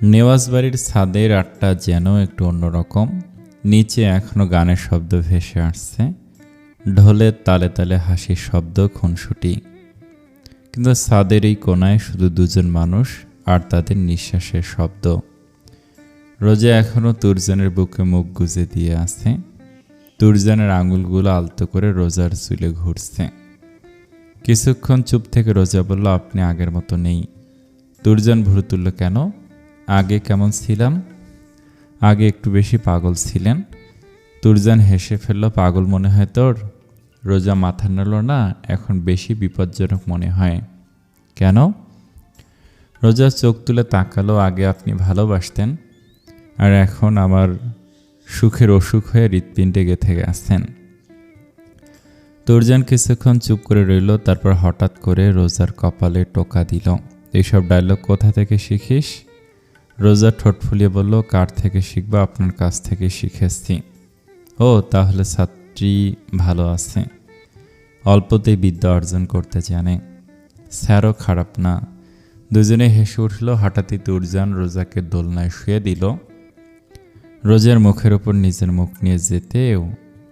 নেওয়াজ বাড়ির ছাদের আটটা যেন একটু অন্যরকম। নিচে এখনো গানের শব্দ ভেসে আসছে, ঢোলের তালে তালে হাসির শব্দ, খুনসুটি। কিন্তু ছাদের এই কোনায় শুধু দুজন মানুষ আর তাদের নিঃশ্বাসের শব্দ। রোজা এখনো তুরজানের বুকে মুখ গুজে দিয়ে আছে। তুরজানের আঙুলগুলো আলতো করে রোজার চুলে ঘুরছে। কিছুক্ষণ চুপ থেকে রোজা বলল, আপনি আগের মতো নেই। তুরজান ভুরু তুলল, কেন? আগে কেমন ছিলাম? আগে একটু বেশি পাগল ছিলেন। তুরজান হেসে ফেলল, পাগল মনে হয় তোর? রোজা মাথা নাড়ল, না, এখন বেশি বিপজ্জনক মনে হয়। কেন? রোজা চোখ তুলে তাকালো, আগে আপনি ভালোবাসতেন, আর এখন আমার সুখের অসুখ হয়ে হৃৎপিণ্ডে গেঁথে গেছেন। তুরজান কিছুক্ষণ চুপ করে রইল, তারপর হঠাৎ করে রোজার কপালে টোকা দিল। এইসব ডায়লগ কোথা থেকে শিখিস? রোজা ঠোঁট ফুলিয়ে বলল, কার থেকে শিখবা? আপনার কাছ থেকে শিখেছি। ও, তাহলে ছাত্রী ভালো আছে, অল্পতেই বিদ্যা অর্জন করতে জানে। স্যারও খারাপ না। দুজনে হেসে উঠল। হঠাৎই তুরজান রোজাকে দোলনায় শুয়ে দিল। রোজার মুখের ওপর নিজের মুখ নিয়ে যেতেও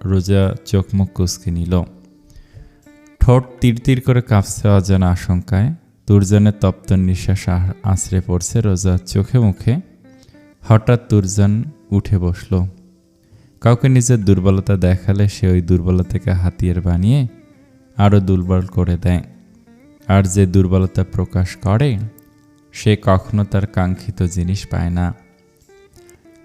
রোজা চোখ মুখ কুঁচকে নিল। ঠোঁট তীর করে কাঁপছে অজানা আশঙ্কায়। তুরজানের তপ্ত নিঃশ্বাস আছড়ে পড়ছে রোজার চোখে মুখে। হঠাৎ তুরজান উঠে বসল। কাউকে নিজের দুর্বলতা দেখালে সে ওই দুর্বলতাকে হাতিয়ার বানিয়ে আরও দুর্বল করে দেয়। আর যে দুর্বলতা প্রকাশ করে সে কখনো তার কাঙ্ক্ষিত জিনিস পায় না।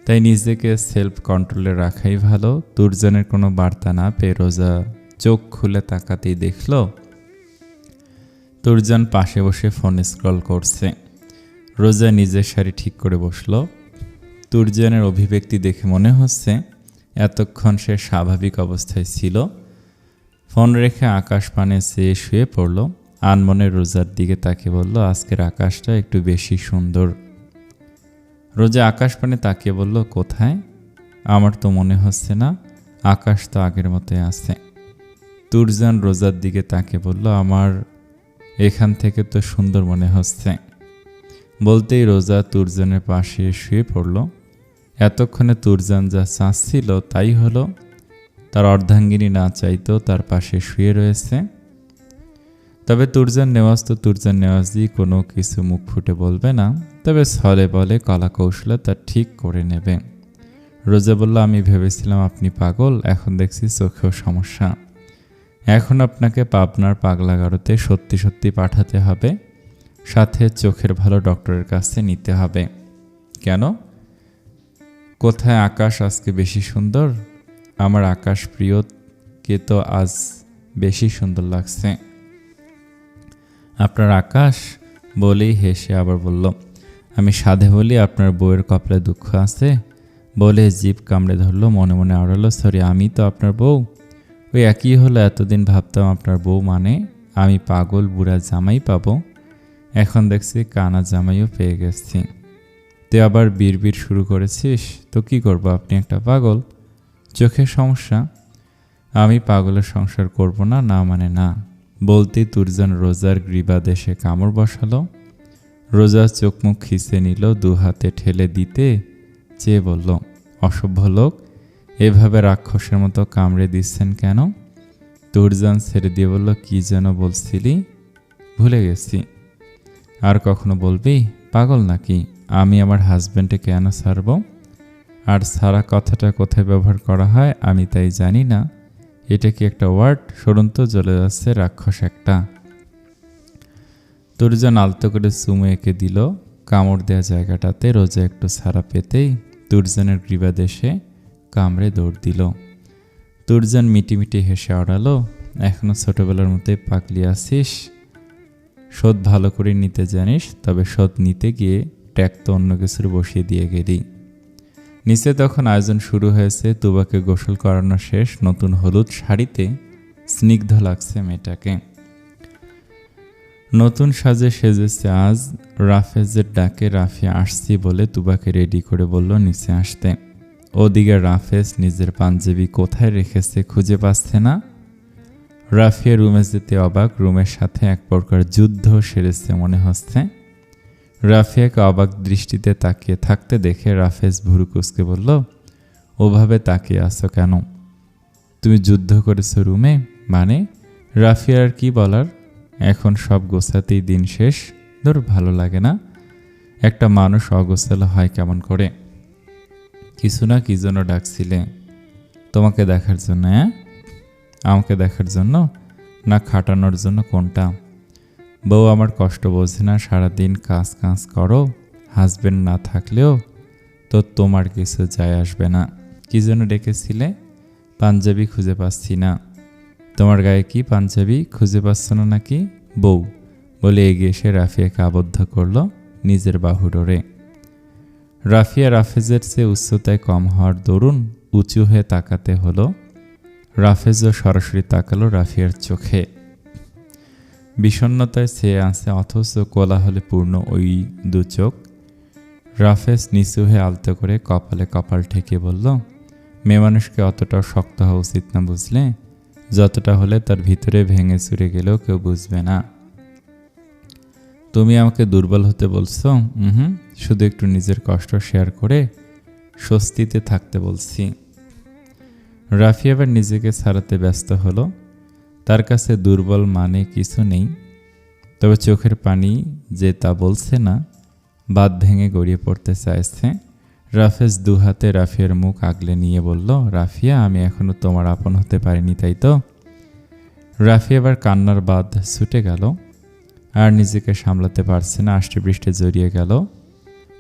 তাই নিজেকে সেলফ কন্ট্রোলে রাখাই ভালো। তুরজানের কোনো বার্তা না পেয়ে রোজা চোখ খুলে তাকাতেই দেখল তুরজান পাশে বসে ফোন স্ক্রল করছে। রোজা নিজের শাড়ি ঠিক করে বসল। তুরজানের অভিব্যক্তি দেখে মনে হচ্ছে এতক্ষণ সে স্বাভাবিক অবস্থায় ছিল। ফোন রেখে আকাশ পানে চেয়ে শুয়ে পড়ল। আনমনে রোজার দিকে তাকিয়ে বলল, আজকের আকাশটা একটু বেশি সুন্দর। রোজা আকাশ পানে তাকিয়ে বলল, কোথায়? আমার তো মনে হচ্ছে না, আকাশ তো আগের মতোই আছে। তুরজান রোজার দিকে তাকিয়ে বলল, আমার এখান থেকে তো সুন্দর মনে হচ্ছে। বলতেই রোজা তুরজানের পাশে শুয়ে পড়ল। এতক্ষণে তুরজান যা চাচ্ছিল তাই হলো। তার অর্ধাঙ্গিনী না চাইতেও তার পাশে শুয়ে রয়েছে। তবে তুরজান নেওয়াজি কোনো কিছু মুখ ফুটে বলবে না, তবে ছলে বলে কলা কৌশলে তা ঠিক করে নেবে। রোজা বলল, আমি ভেবেছিলাম আপনি পাগল, এখন দেখছি চোখেও সমস্যা। এখন আপনাকে পাবনার পাগলাগারোতে সত্যি সত্যি পাঠাতে হবে, সাথে চোখের ভালো ডক্টরের কাছে নিতে হবে। কেন? কোথায় আকাশ আজকে বেশি সুন্দর? আমার আকাশ প্রিয়কে তো আজ বেশি সুন্দর লাগছে। আপনার আকাশ? বলেই হেসে আবার বলল, আমি সাধে বলি আপনার বউয়ের কপালে দুঃখ আছে। বলে জিভ কামড়ে ধরল, মনে মনে আওড়ালো, সরি, আমি তো আপনার বউ। ওই একই হলো, এতদিন ভাবতাম আপনার বউ মানে আমি পাগল বুড়া জামাই পাবো, এখন দেখছি কানা জামাইও পেয়ে গেছি। তুই আবার বিড়বিড় শুরু করেছিস, তো কি করবো, আপনি একটা পাগল, চোখের সমস্যা। আমি পাগলের সংসার করব না, না মানে না। বলতেই তুরজান রোজার গ্রীবাদেশে কামড় বসালো। রোজা চোখ মুখ খিঁচে নিল, দু হাতে ঠেলে দিতে চেয়ে বলল, অসভ্য লোক, এভাবে রাক্ষসের মতো কামড়ে দিচ্ছেন কেন? তুরজান ছেড়ে দিয়ে বলল, কি যেন বলছিলি? ভুলে গেছি। আর কখনো বলবি? পাগল নাকি? আমি আমার হাজব্যান্ডে কেন ছাড়ব? আর সারা কথাটা কোথায় ব্যবহার করা হয় আমি তাই জানি না। এটা কি একটা ওয়ার্ড? সরুন তো, জ্বলে যাচ্ছে রাক্ষস একটা। তুরজান আলতো করে চুমু এঁকে দিল কামড় দেওয়া জায়গাটাতে। রোজা একটু ছাড়া পেতেই তুরজানের গ্রীবাদেশে কামড়ে দৌড় দিল। তুরজান মিটিমিটি হেসে আড়ালো, এখনো ছোটবেলার মতোই পাগলি আছিস। শোধ ভালো করে নিতে জানিস, তবে শোধ নিতে গিয়ে ট্যাগ তো অন্য কিছুর বসিয়ে দিয়ে গেলি। নিচে তখন আয়োজন শুরু হয়েছে। তুবাকে গোসল করানো শেষ। নতুন হলুদ শাড়িতে স্নিগ্ধ লাগছে মেয়েটাকে। নতুন সাজে সেজেছে আজ। রাফেজের ডাকে রাফি আসছি বলে তুবাকে রেডি করে বলল নিচে আসতে। ওদিকে রাফেজ নিজের পাঞ্জাবি কোথায় রেখেছে খুঁজে পাচ্ছে না। রাফিয়া রুমে যেতে অবাক। রুমের সাথে এক প্রকার যুদ্ধ সেরেছে মনে হচ্ছে। রাফিয়াকে অবাক দৃষ্টিতে তাকিয়ে থাকতে দেখে রাফেজ ভুরু কুঁচকে বলল, ওভাবে তাকিয়ে আছো কেন? তুমি যুদ্ধ করেছো রুমে? মানে? রাফিয়ার আর কি বলার, এখন সব গোছাতেই দিন শেষ। ধর, ভালো লাগে না? একটা মানুষ অগোছালো হয় কেমন করে? কিছু না, কি জন্য ডাকছিলে? তোমাকে দেখার জন্য। হ্যাঁ, আমাকে দেখার জন্য না খাটানোর জন্য? কোনটা? বউ আমার কষ্ট বোঝে না? সারাদিন কাজ কাজ করো, হাজবেন্ড না থাকলেও তো তোমার কিছু যায় আসবে না। কি জন্য ডেকেছিলে? পাঞ্জাবি খুঁজে পাচ্ছি না। তোমার গায়ে কি পাঞ্জাবি খুঁজে পাচ্ছ না নাকি? বউ বলে এগিয়ে এসে রাফিয়াকে আবদ্ধ করল নিজের বাহু ডোরে। রাফিয়া রাফেজের চেয়ে উচ্চতায় কম হওয়ার দরুন উঁচু হয়ে তাকাতে হলো। রাফেজও সরাসরি তাকালো রাফিয়ার চোখে। বিষণ্ণতায় চেয়ে আছে অথচ কোলাহলে পূর্ণ ওই দু চোখ। রাফেজ নিচু হয়ে আলতো করে কপালে কপাল ঠেকে বলল, মেয়ে মানুষকে অতটাও শক্ত হওয়া উচিত না, বুঝলে? যতটা হলে তার ভিতরে ভেঙে চুরে গেলেও কেউ বুঝবে না। তুমি আমাকে দুর্বল হতে বলছো? শুধু একটু নিজের কষ্ট শেয়ার করে স্বস্তিতে থাকতে বলছি। রাফি আবার নিজেকে ছাড়াতে ব্যস্ত হলো। তার কাছে দুর্বল মানে কিছু নেই, তবে চোখের পানি যে তা বলছে না, বাঁধ ভেঙে গড়িয়ে পড়তে চাইছে। রাফেজ দুহাতে রাফিয়ার মুখ আগলে নিয়ে বলল, রাফিয়া, আমি এখনো তোমার আপন হতে পারিনি, তাই তো? রাফি আবার কান্নার বাঁধ ছুটে গেল, আর নিজেকে সামলাতে পারছে না, আষ্টেপৃষ্ঠে জড়িয়ে গেল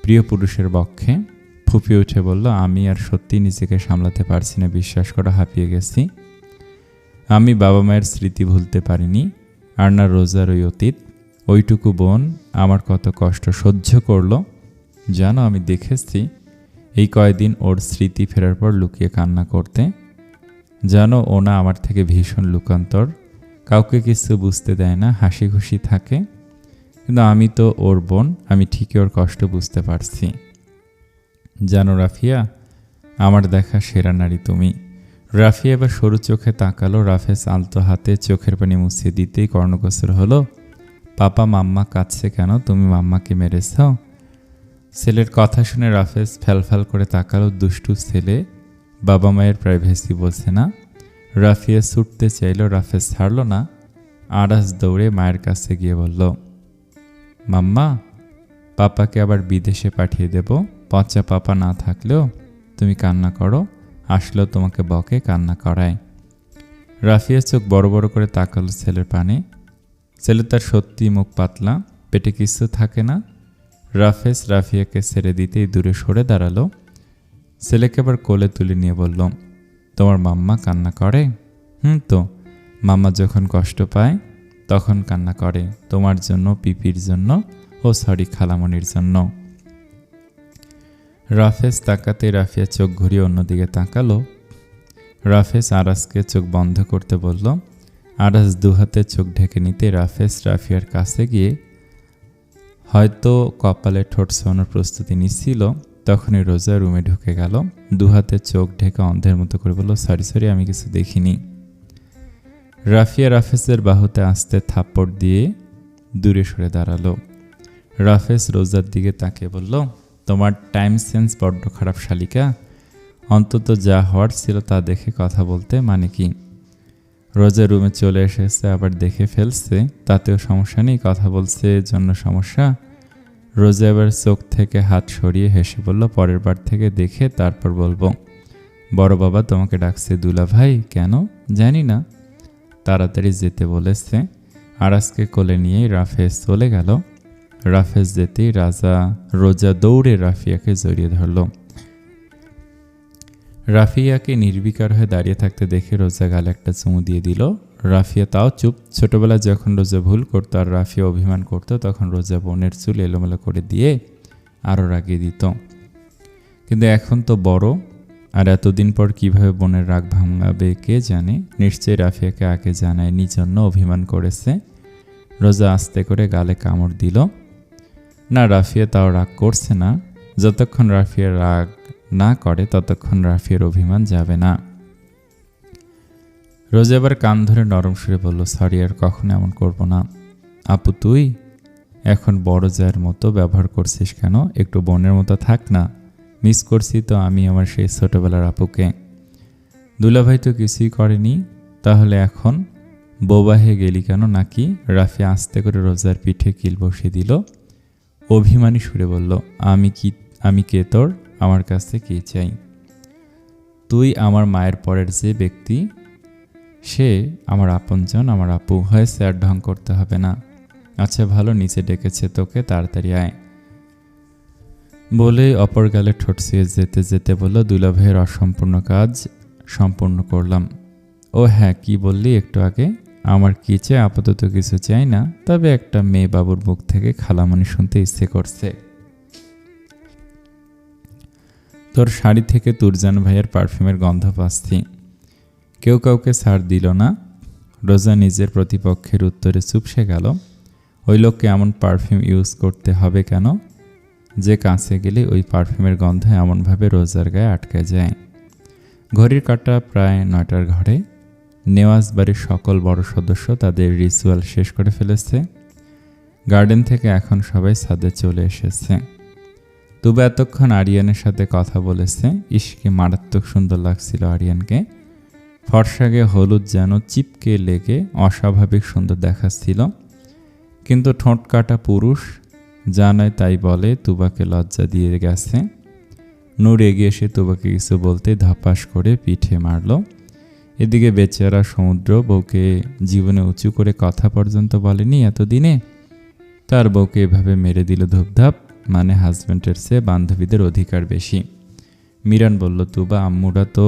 প্রিয় পুরুষের বক্ষে। ফুপিয়ে উঠে বলল, আমি আর সত্যি নিজেকে সামলাতে পারছি না, বিশ্বাস করা, হাঁপিয়ে গেছি। আমি বাবা মায়ের স্মৃতি ভুলতে পারিনি, আর না রোজার ওই অতীত। ওইটুকু বোন আমার কত কষ্ট সহ্য করলো জানো? আমি দেখেছি এই কয়দিন ওর স্মৃতি ফেরার পর লুকিয়ে কান্না করতে। জানো, ও না আমার থেকে ভীষণ লুকান্তর, কাউকে কিছু বুঝতে দেয় না, হাসি খুশি থাকে। কিন্তু আমি তো ওর বোন, আমি ঠিকই ওর কষ্ট বুঝতে পারছি। জানো রাফিয়া, আমার দেখা সেরা নারী তুমি। রাফিয়া এবার সরু চোখে তাকালো। রাফেজ আলতো হাতে চোখের পানি মুছিয়ে দিতেই কর্ণগোচর হলো, পাপা মাম্মা কাঁদছে কেন? তুমি মাম্মাকে মেরেছ? ছেলের কথা শুনে রাফেজ ফ্যালফ্যাল করে তাকালো। দুষ্টু ছেলে, বাবা মায়ের প্রাইভেসি বোঝে না। রাফিয়া ছুটতে চাইল, রাফেজ ছাড়ল না। আরাস দৌড়ে মায়ের কাছে গিয়ে বলল, মাম্মা, পাপাকে আবার বিদেশে পাঠিয়ে দেব। পচা পাপা না থাকলেও তুমি কান্না করো, আসলেও তোমাকে বকে, কান্না করায়। রাফিয়া চোখ বড় বড় করে তাকালো ছেলের পানে। ছেলে তার সত্যি মুখ পাতলা, পেটে কিছু থাকে না। রাফেজ রাফিয়াকে ছেড়ে দিতেই দূরে সরে দাঁড়ালো। ছেলেকে আবার কোলে তুলে নিয়ে বলল, তোমার মাম্মা কান্না করে? তো মাম্মা যখন কষ্ট পায় তখন কান্না করে, তোমার জন্য, পিপির জন্য, ও সরি খালামণির জন্য। রাফেজ তাকাতে রাফিয়া চোখ ঘুরিয়ে অন্যদিকে তাকালো। রাফেজ আরাসকে চোখ বন্ধ করতে বলল। আরাস দুহাতে চোখ ঢেকে নিতে রাফেজ রাফিয়ার কাছে গিয়ে হয়তো কপালে ঠোঁট ছোঁয়ানোর প্রস্তুতি নিচ্ছিল, তখনই রোজা রুমে ঢুকে গেল। দুহাতে চোখ ঢেকে অন্ধের মতো করে বলল, সরি, আমি কিছু দেখিনি। রাফিয়া রাফেজের বাহুতে আস্তে থাপ্পড় দিয়ে দূরে সরে দাঁড়ালো। রাফেজ রোজার দিকে তাকিয়ে বলল, তোমার টাইম সেন্স বড্ড খারাপ শালিকা। অন্তত যা হওয়ার ছিল তা দেখে কথা বলতে, মানে কি? রোজা রুমে চলে এসেছে, আবার দেখে ফেলছে, তাতেও সমস্যা নেই, কথা বলছে জন্য সমস্যা? রোজা এবার চোখ থেকে হাত সরিয়ে হেসে বলল, পরের বার থেকে দেখে তারপর বলবো। বড় বাবা তোমাকে ডাকছে দুলা ভাই। কেন? জানি না, তাড়াতাড়ি যেতে বলেছে। আরাসকে কোলে নিয়েই রাফেজ চলে গেল। রাফেজ যেতেই রোজা দৌড়ে রাফিয়াকে জড়িয়ে ধরল। রাফিয়াকে নির্বিকার হয়ে দাঁড়িয়ে থাকতে দেখে রোজা গালে একটা চুমু দিয়ে দিল। রাফিয়া তাও চুপ। ছোটবেলায় যখন রোজা ভুল করতো আর রাফিয়া অভিমান করতো, তখন রোজা বোনের চুল এলোমেলো করে দিয়ে আরও রাগিয়ে দিত। কিন্তু এখন তো বড়, আর এতদিন পর কিভাবে বোনের রাগ ভাঙাবে কে জানে। নিশ্চয়ই রাফিয়াকে আগে জানায়নি জন্য অভিমান করেছে। রোজা আস্তে করে গালে কামড় দিল। না, রাফিয়া তাও রাগ করছে না। যতক্ষণ রাফিয়া রাগ না করে ততক্ষণ রাফিয়ার অভিমান যাবে না। রোজা এবার কান ধরে নরম সুরে বলল, সরি, আর কখনো এমন করব না। আপু তুই? এখন বড় জায়ের মতো ব্যবহার করছিস কেন? একটু বোনের মতো থাক না। মিস করছি তো আমি আমার সেই ছোটবেলার আপুকে। দুলাভাই তো কিছুই করেনি, তাহলে এখন বোবা হয়ে গেলি কেন নাকি? রাফি আস্তে করে রোজার পিঠে কিল বসিয়ে দিল। অভিমানী সুরে বলল, আমি কে তোর? আমার কাছে কি চাই? তুই আমার মায়ের পরের যে ব্যক্তি, সে আমার আপনজন, আমার আপু। হয়েছে, আর ঢং করতে হবে না। আচ্ছা ভালো, নিচে ডেকেছে তোকে, তাড়াতাড়ি আয়। বলে অপর গালে ঠোঁট ছুঁয়ে যেতে যেতে বলল, দুলাভাইয়ের অসম্পূর্ণ কাজ সম্পূর্ণ করলাম। ও হ্যাঁ, কি বললি একটু আগে? আমার কি চাই? আপাতত কিছু চাই না, তবে একটা মেয়ে বাবুর মুখ থেকে খালামণি শুনতে ইচ্ছে করছে। তোর শাড়ি থেকে তুরজান ভাইয়ের পারফিউমের গন্ধ পাচ্ছি। কেউ কাউকে ছাড় দিল না। রোজা নিজের প্রতিপক্ষের উত্তরে চুপসে গেল। ওই লোককে এমন পারফিউম ইউজ করতে হবে কেন যে কাছে গেলে ওই পারফিউমের গন্ধ এমনভাবে রোজার গায়ে আটকে যায়? ঘড়ির কাঁটা প্রায় 9টার ঘরে। নেওয়াজ বাড়ির সকল বড় সদস্য তাদের রিচুয়াল শেষ করে ফেলেছে। গার্ডেন থেকে এখন সবাই ছাদে চলে এসেছে। তবে এতক্ষণ আরিয়ানের সাথে কথা বলেছে। ইশকে মারাত্মক সুন্দর লাগছিল আরিয়ানকে। ফর্সাগে হলুদ যেন চিপকে লেগে অস্বাভাবিক সুন্দর দেখাচ্ছিল। কিন্তু ঠোঁট কাটা পুরুষ যা নয় তাই বলে, তুবাকে লজ্জা দিয়ে গেছে। নূর এগিয়ে এসে তুবাকে কিছু বলতে ধপাস করে পিঠে মারল। এদিকে বেচারা সমুদ্র বউকে জীবনে উঁচু করে কথা পর্যন্ত বলেনি এতদিনে, তার বউকে এভাবে মেরে দিল ধূপধাপ। মানে হাজব্যান্ডের চেয়ে বান্ধবীদের অধিকার বেশি। মিরান বলল, তুবা আম্মুরা তো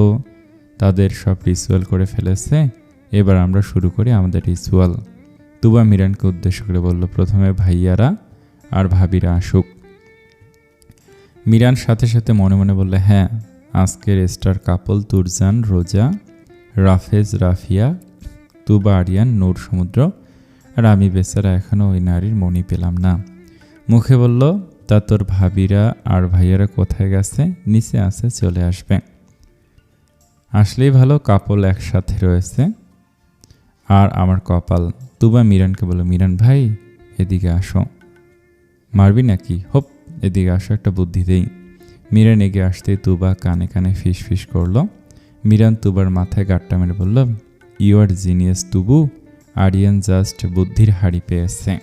তাদের সব রিচুয়াল করে ফেলেছে, এবার আমরা শুরু করি আমাদের রিচুয়াল। তুবা মিরানকে উদ্দেশ্য করে বলল, প্রথমে ভাইয়ারা আর ভাবিরা আসুক। মিরান সাথে সাথে মনে মনে বলল, হ্যাঁ, আজকের স্টার কাপল তুরজান, রোজা, রাফেজ, রাফিয়া, তুবা, আরিয়ান, নূর, সমুদ্র। আর আমি বেচারা এখনও ওই নারীর মনি পেলাম না। মুখে বলল, তা তোর ভাবিরা আর ভাইয়ারা কোথায় গেছে? নিচে আছে, চলে আসবে। আসলেই ভালো, কাপল একসাথে রয়েছে। আর আমার কপাল। তুবা মিরানকে বলল, মিরান ভাই এদিকে আসো। মারবি নাকি? হোপ, এদিকে আসো, একটা বুদ্ধি দেই। মিরান এগিয়ে আসতেই তুবা কানে কানে ফিস ফিস করলো। মিরান তুবার মাথায় গাট্টা মেরে বলল, you are genius Tubu. Aryan just বুদ্ধির হাড়ি পেয়েছে।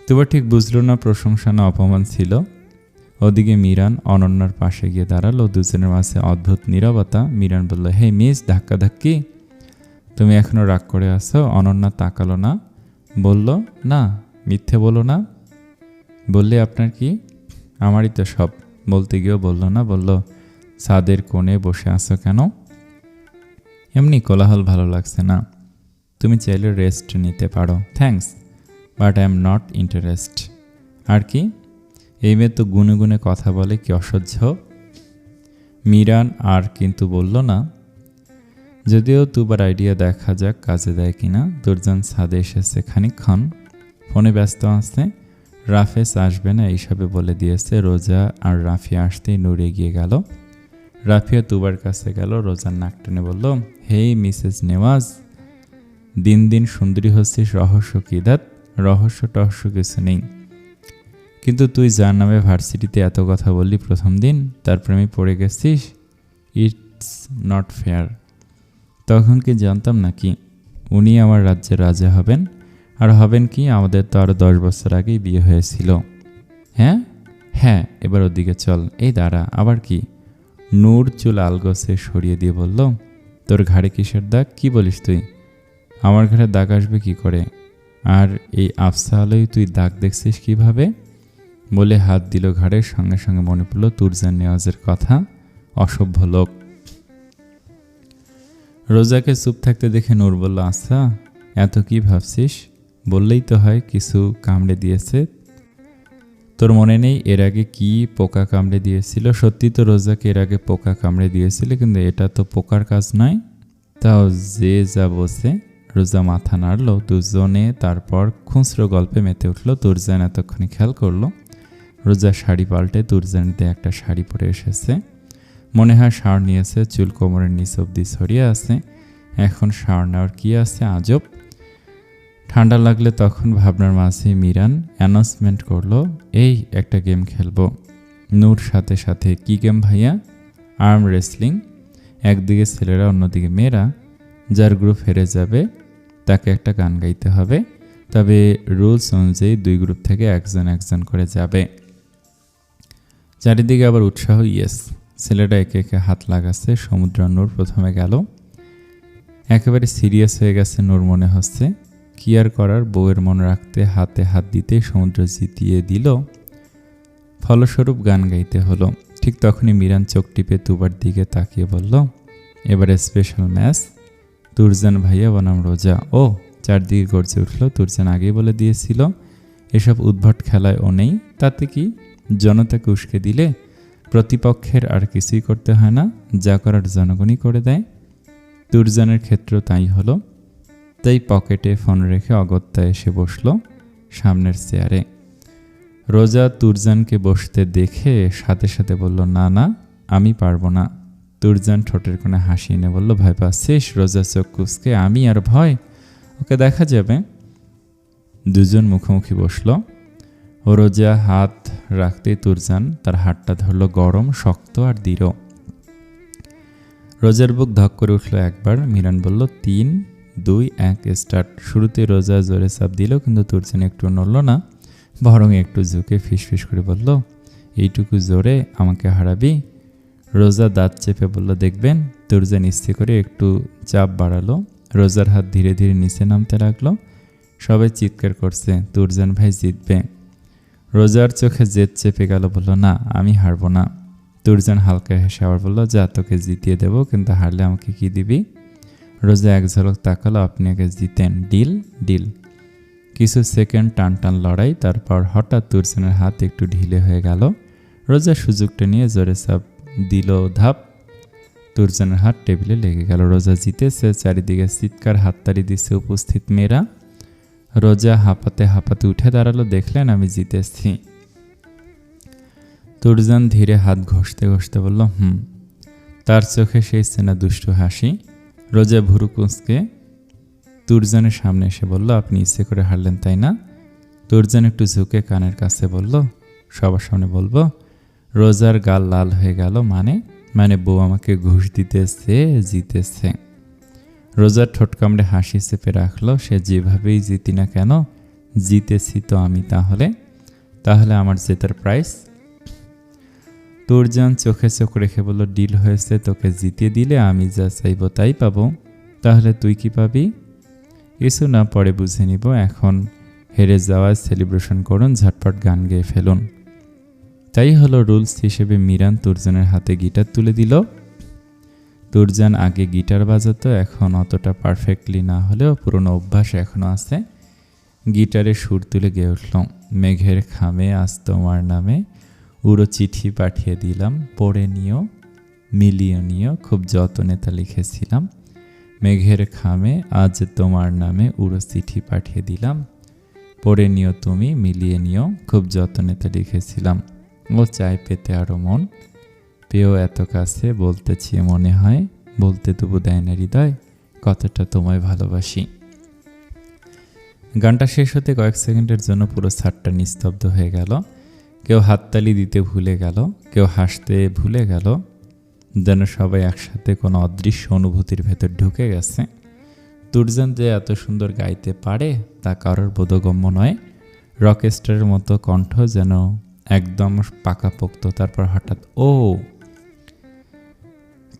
তুবা ঠিক বুঝল না প্রশংসা না অপমান ছিল। ওদিকে মিরান অনন্যার পাশে গিয়ে দাঁড়ালো। দুজনের মাঝে অদ্ভুত নীরবতা। মিরান বলল, হে মিস, ধাক্কাধাক্কি, তুমি এখনো রাগ করে আছো? অনন্যা তাকালো না, বলল, না। মিথ্যে বলো না। বললে আপনার কি? আমারই তো সব। বলতে গিয়েও বলল না। বলল, ছাদের কোণে বসে আছো কেন? এমনি, কোলাহল ভালো লাগছে না। তুমি চাইলে রেস্ট নিতে পারো। Thanks, but I am not interest. আর কি? এই মেয়ে তো গুনে গুনে কথা বলে, কি অসহ্য। মিরান আর কিন্তু বলল না। যদিও তুবার আইডিয়া দেখা যাক কাজে দেয় কিনা। দুর্জন ছাদে এসেছে খানিকক্ষণ, ফোনে ব্যস্ত আছে। রাফেজ আসবে না এইসবে বলে দিয়েছে। রোজা আর রাফিয়া আসতেই নূর এগিয়ে গেল। রাফিয়া তুবার কাছে গেল, রোজার নাক টেনে বলল, হেই মিসেস নেওয়াজ, দিন দিন সুন্দরী হচ্ছিস। রহস্য কি? দাঁত রহস্য টহস্য কিছু নেই, কিন্তু তুই যার নামে ভার্সিটিতে এত কথা বললি প্রথম দিন, তার প্রেমে পড়ে গেছিস। It's not fair. তখন কি জানতাম নাকি উনি আমার রাজ্যের রাজা হবেন? আর হবেন কি, আমাদের তো আরও 10 বছর আগেই বিয়ে হয়েছিল। হ্যাঁ হ্যাঁ, এবার ওদিকে চল। এই দাঁড়া, আবার কি? নূর চুল আলগোছে সরিয়ে দিয়ে বলল, তোর ঘাড়ে কিসের দাগ? কি বলিস তুই? আমার ঘাড়ে দাগ আসবে কি করে? আর এই আফসা আলোয় তুই দাগ দেখছিস কিভাবে? বলে হাত দিল ঘাড়ে। সঙ্গে সঙ্গে মনে পড়ল তুরজান নেওয়াজের কথা। অসভ্য লোক। রোজাকে চুপ থাকতে দেখে নূর বলল, আচ্ছা, এত কি ভাবছিস? বললেই তো হয় কিছু কামড়ে দিয়েছে। তোর মনে নেই এর আগে কি পোকা কামড়ে দিয়েছিল? সত্যি তো রোজাকে এর আগে পোকা কামড়ে দিয়েছিল, কিন্তু এটা তো পোকার কাজ নয়। তাও যে যা বসে। রোজা মাথা নাড়ল। দুজনে তারপর খুচরো গল্পে মেতে উঠল। তুরজান এতক্ষণে খেয়াল করলো রোজা শাড়ি পাল্টে তুরজানিতে একটা শাড়ি পরে এসেছে। মনে হয় শাওয়ার নিয়েছে, চুল কোমরের নিচ অব্দি ছড়িয়ে আছে। এখন শাওয়ার নেওয়ার কি আছে আজব। ঠান্ডা লাগলে তখন ভাবনার মাঝে মিরান অ্যানাউন্সমেন্ট করলো, এই একটা গেম খেলবো। নূর সাথে সাথে, কি গেম ভাইয়া? Arm wrestling. একদিকে ছেলেরা, অন্যদিকে মেয়েরা। যার গ্রুপ হেরে যাবে তাকে একটা গান গাইতে হবে, তবে রুলস অনুযায়ী 2 গ্রুপ থেকে একজন একজন করে যাবে। চারিদিকে আবার উৎসাহ। ইয়েস, ছেলেটা একে একে হাত লাগাচ্ছে। সমুদ্র নূর প্রথমে গেল। একেবারে সিরিয়াস হয়ে গেছে নূর মনে হচ্ছে। কি আর করার, বউয়ের মন রাখতে হাতে হাত দিতে সমুদ্র জিতিয়ে দিল। ফলস্বরূপ গান গাইতে হলো। ঠিক তখনই মিরান চোখ টিপে তুবার দিকে তাকিয়ে বলল, এবারে স্পেশাল ম্যাচ, তুরজান ভাইয়া বনাম রোজা। ও, চারদিকে গর্জে উঠল। তুরজান আগেই বলে দিয়েছিল এসব উদ্ভট খেলায় ও নেই। তাতে কি, জনতাকে উস্কে দিলে প্রতিপক্ষের আর কিছুই করতে হয় না, যা করার জনগণই করে দেয়। তুরজানের ক্ষেত্রেও তাই হলো। তাই পকেটে ফোন রেখে অগত্যা এসে বসল সামনের চেয়ারে। রোজা তুরজানকে বসতে দেখে সাথে সাথে বলল, না না, আমি পারবো না। তুরজান ঠোঁটের কোণে হাসি এনে বলল, ভয় পাচ্ছিস? রোজা চোখ কুঁচকে, আমি আর ভয়, ওকে দেখা যাবে। দুজন মুখোমুখি বসল। রোজা হাত রাখতেই তুরজান তার হাতটা ধরল, গরম, শক্ত আর দৃঢ়। রোজার বুক ধক করে উঠল একবার। মিরান বলল, 3, 2, 1 স্টার্ট। শুরুতে রোজা জোরে চাপ দিল, কিন্তু তুরজান একটু নড়ল না, বরং একটু ঝুঁকে ফিসফিস করে বলল, এইটুকু জোরে আমাকে হারাবি? রোজা দাঁত চেপে বলল, দেখবেন। তুরজান ইচ্ছে করে একটু চাপ বাড়ালো। রোজার হাত ধীরে ধীরে নিচে নামতে লাগলো। সবাই চিৎকার করছে, তুরজান ভাই জিতবে। রোজার চোখে জেদ চেপে গেল, বলল, না, আমি হারবো না। তুরজান হালকা হেসে আবার বলল, যা, তোকে জিতিয়ে দেবো, কিন্তু হারলে আমাকে কি দিবি? রোজা এক ঝলক তাকালো, আপনি আগে জিতেন। ডিল? ডিল। কিছু সেকেন্ড টান টান লড়াই, তারপর হঠাৎ তুরজানের হাত একটু ঢিলে হয়ে গেল। রোজা সুযোগটা নিয়ে জোরে চাপ দিল, ধাপ। তুরজানের হাত টেবিলে লেগে গেল। রোজা জিতেছে। চারিদিকে চিৎকার, হাততালি দিচ্ছে উপস্থিত মেয়েরা। রোজা হাঁপাতে হাঁপাতে উঠে দাঁড়ালো, দেখলেন, আমি জিতেছি। তুরজান ধীরে হাত ঘষতে ঘষতে বলল, তার চোখে সেই চেনা দুষ্টু হাসি। রোজা ভুরু কুঁচকে তুরজানের সামনে এসে বলল, আপনি ইচ্ছে করে হারলেন তাই না? তুরজান একটু ঝুঁকে কানের কাছে বলল, সবার সামনে বলবো? রোজার গাল লাল হয়ে গেল। মানে বউ আমাকে ঘুষ দিতেছে, জিতেছে। রোজার ঠোঁট কামড়ে হাসি চেপে রাখলো। সে যেভাবেই জিতি না কেন, জিতেছি তো আমি। তাহলে আমার জেতার প্রাইস? তুরজান চোখে চোখ রেখে বলল, ডিল হয়েছে, তোকে জিতিয়ে দিলে আমি যা চাইবো তাই পাবো। তাহলে তুই কি পাবি? কিছু না, পরে বুঝে নিব। এখন হেরে যাওয়ার সেলিব্রেশন করুন, ঝটপট গান গেয়ে ফেলুন। তাই হলো। রুলস হিসেবে মিরান তুরজানের হাতে গিটার তুলে দিল। তুরজান আগে গিটার বাজাতো, এখন অতটা পারফেক্টলি না হলেও পুরনো অভ্যাস এখনও আছে। গিটারে সুর তুলে গেয়ে উঠল, মেঘের খামে আজ তোমার নামে উড়ো চিঠি পাঠিয়ে দিলাম, পড়ে নিও, মিলিয়ে নিও, খুব যত্নে তা লিখেছিলাম। মেঘের খামে আজ তোমার নামে উড়ো চিঠি পাঠিয়ে দিলাম, পড়ে নিও তুমি, মিলিয়ে নিও, খুব যত্নে তা লিখেছিলাম। ও চাই পেতে আরো মন, পেয়েও এত কাছে, বলতেছি মনে হয়, বলতে তবু দেয় না হৃদয়, কতটা তোমায় ভালোবাসি। গানটা শেষ হতে কয়েক সেকেন্ডের জন্য পুরো ছাদটা নিস্তব্ধ হয়ে গেল। কেউ হাততালি দিতে ভুলে গেল, কেউ হাসতে ভুলে গেল, যেন সবাই একসাথে কোনো অদৃশ্য অনুভূতির ভেতর ঢুকে গেছে। তুরজান যে এত সুন্দর গাইতে পারে তা কারোর বোধগম্য নয়। রকস্টারের মতো কণ্ঠ, যেন একদম পাকাপোক্ত। তারপর হঠাৎ ও,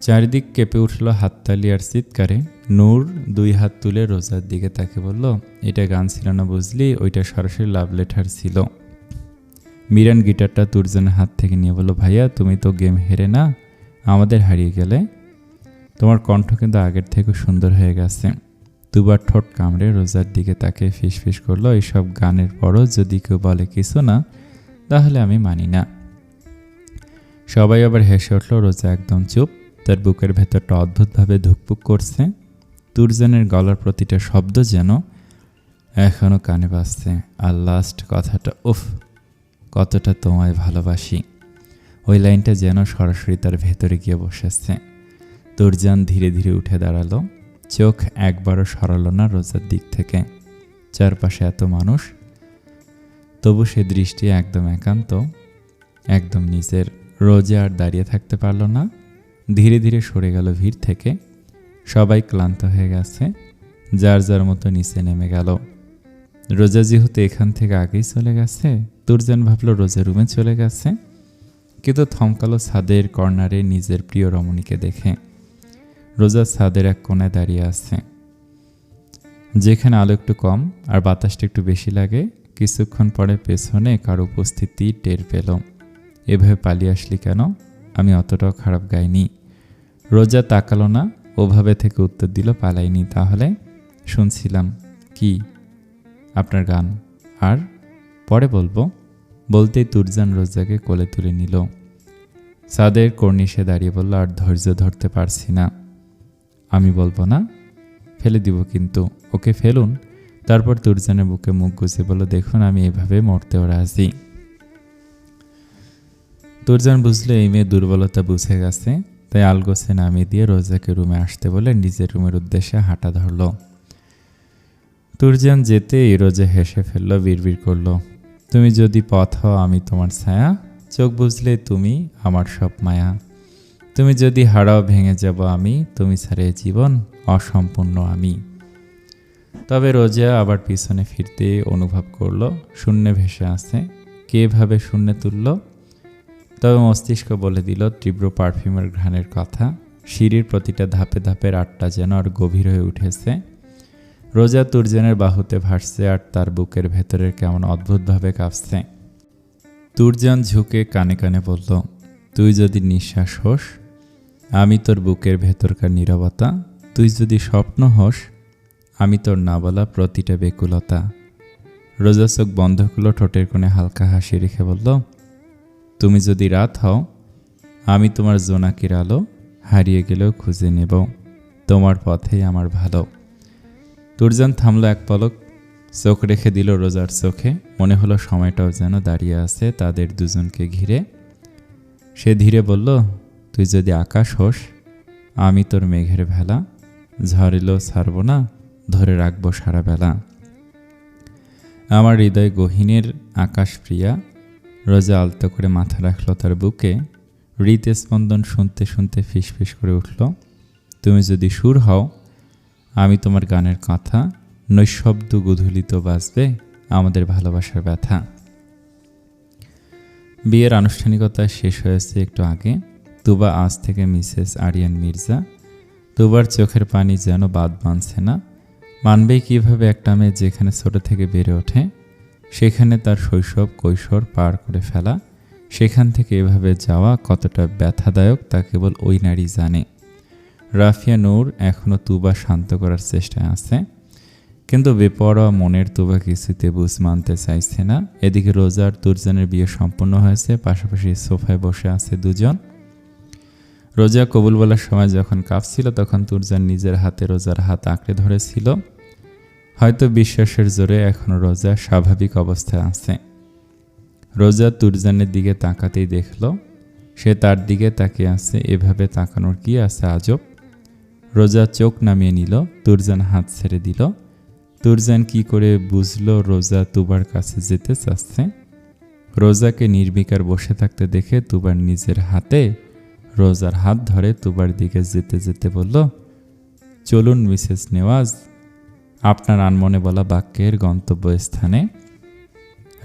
চারিদিক কেঁপে উঠল হাততালি আর চিৎকারে। নূর 2 হাত তুলে রোজার দিকে তাকে বলল, এটা গান ছিল না বুঝলি, ওইটা সরাসরি লাভ লেটার ছিল। মিরান গিটারটা তুরজানের হাত থেকে নিয়ে বলল, ভাইয়া তুমি তো গেম হেরে না, আমাদের হারিয়ে গেলে। তোমার কণ্ঠ কিন্তু আগের থেকে সুন্দর হয়ে গেছে। 2 বার ঠোঁট কামড়ে রোজার দিকে তাকে ফিসফিস করলো, এইসব গানের পরও যদি কেউ বলে কিছু না, তাহলে আমি মানি না। সবাই আবার হেসে উঠল। রোজা একদম চুপ। তার বুকের ভেতরটা অদ্ভুতভাবে ধুকপুক করছে। তুরজানের গলার প্রতিটা শব্দ যেন এখনো কানে বাজছে। আর লাস্ট কথাটা, উফ, কতটা তোমায় ভালোবাসি, ওই লাইনটা যেন সরাসরি তার ভেতরে গিয়ে বসেছে। তুরজান ধীরে ধীরে উঠে দাঁড়ালো। চোখ একবারও সরালো না রোজার দিক থেকে। চারপাশে এত মানুষ, তবু সে দৃষ্টি একদম একান্ত, একদম নিজের। রোজা আর দাঁড়িয়ে থাকতে পারল না, ধীরে ধীরে সরে গেল ভিড় থেকে। সবাই ক্লান্ত হয়ে গেছে, যার যার মতো নিচে নেমে গেল। রোজা যেহেতু এখান থেকে আগেই চলে গেছে, তুরজান ভাবল রোজা রুমে চলে গেছে, কিন্তু থমকালো ছাদের কর্নারে নিজের প্রিয় রমণীকে দেখে। রোজা ছাদের এক কোণায় দাঁড়িয়ে আছে, যেখানে আলো একটু কম আর বাতাসটা একটু বেশি লাগে। কিছুক্ষণ পরে পেছনে কারো উপস্থিতি টের পেল। এভাবে পালিয়ে আসলি কেন? আমি অতটাও খারাপ গাইনি। রোজা তাকালো না, ওভাবে থেকে উত্তর দিল, পালাইনি। তাহলে? শুনছিলাম। কি? আপনার গান। আর পরে বলবো। বলতেই তুরজান রোজাকে কোলে তুলে নিল। ছাদের কর্নিশে দাঁড়িয়ে বলল, আর ধৈর্য ধরতে পারছি না। আমি বলবো না? ফেলে দিব কিন্তু। ওকে ফেলুন। তারপর তুরজানের বুকে মুখ গুজে বলল, দেখুন আমি এভাবে মরতেও রাজি। তুরজান বুঝলো এই মেয়ে দুর্বলতা বুঝে গেছে, তাই আলগোছে নামিয়ে দিয়ে রোজাকে রুমে আসতে বলে নিজের রুমের উদ্দেশ্যে হাঁটা ধরল। তুরজান যেতেই রোজা হেসে ফেলল, বিড়বিড় করল, তুমি যদি পথ হও আমি তোমার ছায়া, চোখ বুঝলে তুমি আমার সব মায়া। তুমি যদি হারাও ভেঙে যাব আমি, তুমি ছাড়া জীবন অসম্পূর্ণ আমি। তবে রোজা আবার পিছনে ফিরতে অনুভব করল শূন্যে ভেসে আছে। কে ভাবে শূন্যে তুলল? তবে মস্তিষ্ক বলে দিল তীব্র পারফিউমের ঘ্রাণের কথা। সিঁড়ির প্রতিটা ধাপে ধাপে রাতটা যেন আর গভীর হয়ে উঠেছে। রোজা তুরজানের বাহুতে ভাসছে আর তার বুকের ভেতরের কেমন অদ্ভুতভাবে কাঁপছে। তুরজান ঝুঁকে কানে কানে বলল, তুই যদি নিঃশ্বাস হোস, আমি তোর বুকের ভেতরকার নীরবতা। তুই যদি স্বপ্ন হোস, আমি তোর না বলা প্রতিটা বেকুলতা। রোজা চোখ বন্ধ করল, ঠোঁটের কোণে হালকা হাসি রেখে বলল, তুমি যদি রাত হও, আমি তোমার জোনাকির আলো, হারিয়ে গেলেও খুঁজে নেব, তোমার পথেই আমার ভালো। তুরজান থামলো এক পলক, চোখ রেখে দিল রোজার চোখে। মনে হলো সময়টাও যেন দাঁড়িয়ে আছে তাদের দুজনকে ঘিরে। সে ধীরে বলল, তুই যদি আকাশ হোস, আমি তোর মেঘের ভেলা, ঝড় এলেও ছাড়ব না, ধরে রাখবো সারা বেলা। আমার হৃদয় গহীনের আকাশ প্রিয়া। রোজা আলতো করে মাথা রাখল তার বুকে। হৃদ স্পন্দন শুনতে শুনতে ফিসফিস করে উঠল, তুমি যদি সুর হও, আমি তোমার গানের কথা, নৈশব্দ গধূলিত বাজবে আমাদের ভালোবাসার ব্যথা। বিয়ের আনুষ্ঠানিকতা শেষ হয়েছে একটু আগে। তুবা আজ থেকে মিসেস আরিয়ান মির্জা। তুবার চোখের পানি যেন বাদ মানছে না। মানবেই কিভাবে একটা মেয়ে যেখানে ছোট থেকে বেড়ে ওঠে, সেখানে তার শৈশব কৈশোর পার করে ফেলা, সেখান থেকে এভাবে যাওয়া কতটা ব্যথাদায়ক তা কেবল ওই নারী জানে। রাফিয়া নূর এখনও তুবা শান্ত করার চেষ্টায় আছে, কিন্তু বেপরোয়া মনের তুবা কিছুতে বুঝ মানতে চাইছে না। এদিকে রোজা আর তুরজানের বিয়ে সম্পন্ন হয়েছে, পাশাপাশি সোফায় বসে আছে দুজন। রোজা কবুল বলার সময় যখন কাঁপছিল, তখন তুরজান নিজের হাতে রোজার হাত আঁকড়ে ধরেছিল। হয়তো বিশ্বাসের জোরে এখনও রোজা স্বাভাবিক অবস্থায় আছে। রোজা তুরজানের দিকে তাকাতেই দেখল সে তার দিকে তাকিয়ে আছে। এভাবে তাকানোর কি আছে আজব? রোজা চোখ নামিয়ে নিল, তুরজান হাত ছেড়ে দিল। তুরজান কি করে বুঝলো রোজা তুবার কাছে যেতে চাচ্ছে? রোজাকে নির্বিকার বসে থাকতে দেখে তুবার নিজের হাতে রোজার হাত ধরে তুবার দিকে যেতে যেতে বলল, চলুন মিসেস নেওয়াজ, আপনার আনমনে বলা বাক্যের গন্তব্যস্থানে।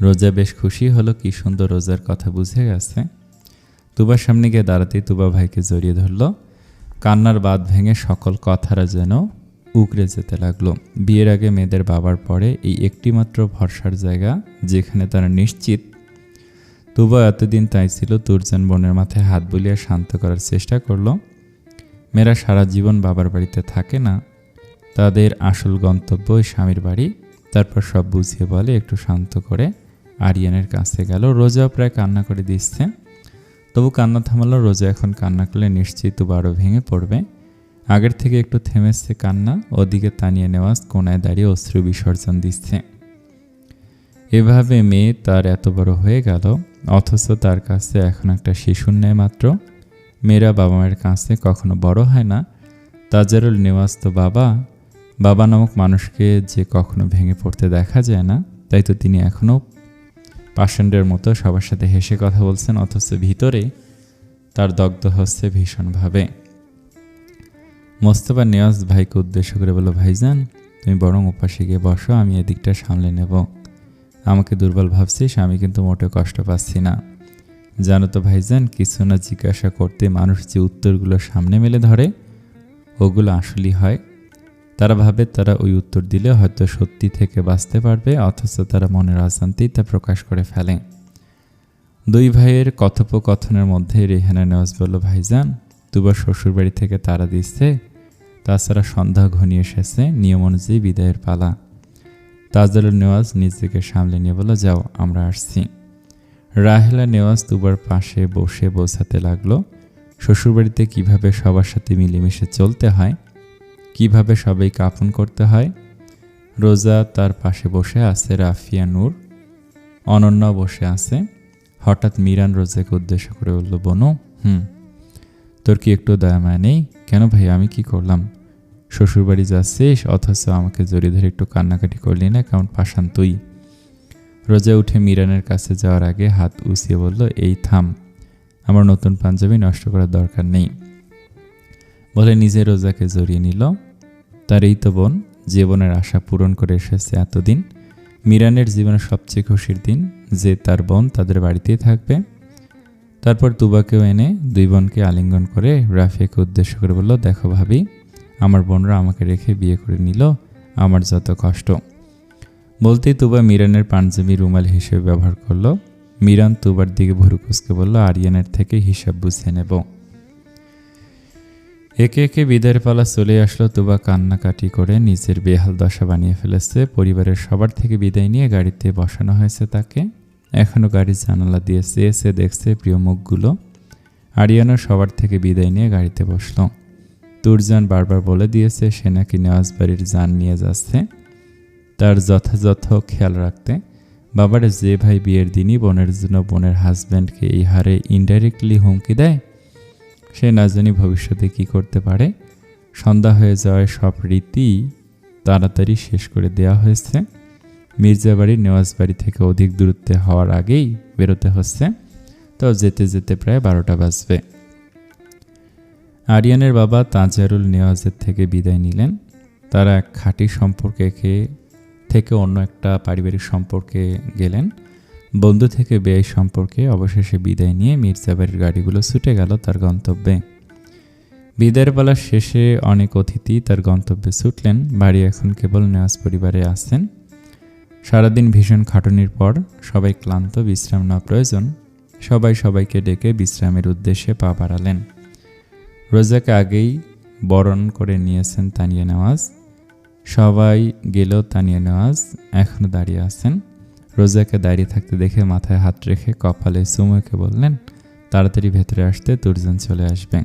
রোজা বেশ খুশি হলো, কি সুন্দর রোজার কথা বুঝে গেছে। তুবার সামনে গিয়ে দাঁড়াতেই তুবা ভাইকে জড়িয়ে ধরল। কান্নার বাঁধ ভেঙে সকল কথারা যেন উগড়ে যেতে লাগলো। বিয়ের আগে মেয়েদের বাবার পরে এই একটিমাত্র ভরসার জায়গা যেখানে তারা নিশ্চিত। তুবা এতদিন তাই ছিল। তুরজান বোনের মাথায় হাত বুলিয়ে শান্ত করার চেষ্টা করলো। মেয়েরা সারা জীবন বাবার বাড়িতে থাকে না, তাদের আসল গন্তব্য ওই স্বামীর বাড়ি। তারপর সব বুঝিয়ে বলে একটু শান্ত করে আরিয়ানের কাছে গেল। রোজা প্রায় কান্না করে দিচ্ছে, তবু কান্না থামালো। রোজা এখন কান্না করলে নিশ্চয়ই তুবা আরও ভেঙে পড়বে। আগের থেকে একটু থেমেছে কান্না। ওদিকে তানিয়া নেওয়াজ কোনায় দাঁড়িয়ে অশ্রু বিসর্জন দিচ্ছে। এভাবে মেয়ে তার এত বড় হয়ে গেল, অথচ তার কাছে এখন একটা শিশুর ন্যায় মাত্র। মেয়েরা বাবা মায়ের কাছে কখনো বড় হয় না। তাজারুল নেওয়াজ তো বাবা, বাবা নামক মানুষকে যে কখনো ভেঙে পড়তে দেখা যায় না, তাই তো তিনি এখনও পাষাণ্ডের মতো সবার সাথে হেসে কথা বলছেন, অথচ ভিতরে তার দগ্ধ হচ্ছে ভীষণভাবে। মোস্তফা নেওয়াজ ভাইকে উদ্দেশ্য করে বলল, ভাইজান তুমি বরং উপাসে গিয়ে বসো, আমি এদিকটা সামলে নেব। আমাকে দুর্বল ভাবছিস, আমি কিন্তু মোটেও কষ্ট পাচ্ছি না। জানো তো ভাইজান, কিছু না জিজ্ঞাসা করতে মানুষ যে উত্তরগুলো সামনে মেলে ধরে ওগুলো আসলেই হয়। তারা ভাবে তারা ওই উত্তর দিলে হয়তো সত্যি থেকে বাঁচতে পারবে, অথচ তারা মনের অশান্তিই তা প্রকাশ করে ফেলে। দুই ভাইয়ের কথোপকথনের মধ্যে রেহানা নেওয়াজ বলল, ভাইজান তুবার শ্বশুরবাড়ি থেকে তারা দিচ্ছে, তাছাড়া সন্ধ্যা ঘনিয়ে এসেছে, নিয়ম অনুযায়ী বিদায়ের পালা। তাজদুল নেওয়াজ নিজেকে সামলে নিয়ে বলল, যাও আমরা আসছি। রাহেলা নেওয়াজ তুবার পাশে বসে বোঝাতে লাগলো শ্বশুরবাড়িতে কিভাবে সবার সাথে মিলেমিশে চলতে হয়, কিভাবে সবাইকে আপন করতে হয়। রোজা তার পাশে বসে আছে, রাফিয়া, নূর, অনন্যা বসে আছে। হঠাৎ মিরান রোজাকে উদ্দেশ্য করে বলল, বোনো, তোর কি একটু দয়া মায়া নেই? কেন ভাই, আমি কি করলাম? শ্বশুরবাড়ি যাচ্ছিস, অথচ আমাকে জড়িয়ে ধরে একটু কান্নাকাটি করলি না, কেমন পাষাণ তুই। রোজা উঠে মিরানের কাছে যাওয়ার আগে হাত উঁচিয়ে বলল, এই থাম, আমার নতুন পাঞ্জাবি নষ্ট করার দরকার নেই বলে নিজে রোজাকে জড়িয়ে নিল। তার এই তো বোন, যে বোনের আশা পূরণ করে এসেছে এতদিন। মিরানের জীবনের সবচেয়ে খুশির দিন যে তার বোন তাদের বাড়িতেই থাকবে। তারপর তুবাকেও এনে দুই বোনকে আলিঙ্গন করে রাফিয়াকে উদ্দেশ্য করে বলল, দেখো ভাবি, আমার বোনরা আমাকে রেখে বিয়ে করে নিল, আমার যত কষ্ট। বলতেই তুবা মিরানের পাঞ্জাবি রুমাল হিসেবে ব্যবহার করলো। মিরান তুবার দিকে ভুরু কুঁচকে বলল, আরিয়ানের থেকে হিসাব বুঝে নেব। একে একে বিদায়ের পালা চলে আসলো। তুবা কান্নাকাটি করে নিজের বেহাল দশা বানিয়ে ফেলেছে। পরিবারের সবার থেকে বিদায় নিয়ে গাড়িতে বসানো হয়েছে তাকে। এখনও গাড়ির জানালা দিয়ে চেয়ে দেখছে প্রিয় মুখগুলো। আরিয়ানও সবার থেকে বিদায় নিয়ে গাড়িতে বসলো। তুরজান বারবার বলে দিয়েছে সে নাকি নেওয়াজ বাড়ির যান নিয়ে যাচ্ছে, তার যথাযথ খেয়াল রাখতে। বাবার যে ভাই বিয়ের দিনই বোনের জন্য বোনের হাজব্যান্ডকে এই হারে ইনডাইরেক্টলি হুমকি দেয়, সে না জানি ভবিষ্যতে কি করতে পারে। সন্ধ্যা হয়ে যাওয়ায় সব রীতি তাড়াতাড়ি শেষ করে দেওয়া হয়েছে। মির্জা বাড়ি নেওয়াজ বাড়ি থেকে অধিক দূরত্বে হওয়ার আগেই বেরোতে হচ্ছে, তো যেতে যেতে প্রায় 12টা বাজবে। আরিয়ানের বাবা তাজারুল নেওয়াজের থেকে বিদায় নিলেন। তারা এক খাঁটি সম্পর্কে থেকে অন্য একটা পারিবারিক সম্পর্কে গেলেন, বন্ধু থেকে বেয়াই সম্পর্কে। অবশেষে বিদায় নিয়ে মির্জাবাড়ির গাড়িগুলো ছুটে গেল তার গন্তব্যে। বিদায়ের পালা শেষে অনেক অতিথি তার গন্তব্যে ছুটলেন। বাড়ি এখন কেবল নেওয়াজ পরিবারে আছেন। সারাদিন ভীষণ খাটুনির পর সবাই ক্লান্ত, বিশ্রাম নেওয়া প্রয়োজন। সবাই সবাইকে ডেকে বিশ্রামের উদ্দেশ্যে পা বাড়ালেন। রোজাকে আগেই বরণ করে নিয়েছেন তানিয়া নেওয়াজ। সবাই গেলেও তানিয়া নেওয়াজ এখনও দাঁড়িয়ে আছেন। রোজাকে দাঁড়িয়ে থাকতে দেখে মাথায় হাত রেখে কপালে চুমুকে বললেন, তাড়াতাড়ি ভেতরে আসতে, তুরজান চলে আসবে।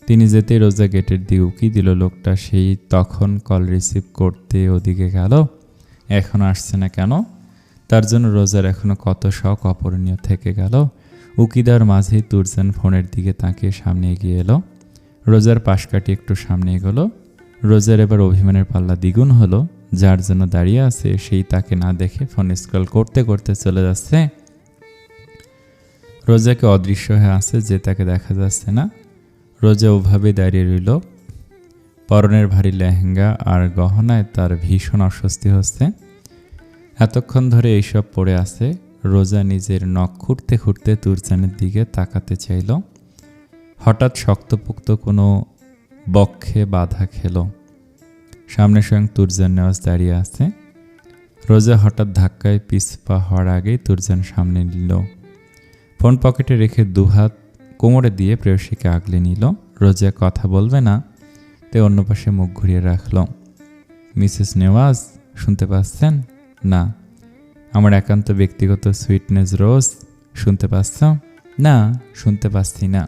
তিনি যেতে রোজা গেটের দিকে উকি দিল। লোকটা সেই তখন কল রিসিভ করতে ওদিকে গেল, এখনও আসছে না কেন? তার জন্য রোজার এখনও কত শখ অপূরণীয় থেকে গেল। উকিদার মাঝেই তুরজান ফোনের দিকে তাকিয়ে সামনে এগিয়ে এলো। রোজার পাশ কাটি একটু সামনে এগোলো। রোজার এবার অভিমানের পাল্লা দ্বিগুণ হলো। যার জন্য দাঁড়িয়ে আছে সেই তাকে না দেখে ফোন স্ক্রল করতে করতে চলে যাচ্ছে। রোজাকে অদৃশ্য হয়ে আছে, যে তাকে দেখা যাচ্ছে না। রোজা ওভাবে দাঁড়িয়ে রইল। পরনের ভারী লেহেঙ্গা আর গহনায় তার ভীষণ অস্বস্তি হচ্ছে। এতক্ষণ ধরে এইসব পড়ে আছে। রোজা নিজের নখ খুঁড়তে খুঁড়তে তুরজানের দিকে তাকাতে চাইল। হঠাৎ শক্তপোক্ত কোনো বক্ষে বাধা খেল। সামনে স্বয়ং তুরজান নেওয়াজ দাঁড়িয়ে আছে। রোজা হঠাৎ ধাক্কায় পিছপা হওয়ার আগেই তুরজান সামনে নিল। ফোন পকেটে রেখে দুহাত কোমরে দিয়ে প্রেয়সীকে আগলে নিল। রোজা কথা বলবে না, তে অন্য পাশে মুখ ঘুরিয়ে রাখল। মিসেস নেওয়াজ, শুনতে পাচ্ছেন? না। আমার একান্ত ব্যক্তিগত সুইটনেস রোজ, শুনতে পাচ্ছ? না, শুনতে পাচ্ছি না।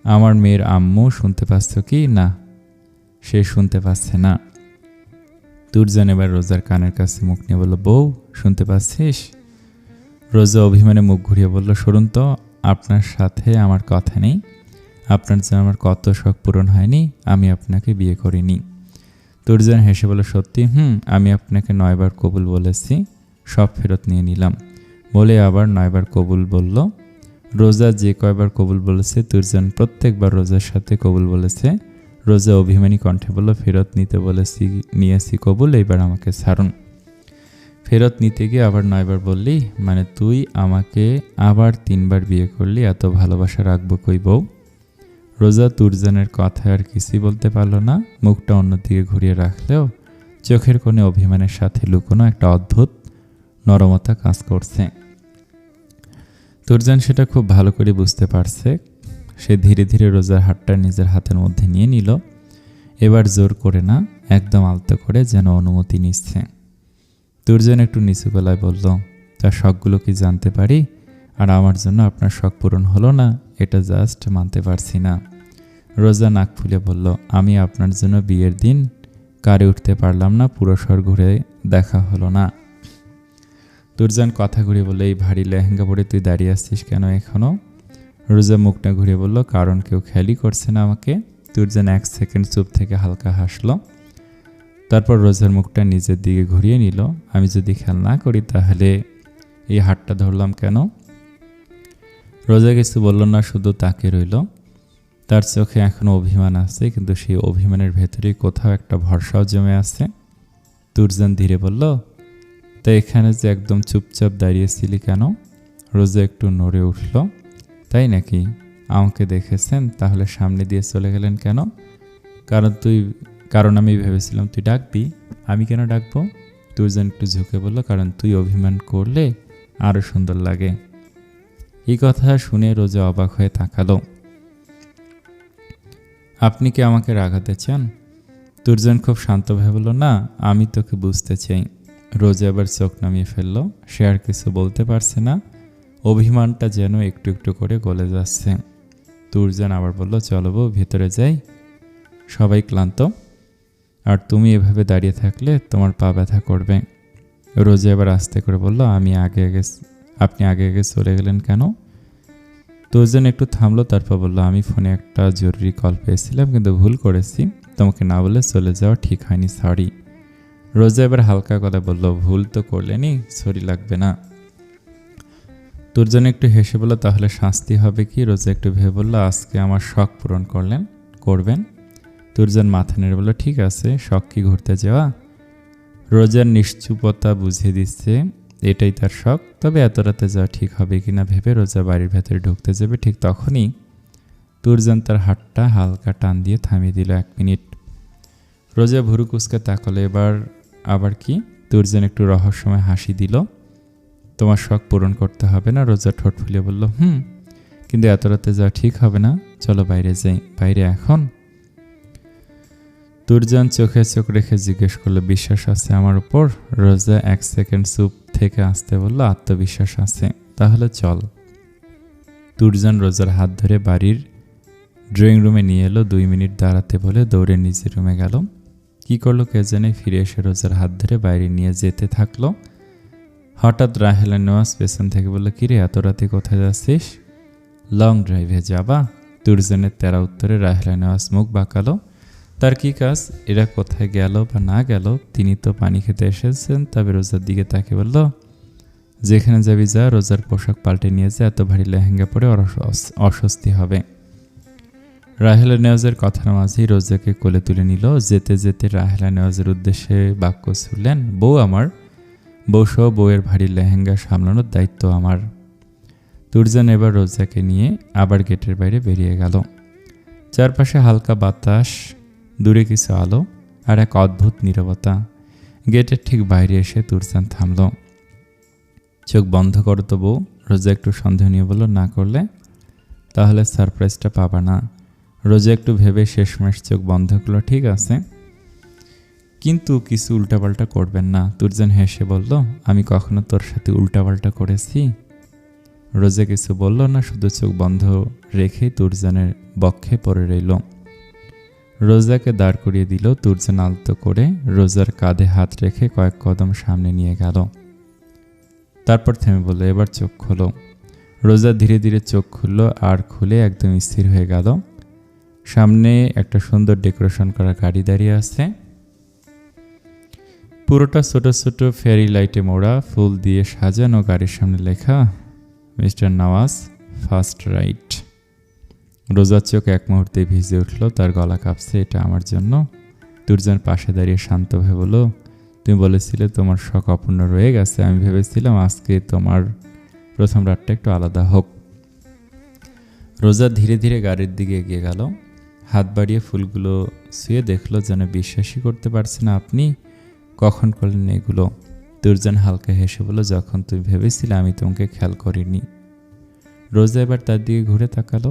আমার মেয়ের আম্মু, শুনতে পাচ্ছ কি? না, সে শুনতে পাচ্ছে না। তুরজান এবার রোজার কানের কাছে মুখ নিয়ে বলল, বউ, শুনতে পাচ্ছিস? রোজা অভিমানে মুখ ঘুরিয়ে বলল, সরুন তো, আপনার সাথে আমার কথা নেই। আপনার জন্য আমার কত শখ পূরণ হয়নি, আমি আপনাকে বিয়ে করিনি। তুর্জন হেসে বলল, সত্যি? আমি আপনাকে 9 বার কবুল বলেছি, সব ফেরত নিয়ে নিলাম। বলে আবার 9 বার কবুল বলল। রোজা যে কয়বার কবুল বলেছে তুর্জন প্রত্যেকবার রোজার সাথে কবুল বলেছে। রোজা অভিমানী কণ্ঠে বলল, ফেরত নিতে বলেছি, নিয়েছি কবুল, এইবার আমাকে ছাড়ুন। ফেরত নিতে গিয়ে আবার 9 বার বললি, মানে তুই আমাকে আবার 3 বার বিয়ে করলি, এত ভালোবাসা রাখবো কই বউ? রোজা তুর্জনের কথায় আর কিছুই বলতে পারল না। মুখটা অন্যদিকে ঘুরিয়ে রাখলেও চোখের কোণে অভিমানের সাথে লুকোনো একটা অদ্ভুত নরমতা কাজ করছে। তুর্জন সেটা খুব ভালো করে বুঝতে পারছে। সে ধীরে ধীরে রোজার হাতটা নিজের হাতের মধ্যে নিয়ে নিল। এবার জোর করে না, একদম আলতো করে, যেন অনুমতি নিচ্ছে। তুর্জন একটু নিচু গলায় বলল, তার শখগুলো কি জানতে পারি? আর আমার জন্য আপনার শখ পূরণ হলো না, এটা জাস্ট মানতে পারছি না। রোজা নাক ফুলে বলল, আমি আপনার জন্য বিয়ের দিন কারে উঠতে পারলাম না, পুরো শহর ঘুরে দেখা হলো না। তুর্জন কথা ঘুরিয়ে বলল, এই ভারী লেহেঙ্গা পরে তুই দাঁড়িয়ে আসছিস কেন এখনো? রোজা মুখটা ঘুরিয়ে বলল, কারণ কেউ খেয়ালই করছে না আমাকে। তুর্জন 1 সেকেন্ড চুপ থেকে হালকা হাসলো। তারপর রোজার মুখটা নিজের দিকে ঘুরিয়ে নিল। আমি যদি খেয়াল না করি তাহলে এই হাতটা ধরলাম কেন? রোজা কিছু বলল না, শুধু তাকে রইল। তার চোখে এখনো অভিমান আছে, কিন্তু সেই অভিমানের ভেতরেই কোথাও একটা ভরসাও জমে আছে। তুর্জন ধীরে বলল, তা এখানে যে একদম চুপচাপ দাঁড়িয়েছিলি কেন? রোজা একটু নড়ে উঠল। তাই নাকি? আমাকে দেখেছেন? তাহলে সামনে দিয়ে চলে গেলেন কেন? কারণ আমি ভেবেছিলাম তুই ডাকবি। আমি কেন ডাকবো? তুর্জন একটু ঝুঁকে বলল, কারণ তুই অভিমান করলে আরো সুন্দর লাগে। এই কথা শুনে রোজা অবাক হয়ে তাকালো। আপনি কি আমাকে রাগাতে চান? তুর্জন খুব শান্তভাবে বলল, না, আমি তোকে বুঝতে চাই। রোজা আবার চোখ নামিয়ে ফেলল। সে আর কিছু বলতে পারছে না। অভিমানটা যেন একটু একটু করে গলে যাচ্ছে। তুর্জন আবার বলল, চলো বউ, ভেতরে যাই, সবাই ক্লান্ত, আর তুমি এভাবে দাঁড়িয়ে থাকলে তোমার পা ব্যথা করবে। রোজা এবার আস্তে করে বলল, আপনি আগে আগে চলে গেলেন কেন? তুর্জন একটু থামলো, তারপর বলল, আমি ফোনে একটা জরুরি কল পেয়েছিলাম, কিন্তু ভুল করেছি, তোমাকে না বলে চলে যাওয়া ঠিক হয়নি, সরি। রোজা এবার হালকা গলায় বলল, ভুল তো করলেনি, সরি লাগবে না। তুর্জন একটু হেসে বলল, তাহলে শাস্তি হবে কি? রোজা একটু ভেবে বলল, আজকে আমার শখ পূরণ করবেন। তুর্জন মাথা নেড়ে বলল, ঠিক আছে, শখ কি ঘুরতে যাওয়া? রোজার নিশ্চুপতা বুঝিয়ে দিচ্ছে এটাই তার শখ। তবে এত রাতে যাওয়া ঠিক হবে কিনা ভেবে রোজা বাড়ির ভেতরে ঢুকতে যাবে, ঠিক তখনই তুর্জন তার হাতটা হালকা টান দিয়ে থামিয়ে দিল। 1 মিনিট। রোজা ভুরু কুচকে তাকালো। আবার কি? তুর্জন একটু রহস্যময় হাসি দিল। তোমার শখ পূরণ করতে হবে না? রোজা ঠোঁট ফুলিয়ে বলল, কিন্তু এত রাতে যাওয়া ঠিক হবে না, চলো বাইরে যাই। বাইরে এখন? তুর্জন চোখে চোখ রেখে জিজ্ঞেস করলো, বিশ্বাস আছে আমার উপর? রোজা 1 সেকেন্ড চুপ থেকে আসতে বলল, আত্মবিশ্বাস আছে। তাহলে চল। তুর্জন রোজার হাত ধরে বাড়ির ড্রয়িং রুমে নিয়ে এলো। 2 মিনিট দাঁড়াতে বলে দৌড়ে নিজের রুমে গেল। কি করলো কে জানে, ফিরে এসে রোজার হাত ধরে বাইরে নিয়ে যেতে থাকলো। হঠাৎ রাহেলা নেওয়াজ পেছন থেকে বলল, কিরে এত রাতে কোথায় যাচ্ছিস? লং ড্রাইভে যাবা? তুর্জনের তেরা উত্তরে রাহেলা নেওয়াজ মুখ বাঁকালো। তার কি কাজ? এরা কোথায় গেল বা না গেল, তিনি তো পানি খেতে এসেছেন। তবে রোজার দিকে তাকে বলল, যেখানে যাবি যা, রোজার পোশাক পাল্টে নিয়ে যা, এত ভারী লেহেঙ্গা পরে অস্বস্তি হবে। রাহেলা নেওয়াজের কথার মাঝেই রোজাকে কোলে তুলে নিল। যেতে যেতে রাহেলা নেওয়াজের উদ্দেশ্যে বাক্য ছুড়লেন, বউ আমার, বউসহ বউয়ের ভারী লেহেঙ্গা সামলানোর দায়িত্ব আমার। তুর্জন এবার রোজাকে নিয়ে আবার গেটের বাইরে বেরিয়ে গেল। চারপাশে হালকা বাতাস, দূরে কিছু আলো, আর এক অদ্ভুত নীরবতা। গেটের ঠিক বাইরে এসে তুর্জন থামল। চোখ বন্ধ করো তো বউ। রোজা একটু সন্দেহ নিয়ে বলল, না করলে? তাহলে সারপ্রাইজটা পাবা না। রোজা একটু ভেবে শেষমেশ চোখ বন্ধ করলো, ঠিক আছে, কিন্তু কিছু উল্টাপাল্টা করবেন না। তুর্জন হেসে বলল, আমি কখনো তোর সাথে উল্টাপাল্টা করেছি? রোজা কিছু বলল না, শুধু চোখ বন্ধ রেখে তুর্জনের বক্ষে পড়ে রইল। রোজাকে দাঁড় করিয়ে দিল। তুর্জন আলতো করে রোজার কাঁধে হাত রেখে কয়েক কদম সামনে নিয়ে গেল। তারপর থেমে বলল, এবার চোখ খোলো। রোজা ধীরে ধীরে চোখ খুলল, আর খুলে একদম স্থির হয়ে গেল। সামনে একটা সুন্দর ডেকোরেশন করা গাড়ি দাঁড়িয়ে আছে। পুরোটা ছোট ছোট ফেরি লাইটে মোড়া, ফুল দিয়ে সাজানো, গাড়ির সামনে লেখা মিস্টার নওয়াজ ফার্স্ট রাইট। রোজার চোখ এক মুহূর্তে ভিজে উঠল, তার গলা কাঁপছে। এটা আমার জন্য? তুরজান পাশে দাঁড়িয়ে শান্তভাবে বলল, তুমি বলেছিলে তোমার শখ অপূর্ণ রয়ে গেছে। আমি ভেবেছিলাম আজকে তোমার প্রথম রাতটা একটু আলাদা হোক। রোজা ধীরে ধীরে গাড়ির দিকে এগিয়ে গেল, হাত বাড়িয়ে ফুলগুলো ছুঁয়ে দেখলো, যেন বিশ্বাসই করতে পারছে না। আপনি কখন করলেন এগুলো? তুরজান হালকা হেসে বলল, যখন তুমি ভেবেছিলে আমি তোমাকে খেয়াল করিনি। রোজা এবার তার দিকে ঘুরে তাকালো,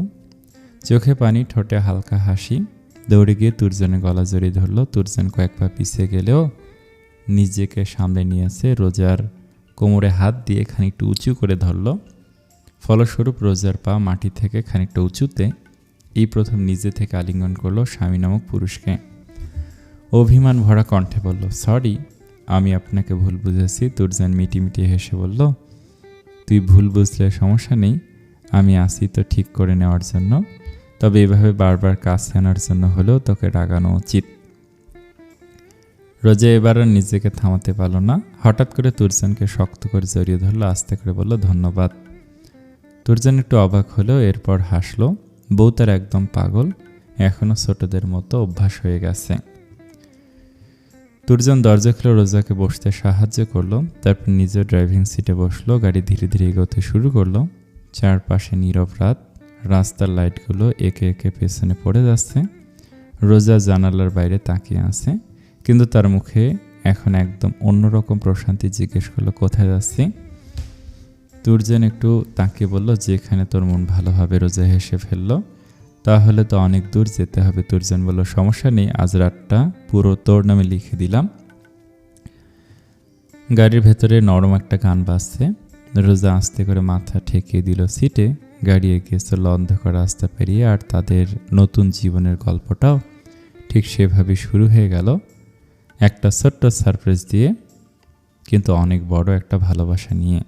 চোখে পানি, ঠোঁটে হালকা হাসি। দৌড়ে গিয়ে তুরজানের গলা জড়িয়ে ধরল। তুরজান কয়েক পা পিছিয়ে গেলেও নিজেকে সামলে নিয়েছে। রোজার কোমরে হাত দিয়ে খানিকটা উঁচু করে ধরল। ফলস্বরূপ রোজার পা মাটি থেকে খানিকটা উঁচুতে। এই প্রথম নিজে থেকে আলিঙ্গন করলো স্বামী নামক পুরুষকে। অভিমান ভরা কণ্ঠে বলল, সরি, আমি আপনাকে ভুল বুঝেছি। তুরজান মিটিমিটি হেসে বলল, তুই ভুল বুঝলে সমস্যা নেই, আমি আসি তো ঠিক করে নেওয়ার জন্য। তবে এভাবে বারবার কাছে আনার জন্য হলেও তোকে রাগানো উচিত। রোজা এবার আর নিজেকে থামাতে পারল না। হঠাৎ করে তুরজানকে শক্ত করে জড়িয়ে ধরলো, আস্তে করে বলল, ধন্যবাদ। তুরজান একটু অবাক হলো, এরপর হাসলো। বউ তার একদম পাগল, এখনো ছোটদের মতো অভ্যাস হয়ে গেছে। তুরজান দরজা খুলে রোজাকে বসতে সাহায্য করলো, তারপর নিজের ড্রাইভিং সিটে বসলো। গাড়ি ধীরে ধীরে এগোতে শুরু করলো। চারপাশে নীরব রাত, রাস্তার লাইটগুলো একে একে পেছনে পড়ে যাচ্ছে। রোজা জানালার বাইরে তাকিয়ে আছে, কিন্তু তার মুখে এখন একদম অন্যরকম প্রশান্তি। জিজ্ঞেস করলো, কোথায় যাচ্ছি? তুরজান একটু তাকিয়ে বলল, যেখানে তোর মন ভালো হবে। রোজা হেসে ফেলল, তাহলে তো অনেক দূর যেতে হবে। তুরজান বলল, সমস্যা নেই, আজ রাতটা পুরো তোর নামে লিখে দিলাম। গাড়ির ভেতরে নরম একটা গান বাজছে। রোজা আস্তে করে মাথা ঠেকিয়ে দিল সিটে। গাড়ি এগিয়ে চলল অন্ধকার রাস্তা পেরিয়ে, আর তাদের নতুন জীবনের গল্পটাও ঠিক সেভাবে শুরু হয়ে গেল। একটা ছোট্ট সারপ্রাইজ দিয়ে, কিন্তু অনেক বড় একটা ভালোবাসা নিয়ে।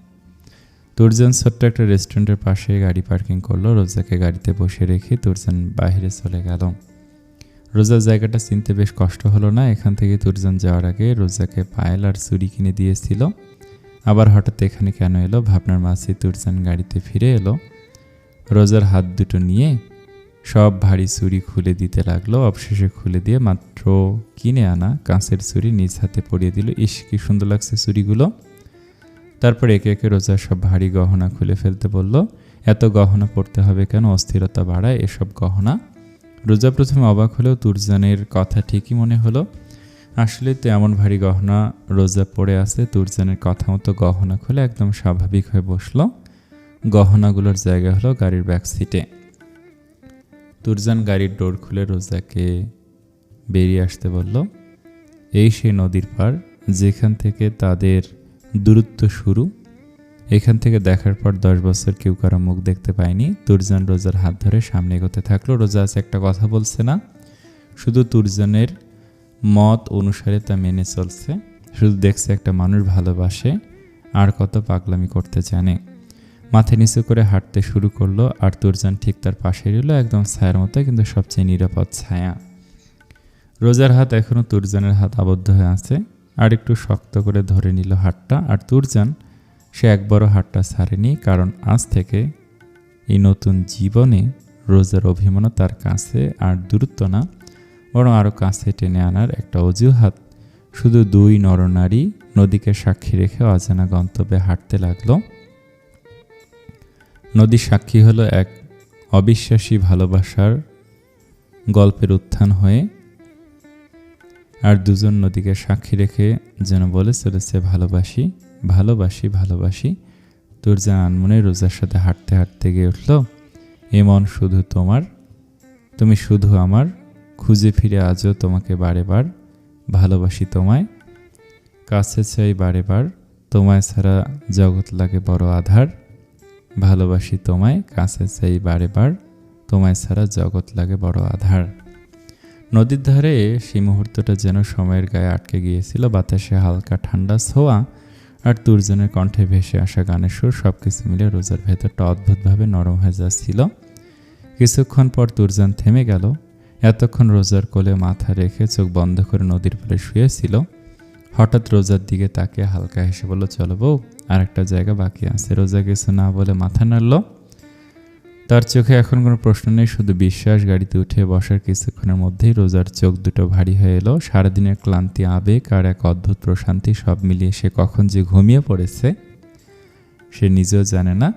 তুরজান ছোট্ট একটা রেস্টুরেন্টের পাশে গাড়ি পার্কিং করলো। রোজাকে গাড়িতে বসে রেখে তুরজান বাইরে চলে গেল। রোজার জায়গাটা চিনতে বেশ কষ্ট হলো না। এখান থেকে তুরজান যাওয়ার আগে রোজাকে পায়েল আর চুড়ি কিনে দিয়েছিল। আবার হঠাৎ এখানে কেন এলো ভাবনার মাঝে তুরজান গাড়িতে ফিরে এলো। রোজার হাত দুটো নিয়ে সব ভারী চুড়ি খুলে দিতে লাগলো। অবশেষে খুলে দিয়ে মাত্র কিনে আনা কাঁচের চুড়ি নিজ হাতে পরিয়ে দিল। ইস, কি সুন্দর লাগছে চুড়িগুলো। তারপর একে একে রোজার সব ভারী গহনা খুলে ফেলতে বলল। এত গহনা পড়তে হবে কেন? অস্থিরতা বাড়ায় এসব গহনা। রোজা প্রথমে অবাক হলেও তুরজানের কথা ঠিকই মনে হলো। আসলে তো এমন ভারী গহনা রোজা পড়ে আছে। তুরজানের কথা মতো গহনা খুলে একদম স্বাভাবিক হয়ে বসলো। গহনাগুলোর জায়গা হলো গাড়ির ব্যাক সিটে। তুরজান গাড়ির ডোর খুলে রোজাকে বেরিয়ে আসতে বলল। এই সেই নদীর পার যেখান থেকে তাদের দূরত্ব শুরু। এখান থেকে দেখার পর 10 বছর কেউ কারো মুখ দেখতে পায়নি। তুরজান রোজার হাত ধরে সামনে এগোতে থাকলো। রোজা আজ একটা কথা বলছে না, শুধু তুরজানের মত অনুসারে তা মেনে চলছে। শুধু দেখছে একটা মানুষ ভালোবাসে আর কত পাগলামি করতে জানে। মাথা নিচু করে হাঁটতে শুরু করলো, আর তুরজান ঠিক তার পাশে রইল, একদম ছায়ার মতো, কিন্তু সবচেয়ে নিরাপদ ছায়া। রোজার হাত এখনো তুরজানের হাত আবদ্ধ হয়ে আছে। আর একটু শক্ত করে ধরে নিল হাতটা। আর তুরজান সে একবারও হাতটা ছাড়েনি, কারণ আজ থেকে এই নতুন জীবনে রোজার অভিমানও তার কাছে আর দূরত্ব না, বরং আরও কাছে টেনে আনার একটা অজুহাত। শুধু দুই নরনারী নদীকে সাক্ষী রেখে অজানা গন্তব্যে হাঁটতে লাগলো। নদী সাক্ষী হলো এক অবিশ্বাসী ভালোবাসার গল্পের উত্থান হয়ে, আর দুজন নদীকে সাক্ষী রেখে যেন বলে চলেছে ভালোবাসি, ভালোবাসি, ভালোবাসি। তুরজান আনমনে রোজার সাথে হাঁটতে হাঁটতে গিয়ে উঠল। এ মন শুধু তোমার, তুমি শুধু আমার, খুঁজে ফিরে আজও তোমাকে বারে বার। ভালোবাসি তোমায়, কাছে চাই বারে বার, তোমায় ছাড়া জগৎ লাগে বড় আধার। ভালোবাসি তোমায়, কাছে চাই বারে বার, তোমায় ছাড়া জগৎ লাগে বড় আধার। নদীর ধারে সেই মুহূর্তটা যেন সময়ের গায়ে আটকে গিয়েছিল। বাতাসে হালকা ঠান্ডা ছোঁয়া আর তুরজানের কণ্ঠে ভেসে আসা গানের সুর, সবকিছু মিলে রোজার ভেতরটা অদ্ভুতভাবে নরম হয়ে যাচ্ছিল। কিছুক্ষণ পর তুরজান থেমে গেল। এতক্ষণ রোজার কোলে মাথা রেখে চোখ বন্ধ করে নদীর পাড়ে শুয়েছিল। হঠাৎ রোজার দিকে তাকে হালকা হেসে বলল, চলো বউ, আর একটা জায়গা বাকি আছে। রোজা কিছু না বলে মাথা নাড়ল। তার চোখে এখন কোনো প্রশ্ন নেই, শুধু বিশ্বাস। গাড়িতে উঠে বসার কিছুক্ষণের মধ্যেই রোজার চোখ দুটো ভারী হয়ে এলো। সারাদিনের ক্লান্তি, আবেগ আর এক অদ্ভুত প্রশান্তি সব মিলিয়ে সে কখন যে ঘুমিয়ে পড়েছে সে নিজেও জানে না।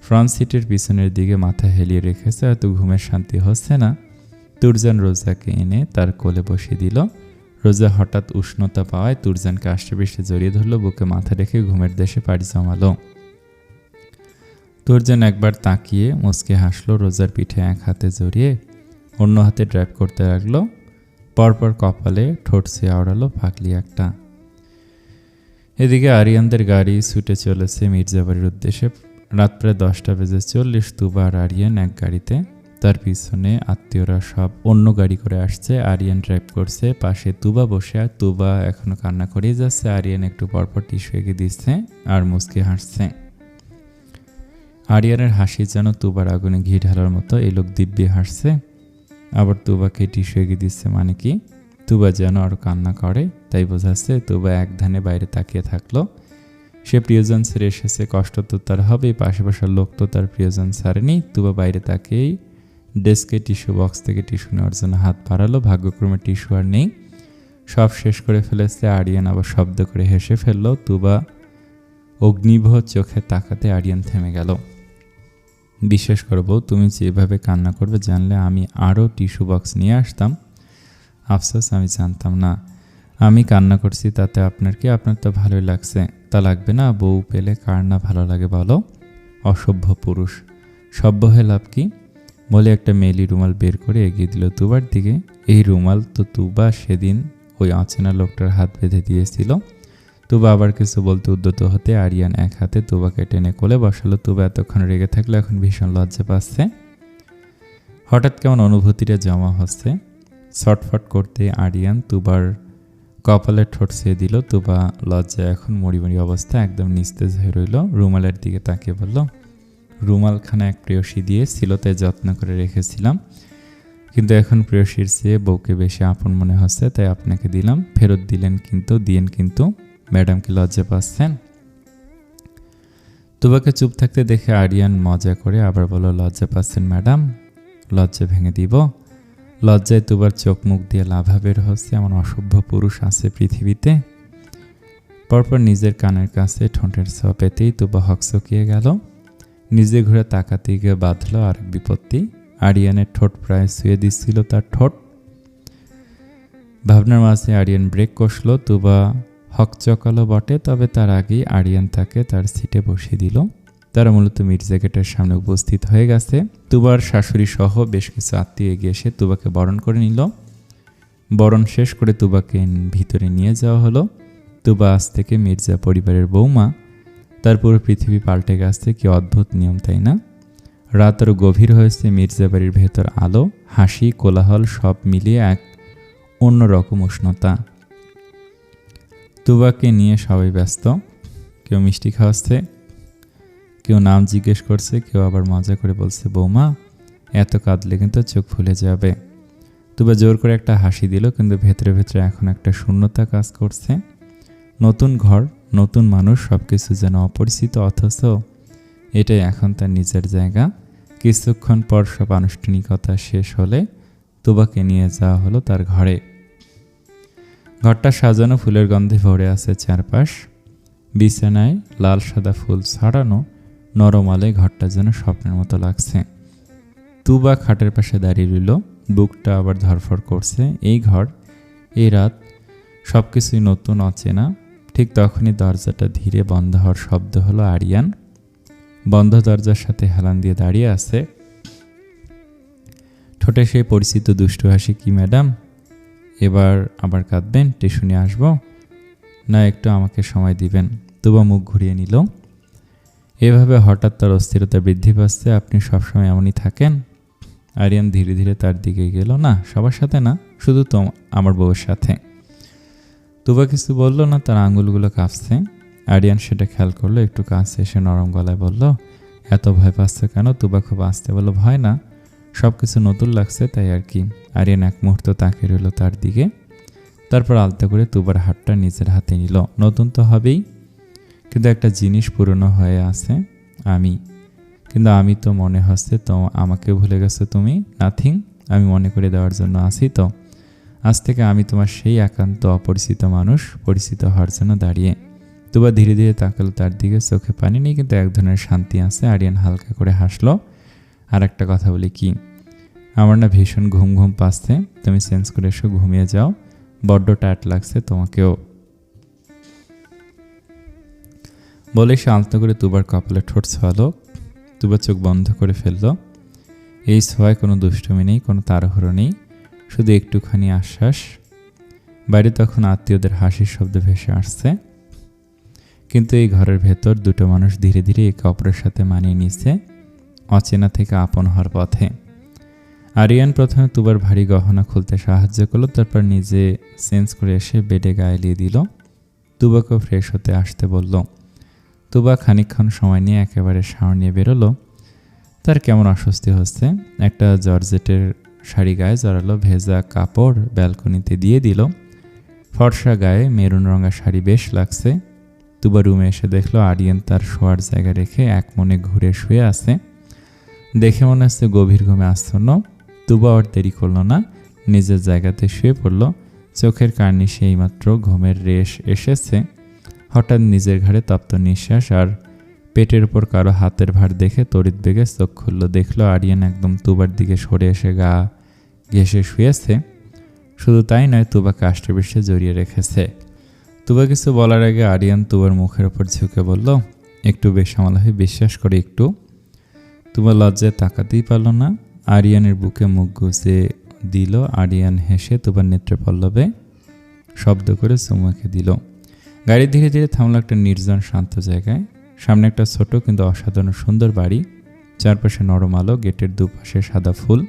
ফ্রন্ট সিটের পিছনের দিকে মাথা হেলিয়ে রেখেছে, হয়তো ঘুমের শান্তি হচ্ছে না। তুরজান রোজাকে এনে তার কোলে বসিয়ে দিল। রোজা হঠাৎ উষ্ণতা পাওয়ায় তুরজানকে আষ্টেপৃষ্ঠে জড়িয়ে ধরল, বুকে মাথা রেখে ঘুমের দেশে পাড়ি জমালো। তুরজান একবার তাকিয়ে মুচকে হাসলো, রোজার পিঠে এক হাতে জড়িয়ে অন্য হাতে ড্রাইভ করতে লাগলো। পরপর কপালে ঠোঁট চেয়ে আওড়ালো পাগলি একটা। এদিকে আরিয়ানদের গাড়ি ছুটে চলেছে মির্জাবাড়ির উদ্দেশ্যে। রাত প্রায় 10:40। তুবা আর আরিয়ান এক গাড়িতে, তার পিছনে আত্মীয়রা সব অন্য গাড়ি করে আসছে। আরিয়ান ড্রাইভ করছে, পাশে তুবা বসে। আর তুবা এখনো কান্না করেই যাচ্ছে। আরিয়ান একটু পরপর টিস্যু এগিয়ে দিচ্ছে আর মুচকে হাসছে। আরিয়ানের হাসি যেন তুবার আগুনে ঘি ঢালার মতো। এই লোক দিব্যি হাসছে, আবার তুবাকে টিস্যু এগিয়ে দিচ্ছে। মানে কি? তুবা যেন আরও কান্না করে, তাই বোঝাচ্ছে। তুবা এক ধ্যানে বাইরে তাকিয়ে থাকলো। সে প্রিয়জন ছেড়ে এসেছে, কষ্ট তো তার হবেই, পাশাপাশির লোক তো তার প্রিয়জন ছাড়েনি। তুবা বাইরে তাকিয়েই ডেস্কে টিস্যু বক্স থেকে টিস্যু নেওয়ার জন্য হাত বাড়ালো। ভাগ্যক্রমে টিস্যু আর নেই, সব শেষ করে ফেলেছে। আরিয়ান আবার শব্দ করে হেসে ফেললো। তুবা অগ্নিভহ চোখে তাকাতে আরিয়ান থেমে গেল। বিশ্বাস করবো, তুমি যেভাবে কান্না করবে জানলে আমি আরও টিস্যু বক্স নিয়ে আসতাম। আফসোস, আমি জানতাম না। আমি কান্না করছি তাতে আপনার কি? আপনার তো ভালোই লাগছে। তা লাগবে না? বউ পেলে কার না ভালো লাগে বলো? অসভ্য পুরুষ, সভ্য হয়ে লাভ কি? বলে একটা মেলি রুমাল বের করে এগিয়ে দিল তুবার দিকে। এই রুমাল তো তুবা সেদিন ওই অচেনা লোকটার হাত বেঁধে দিয়েছিল। তুবা আবার কিছু বলতে উদ্যত হতে আরিয়ান এক হাতে তুবাকে টেনে কোলে বসালো। তুবা এতক্ষণ রেগে থাকলে এখন ভীষণ লজ্জা পাচ্ছে। হঠাৎ কেমন অনুভূতিটা জমা হচ্ছে। ছটফট করতে আরিয়ান তুবার কপালে ঠোঁট চেয়ে দিল। তুবা লজ্জায় এখন মরিমরি অবস্থা, একদম নিস্তেজ হয়ে রইল। রুমালের দিকে তাকিয়ে বলল, রুমালখানা এক প্রেয়সী দিয়েছিল, তাই যত্ন করে রেখেছিলাম, কিন্তু এখন প্রেয়সীর চেয়ে বউকে বেশি আপন মনে হচ্ছে, তাই আপনাকে দিলাম। ফেরত দিলেন কিন্তু ম্যাডাম কি লজ্জা পাচ্ছেন? তুবাকে চুপ থাকতে দেখে আরিয়ান মজা করে আবার বলল, লজ্জা পাচ্ছেন ম্যাডাম? লজ্জা ভেঙে দিব? লজ্জায় তুবার চোখ মুখ দিয়ে লাভা বের হচ্ছে। এমন অসভ্য পুরুষ আছে পৃথিবীতে? পরপর নিজের কানের কাছে ঠোঁটের ছোঁয়া পেতেই তুবা হকচকিয়ে গেল। নিজে ঘুরে তাকাতে গিয়ে বাঁধল আরেক বিপত্তি। আরিয়ানের ঠোঁট প্রায় ছুঁয়ে দিচ্ছিল তার ঠোঁট। ভাবনার মাঝে আরিয়ান ব্রেক কষল। তুবা হকচকালো বটে, তবে তার আগেই আরিয়ান তাকে তার সিটে বসিয়ে দিল। তারা মূলত মির্জা গেটের সামনে উপস্থিত হয়ে গেছে। তুবার শাশুড়ি সহ বেশ কিছু আত্মীয় এগিয়ে এসে তুবাকে বরণ করে নিল। বরণ শেষ করে তুবাকে ভিতরে নিয়ে যাওয়া হলো। তুবা আজ থেকে মির্জা পরিবারের বৌমা। তার পুরো পৃথিবী পাল্টে গেছে। কি অদ্ভুত নিয়ম, তাই না? রাত আরও গভীর হয়েছে। মির্জা বাড়ির ভেতর আলো, হাসি, কোলাহল সব মিলিয়ে এক অন্যরকম উষ্ণতা। তুবাকে নিয়ে সবাই ব্যস্ত। কেউ মিষ্টি খাওয়াচ্ছে, কেউ নাম জিজ্ঞেস করছে, কেউ আবার মজা করে বলছে, বৌমা এত কাঁদলে কিন্তু চোখ ফুলে যাবে। তুবা জোর করে একটা হাসি দিল, কিন্তু ভেতরে ভেতরে এখন একটা শূন্যতা কাজ করছে। নতুন ঘর, নতুন মানুষ, সব কিছু যেন অপরিচিত, অথচ এটাই এখন তার নিজের জায়গা। কিছুক্ষণ পর সব আনুষ্ঠানিকতা শেষ হলে তুবাকে নিয়ে যাওয়া হলো তার ঘরে। ঘরটা সাজানো, ফুলের গন্ধে ভরে আছে চারপাশ। বিছানায় লাল সাদা ফুল ছড়ানো, নরম আলোয় ঘরটা যেন স্বপ্নের মতো লাগছে। তুবা খাটের পাশে দাঁড়িয়ে রইল, বুকটা আবার ধরফর করছে। এই ঘর, এই রাত, সব কিছুই নতুন, অচেনা। ঠিক তখনই দরজাটা ধীরে বন্ধ হওয়ার শব্দ হলো। আরিয়ান বন্ধ দরজার সাথে হেলান দিয়ে দাঁড়িয়ে আছে। ঠোঁটে সেই পরিচিত দুষ্টু হাসি। কি ম্যাডাম, এবার আবার কাঁদবেন? টিস্যু নিয়ে আসবো? না, একটু আমাকে সময় দিবেন। তুবা মুখ ঘুরিয়ে নিল। এভাবে হঠাৎ তার অস্থিরতা বৃদ্ধি পাচ্ছে। আপনি সবসময় এমনই থাকেন? আরিয়ান ধীরে ধীরে তার দিকে গেল। না, সবার সাথে না, শুধু তো আমার বউয়ের সাথে। তুবা কিছু বলল না, তার আঙুলগুলো কাঁপছে। আরিয়ান সেটা খেয়াল করলো। একটু কাছে এসে নরম গলায় বলল, এত ভয় পাচ্ছে কেন? তুবা খুব আস্তে বলল, ভয় না, সব কিছু নতুন লাগছে তাই আর কি। আরিয়ান এক মুহূর্ত তাকিয়ে রইল তার দিকে। তারপর আলতো করে তুবার হাতটা নিজের হাতে নিল। নতুন তো হবেই, কিন্তু একটা জিনিস পুরনো হয়ে আছে। আমি তো মনে হচ্ছে তো আমাকে ভুলে গেছো তুমি। নাথিং, আমি মনে করে দেওয়ার জন্য আছি তো। আজ থেকে আমি তোমার সেই একান্ত অপরিচিত মানুষ, পরিচিত হওয়ার জন্য দাঁড়িয়ে। তুবা ধীরে ধীরে তাকালো তার দিকে, চোখে পানি নেই কিন্তু এক ধরনের শান্তি আছে। আরিয়ান হালকা করে হাসলো। আর একটা কথা বলি কি, আমার না ভীষণ ঘুম ঘুম পাচ্ছে, তুমি চেঞ্জ করে এসো, ঘুমিয়ে যাও, বড্ড টায়ার্ড লাগছে তোমাকেও। বলে সে আলতো করে তুবার কপালে ঠোঁট ছোঁয়ালো। তুবা চোখ বন্ধ করে ফেলল। এই ছোঁয়ায় কোনো দুষ্টুমি নেই, কোনো তাড়াহুড়ো নেই, শুধু একটুখানি আশ্বাস। বাইরে তখন আত্মীয়দের হাসির শব্দ ভেসে আসছে, কিন্তু এই ঘরের ভেতর দুটো মানুষ ধীরে ধীরে একে অপরের সাথে মানিয়ে নিচ্ছে, অচেনা থেকে আপন হওয়ার পথে। আরিয়ান প্রথমে তুবার ভারী গহনা খুলতে সাহায্য করলো, তারপর নিজে চেঞ্জ করে এসে বেডে গায়ে দিয়ে দিল। তুবাকেও ফ্রেশ হতে আসতে বলল। তুবা খানিকক্ষণ সময় নিয়ে একেবারে শাওয়ার নিয়ে বেরোলো। তার কেমন অস্বস্তি হচ্ছে। একটা জর্জেটের শাড়ি গায়ে জড়ালো, ভেজা কাপড় ব্যালকনিতে দিয়ে দিল। ফর্সা গায়ে মেরুন রঙা শাড়ি বেশ লাগছে। তুবা রুমে এসে দেখলো আরিয়ান তার শোয়ার জায়গা রেখে এক মনে ঘুরে শুয়ে আছে। দেখে মনে হচ্ছে গভীর ঘুমে আচ্ছন্ন। তুবা আর দেরি করলো না, নিজের জায়গাতে শুয়ে পড়ল। চোখের কার্নিশে এইমাত্র ঘুমের রেশ এসেছে। হঠাৎ নিজের ঘাড়ে তপ্ত নিঃশ্বাস আর পেটের উপর কারো হাতের ভার দেখে তড়িৎ বেগে চোখ খুলল। দেখলো আরিয়ান একদম তুবার দিকে সরে এসে গা ঘেঁষে শুয়েছে। শুধু তাই নয়, তুবাকে আষ্টেপৃষ্ঠে জড়িয়ে রেখেছে। তুবা কিছু বলার আগে আরিয়ান তুবার মুখের ওপর ঝুঁকে বলল, একটু বেসামাল হয়ে বিশ্বাস করে একটু। তুবা লজ্জায় তাকাতেই পারল না। আরিয়ানের বুকে মুখ গুজে দিল। আরিয়ান হেসে তুবার নেত্রে পল্লবে শব্দ করে চুমুকে দিল। গাড়ি ধীরে ধীরে থামলো একটা নির্জন শান্ত জায়গায়। সামনে একটা ছোট কিন্তু অসাধারণ সুন্দর বাড়ি, চারপাশে নরম আলো, গেটের দুপাশে সাদা ফুল,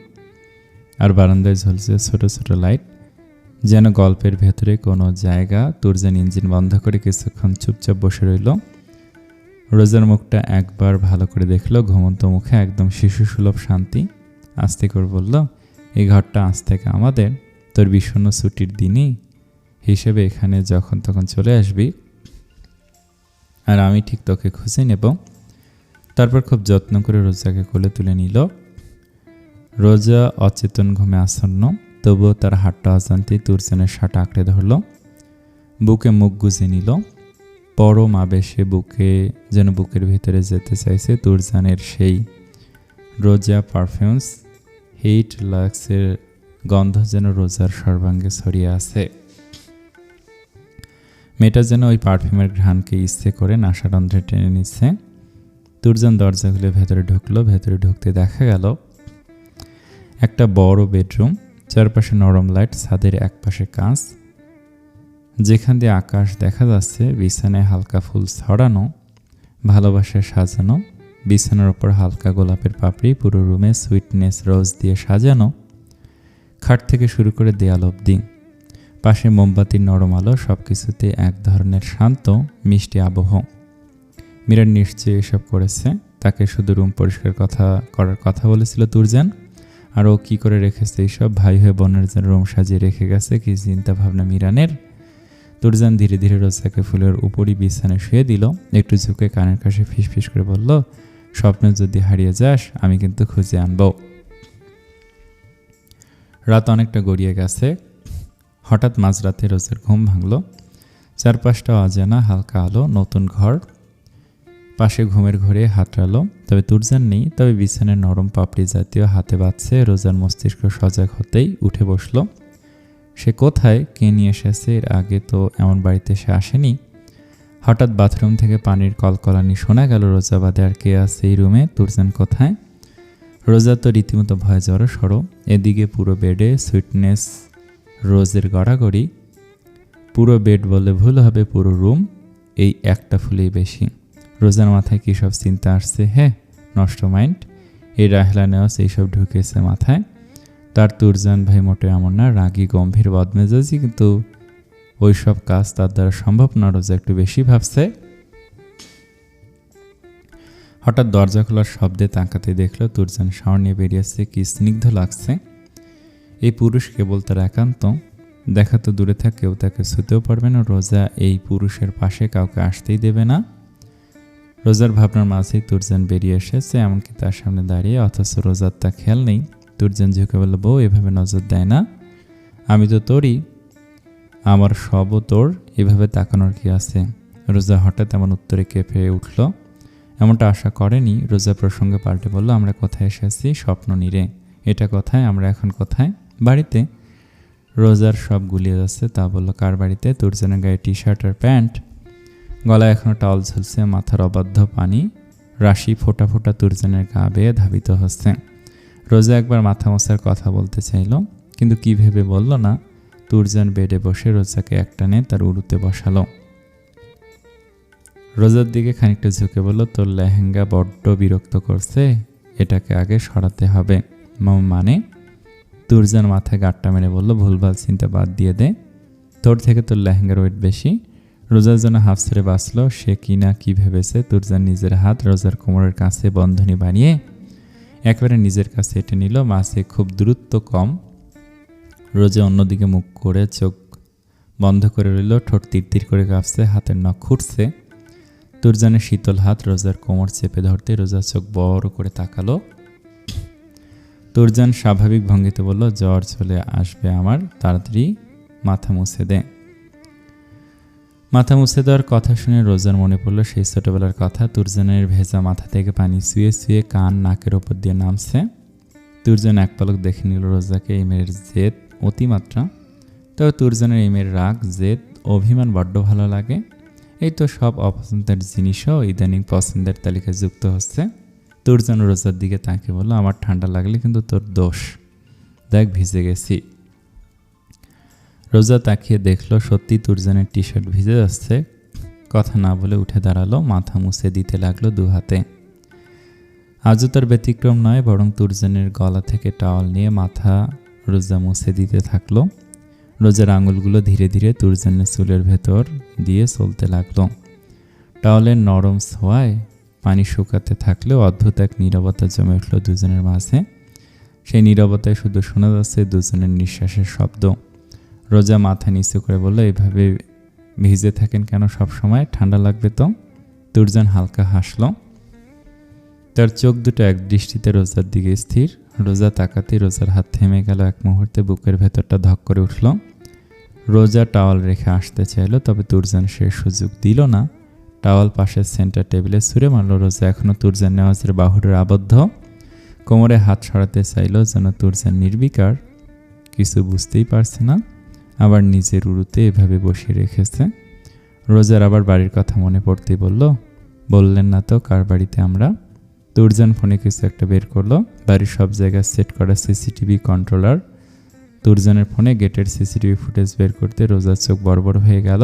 আর বারান্দায় ঝুলছে ছোট ছোট লাইট, যেন গল্পের ভেতরে কোনো জায়গা। তুরজান ইঞ্জিন বন্ধ করে কিছুক্ষণ চুপচাপ বসে রইল। রোজার মুখটা একবার ভালো করে দেখলো, ঘুমন্ত মুখে একদম শিশুসুলভ শান্তি। আস্তে করে বলল, এই ঘরটা আজ থেকে আমাদের। তোর বিষণ্ণ ছুটির দিনই হিসেবে এখানে যখন তখন চলে আসবি, আর আমি ঠিক তোকে খুঁজে নেব। তারপর খুব যত্ন করে রোজাকে কোলে তুলে নিল। রোজা অচেতন ঘুমে আচ্ছন্ন, তবুও তার হাতটা অজান্তেই তুরজানের শার্ট আঁকড়ে ধরল, বুকে মুখ গুজে নিল। পরম আবেশে বুকের ভিতরে যেতে চাইছে। তুরজানের সেই রোজা পারফিউমস, হিট লাক্সের গন্ধ যেন রোজার সর্বাঙ্গে ছড়িয়ে আছে। মেয়েটা যেন ওই পারফিউমের ঘ্রাণকে ইচ্ছে করে নাসারন্ধ্রে টেনে নিচ্ছে। তুরজান দরজা খুলে ভেতরে ঢুকলো। ভেতরে ঢুকতে দেখা গেল একটা বড় বেডরুম, চারপাশে নরম লাইট, ছাদের একপাশে কাঁচ, যেখান দিয়ে আকাশ দেখা যাচ্ছে। বিছানায় হালকা ফুল ছড়ানো, ভালোবাসায় সাজানো। বিছানার ওপর হালকা গোলাপের পাপড়ি, পুরো রুমে সুইটনেস রোজ দিয়ে সাজানো, খাট থেকে শুরু করে দেয়াল অবধি। পাশে মোমবাতির নরম আলো, সব কিছুতে এক ধরনের শান্ত মিষ্টি আবহ। মীরার নিশ্চয়ই এসব করেছে। তাকে শুধু রুম পরিষ্কার করার কথা বলেছিল তুরজান, আর ও কী করে রেখেছে এইসব। ভাই হয়ে বোনের জন্য রুম সাজিয়ে রেখে গেছে, কি চিন্তা ভাবনা মীরানের। তুরজান ধীরে ধীরে রোজাকে ফুলের উপরই বিছানায় শুয়ে দিল। একটু ঝুঁকে কানের কাছে ফিসফিস করে বলল, স্বপ্নে যদি হারিয়ে যাস আমি কিন্তু খুঁজে আনবো। রাত অনেকটা গড়িয়ে গেছে। হঠাৎ মাঝরাতে রোজার ঘুম ভাঙল। চারপাশটা অজানা, হালকা আলো, নতুন ঘর। পাশে ঘুমের ঘরে হাতড়ালো, তবে তুরজান নেই। তবে বিছানায় নরম পাপড়ি জাতীয় হাতে বাঁধছে। রোজার মস্তিষ্ক সজাগ হতেই উঠে বসলো। সে কোথায়, কে নিয়ে এসেছে? এর আগে তো এমন বাড়িতে সে আসেনি। হঠাৎ বাথরুম থেকে পানির কলকলানি শোনা গেল। রোজা বাদে আর কে আছে এই রুমে? তুরজান কোথায়? রোজা তো রীতিমতো ভয় জড়সড়। এদিকে পুরো বেডে সুইটনেস রোজের গড়াগড়ি। পুরো বেড বলে ভুল হবে, পুরো রুম। এই একটা ফুলেই বেশি। রোজার মাথায় কী সব চিন্তা আসছে। হ্যাঁ, নষ্ট মাইন্ড। এই রাহলা নেওয়াজ এইসব ঢুকেছে মাথায়। তার তুরজান ভাই মোটে এমন না, রাগী গম্ভীর বদমেজাজি, কিন্তু ওই সব কাজ তার দ্বারা সম্ভব না। রোজা একটু বেশি ভাবছে। হঠাৎ দরজা খোলার শব্দে তাকাতে দেখলো তুরজান শাওয়ার নিয়ে বেরিয়েছে। কি স্নিগ্ধ লাগছে। এই পুরুষ কেবল তার একান্ত, দেখা তো দূরে থাক, কেউ তাকে ছুতেও পারবে না। রোজা এই পুরুষের পাশে কাউকে আসতেই দেবে না। রোজার ভাবনার মাঝেই তুরজান বেরিয়ে এসেছে, এমনকি তার সামনে দাঁড়িয়ে, অথচ রোজার তা খেয়াল নেই। তুরজান ঝুঁকে বলল, বউ এভাবে নজর দেয় না, আমি তো তোরই, আমার সবও তোর, এভাবে তাকানোর কি আছে? রোজা হঠাৎ এমন উত্তরে কেঁপে উঠল, এমনটা আশা করেনি। রোজা প্রসঙ্গে পাল্টে বলল, আমরা কোথায় এসেছি? স্বপ্ন নিরে। এটা কোথায়? আমরা এখন কোথায়? বাড়িতে। রোজার সব গুলিয়ে যাচ্ছে। তা বলল, কার বাড়িতে? তুরজানের গায়ে টি শার্ট আর প্যান্ট, গলায় এখনো টাওয়াল ঝুলছে, মাথার অবাধ্য পানি রাশি ফোঁটা ফোঁটা তুরজানের গা বেয়ে ধাবিত হচ্ছে। রোজা একবার মাথা মোছার কথা বলতে চাইল, কিন্তু কি ভেবে বলল না। তুরজান বেডে বসে রোজাকে একটানে তার উড়ুতে বসালো। রোজার দিকে খানিকটা ঝুঁকে বলল, তোর লেহেঙ্গা বড্ড বিরক্ত করছে, এটাকে আগে সরাতে হবে। মানে? তুরজান মাথায় গাঁটটা মেরে বলল, ভুলভাল চিন্তা বাদ দিয়ে দে, তোর থেকে তোর লেহেঙ্গার ওয়েট বেশি। রোজার জন্য হাফ ছেড়ে বাঁচল। সে কি না কি ভেবেছে। তুরজান নিজের হাত রোজার কোমরের কাছে বন্ধনী বানিয়ে একবারে নিজের কাছে এঁটে নিল। মাঝে খুব দূরত্ব কম। রোজা অন্যদিকে মুখ করে চোখ বন্ধ করে রইল, ঠোঁট তীর করে কাঁপছে, হাতের নখ খুঁটছে। তুরজানের শীতল হাত রোজার কোমর চেপে ধরতে রোজা চোখ বড় করে তাকালো। তুরজান স্বাভাবিক ভঙ্গিতে বলল, জ্বর চলে আসবে আমার, তাড়াতাড়ি মাথা মুছে দে। মাথা মুছে দেওয়ার কথা শুনে রোজার মনে পড়ল সেই ছোটবেলার কথা। তুরজানের ভেজা মাথা থেকে পানি শুয়ে শুয়ে কান নাকের ওপর দিয়ে নামছে। তুরজান এক পলক দেখে নিল রোজাকে। এই মেয়ের জেদ অতিমাত্রা। তবে তুরজানের এই মেয়ের রাগ, জেদ, অভিমান বড্ড ভালো লাগে। এই তো সব অপছন্দের জিনিসও ইদানিং পছন্দের তালিকায় যুক্ত হচ্ছে। তুরজান রোজার দিকে তাকিয়ে বলল, আমার ঠান্ডা লাগলে কিন্তু তোর দোষ, দেখ ভিজে গেছি। রোজা তাকিয়ে দেখলো সত্যি তুরজানের টি শার্ট ভিজে যাচ্ছে। কথা না বলে উঠে দাঁড়ালো, মাথা মুছে দিতে লাগলো দু হাতে। আজও তার ব্যতিক্রম নয়, বরং তুরজানের গলা থেকে টাওয়াল নিয়ে মাথা রোজা মুছে দিতে থাকলো। রোজার আঙুলগুলো ধীরে ধীরে তুরজানের চুলের ভেতর দিয়ে চলতে লাগলো। টাওয়ালের নরম ছোঁয়ায় পানি শুকাতে থাকলেও অদ্ভুত এক নীরবতা জমে উঠল দুজনের মাঝে। সেই নীরবতায় শুধু শোনা যাচ্ছে দুজনের নিঃশ্বাসের শব্দ। রোজা মাথা নিচু করে বলল, এভাবে ভিজে থাকেন কেন সব সময়? ঠান্ডা লাগবে তো। তুরজান হালকা হাসল। তার চোখ দুটো এক দৃষ্টিতে রোজার দিকে স্থির। রোজা তাকাতে রোজার হাত থেমে গেল। এক মুহূর্তে বুকের ভেতরটা ধক করে উঠল। রোজা টাওয়াল রেখে আসতে চাইল, তবে তুরজান সে সুযোগ দিল না। টাওয়াল পাশের সেন্টার টেবিলে ছুঁড়ে মারল। রোজা এখনও তুরজান নেওয়াজের বাহুডোর আবদ্ধ, কোমরে হাত সরাতে চাইল, যেন তুরজান নির্বিকার, কিছু বুঝতেই পারছে না, আবার নিজের উড়ুতে এভাবে বসিয়ে রেখেছে। রোজার আবার বাড়ির কথা মনে পড়তেই বলল, বললেন না তো কার বাড়িতে আমরা? তুরজান ফোনে কিছু একটা বের করলো। বাড়ির সব জায়গায় সেট করা সিসিটিভি কন্ট্রোলার। তুরজানের ফোনে গেটের সিসিটিভি ফুটেজ বের করতে রোজার চোখ বড় বড় হয়ে গেল।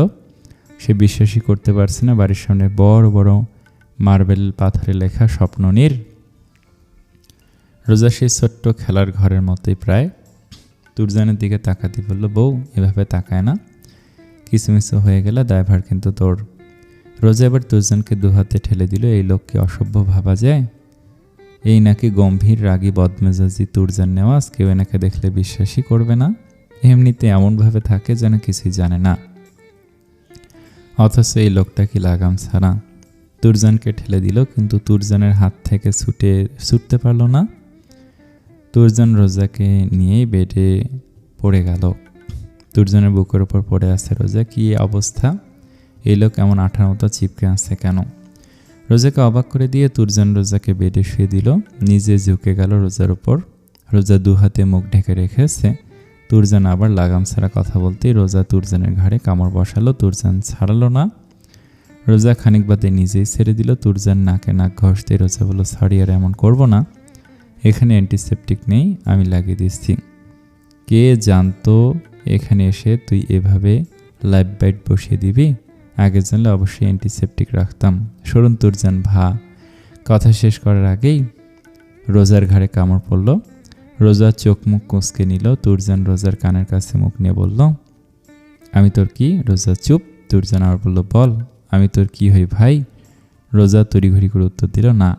সে বিশ্বাসই করতে পারছে না, বাড়ির সামনে বড় বড় মার্বেল পাথরে লেখা স্বপ্ননীর। রোজা সেই ছোট্ট খেলার ঘরের মতোই প্রায়। তুরজানের দিকে তাকাতে বলল, বউ এভাবে তাকায় না, কিসমিসু হয়ে গেলে দায়ভার কিন্তু তোর। রোজা এবার তুরজানকে দুহাতে ঠেলে দিল। এই লোককে অসভ্য ভাবা যায়? এই নাকি গম্ভীর রাগী বদমেজাজি তুরজান নেওয়াজ, কেউ এনাকে দেখলে বিশ্বাসই করবে না। এমনিতে এমনভাবে থাকে যেন কিছুই জানে না, অথচ এই লোকটা কি লাগাম ছাড়া। তুরজানকে ঠেলে দিল, কিন্তু তুরজানের হাত থেকে ছুটতে পারল না। তুরজান রোজাকে নিয়েই বেডে পড়ে গেল। তুরজানের বুকের উপর পড়ে আছে রোজা। কি অবস্থা? এই লোক এমন আঠার মতো চিপকে আছে কেন? রোজাকে অবাক করে দিয়ে তুরজান রোজাকে বেডে শুয়ে দিল। নিজে ঝুঁকে গেল রোজার উপর। রোজা দু হাতে মুখ ঢেকে রেখেছে। তুরজান আবার লাগাম ছাড়া কথা বলতেই রোজা তুরজানের ঘাড়ে কামড় বসালো। তুরজান ছাড়ালো না। রোজা খানিক বাদে নিজেই ছেড়ে দিল। তুরজান নাকে নাক ঘষতে রোজা বলল, সরি আর এমন করবো না, এখানে অ্যান্টিসেপটিক নেই, আমি লাগিয়ে দিচ্ছি। কে জানতো এখানে এসে তুই এভাবে লাইফ বাইট বসিয়ে দিবি? আগে জানলে অবশ্যই অ্যান্টিসেপটিক রাখতাম। সরুন তুরজান ভা। কথা শেষ করার আগেই রোজার ঘাড়ে কামড় পড়ল। রোজা চোখ মুখ কুঁচকে নিল। তুরজান রোজার কানের কাছে মুখ নিয়ে বলল, আমি তোর কি? রোজা চুপ। তুরজান আবার বলল, বল আমি তোর কি হই ভাই? রোজা তড়িঘড়ি করে উত্তর দিল, না।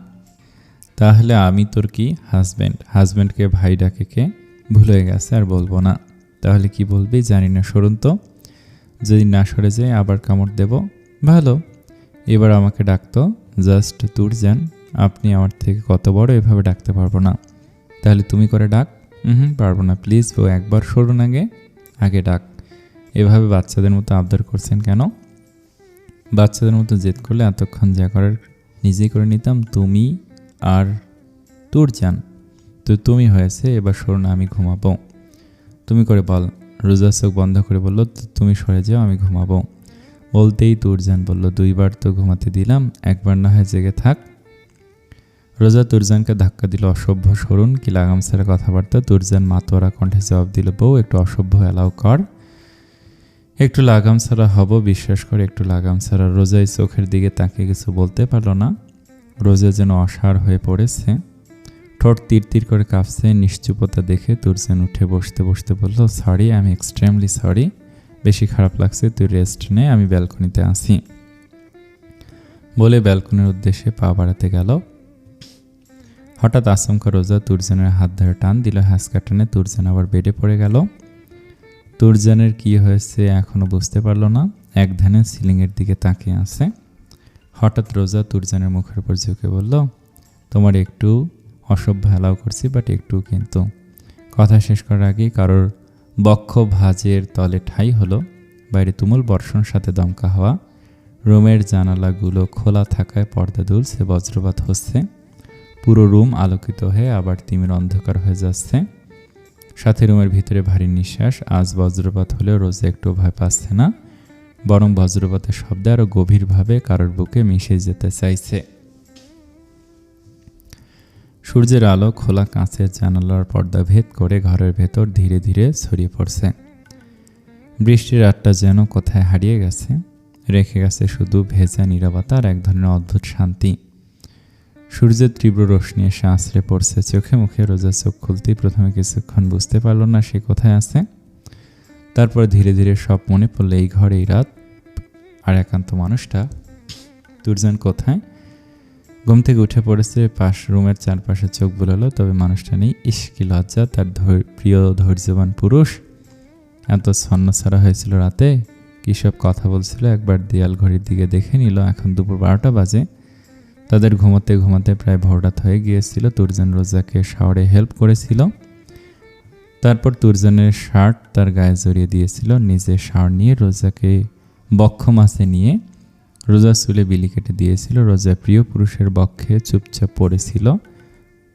তাহলে আমি তোর কি? হাজব্যান্ড। হাজব্যান্ডকে ভাই ডাকে কে? ভুল হয়ে গেছে, আর বলবো না। তাহলে কি বলবি? জানি না, সরুন তো। যদি না সরে যায় আবার কামড় দেব। ভালো, এবার আমাকে ডাকতো জাস্ট তুরজান। আপনি আমার থেকে কত বড়, এভাবে ডাকতে পারবো না। তাহলে তুমি করে ডাক। পারবো না, প্লিজ বউ, একবার সরুন, আগে ডাক। এভাবে বাচ্চাদের মতো আবদার করছেন কেন? বাচ্চাদের মতো জেদ করলে এতক্ষণ যা করার নিজেই করে নিতাম। তুমি আর তুরজান, তো তুমি হয়েছে, এবার সরুন, আমি ঘুমাবো। তুমি করে বল। রোজা চোখ বন্ধ করে বলল, তুমি সরে যাও, আমি ঘুমাবো। বলতেই তুরজান বলল, 2 বার তো ঘুমাতে দিলাম, একবার না হয় জেগে থাক। রোজা তুরজানকে ধাক্কা দিল, অসভ্য, সরুন, কি লাগাম ছাড়া কথাবার্তা। তুরজান মাতোয়ারা কণ্ঠে জবাব দিল, বউ একটু অসভ্য এলাও কর, একটু লাগাম ছাড়া হব, বিশ্বাস করে একটু লাগাম ছাড়া। রোজাই চোখের দিকে তাকিয়ে কিছু বলতে পারল না। রোজা যেন অসাড় হয়ে পড়েছে, ঠোঁট তীর তীর করে কাঁপছে। নিশ্চুপতা দেখে তুরজান উঠে বসতে বসতে বলল, সরি, আমি এক্সট্রিমলি সরি, বেশি খারাপ লাগছে, তুই রেস্ট নে, আমি ব্যালকনিতে আসি। বলে ব্যালকনির উদ্দেশ্যে পা বাড়াতে গেল। হঠাৎ আচমকা রোজা তুরজানের হাত ধরে টান দিল। হ্যাঁচকা টানে তুরজান আবার বেডে পড়ে গেল। তুরজানের কি হয়েছে এখনো বুঝতে পারল না, এক ধ্যানে সিলিংয়ের দিকে তাকিয়ে আছে। হঠাৎ রোজা তুরজানের মুখের উপর ঝুঁকে বলল, তোমার একটু অসভ্য হেলাও করছি, বাট একটু কিন্তু। কথা শেষ করার আগেই কারোর বক্ষ ভাঁজের তলে ঠাঁই হলো। বাইরে তুমুল বর্ষণ, সাথে দমকা হাওয়া। রুমের জানালাগুলো খোলা থাকায় পর্দা দুলছে, বজ্রপাত হচ্ছে। পুরো রুম আলোকিত হয়ে আবার তিমির অন্ধকার হয়ে যাচ্ছে। সাথে রুমের ভিতরে ভারী নিঃশ্বাস। আজ বজ্রপাত হলেও রোজা একটু ভয় পাচ্ছে না, বরং বজ্রপাতের শব্দে আরও গভীরভাবে কারোর বুকে মিশে যেতে চাইছে। সূর্যের আলো খোলা কাঁচের জানালার পর্দা ভেদ করে ঘরের ভেতর ধীরে ধীরে ছড়িয়ে পড়ছে। বৃষ্টির রাতটা যেন কোথায় হারিয়ে গেছে, রেখে গেছে শুধু ভেজা নীরবতা আর এক ধরনের অদ্ভুত শান্তি। সূর্যের তীব্র রোশনি এসে আছড়ে পড়ছে চোখে মুখে। রোজা চোখ খুলতেই প্রথমে কিছুক্ষণ বুঝতে পারল না সে কোথায় আছে। তারপর ধীরে ধীরে সব মনে পড়ল, এই ঘর, এই রাত, আর একান্ত মানুষটা। তুরজান কোথায়? ঘুম থেকে উঠে পড়েছে, রুমের চারপাশে চোখ বুলালো, তবে মানুষটা নেই। ইস, কি লজ্জা! তার প্রিয় ধৈর্যবান পুরুষ এত ছন্নছাড়া হয়েছিল রাতে, কী সব কথা বলছিল। একবার দেয়াল ঘড়ির দিকে দেখে নিল, এখন দুপুর 12টা বাজে। তাদের ঘুমাতে ঘুমাতে প্রায় ভোররাত হয়ে গিয়েছিল। তুরজান রোজাকে শাওয়ারে হেল্প করেছিল, তারপর তুরজানের শার্ট তার গায়ে জড়িয়ে দিয়েছিল। নিজে শাওয়ার নিয়ে রোজাকে বক্ষ মাছে নিয়ে রোজা চুলে বিলি কেটে দিয়েছিল। রোজা প্রিয় পুরুষের বক্ষে চুপচাপ পড়েছিল।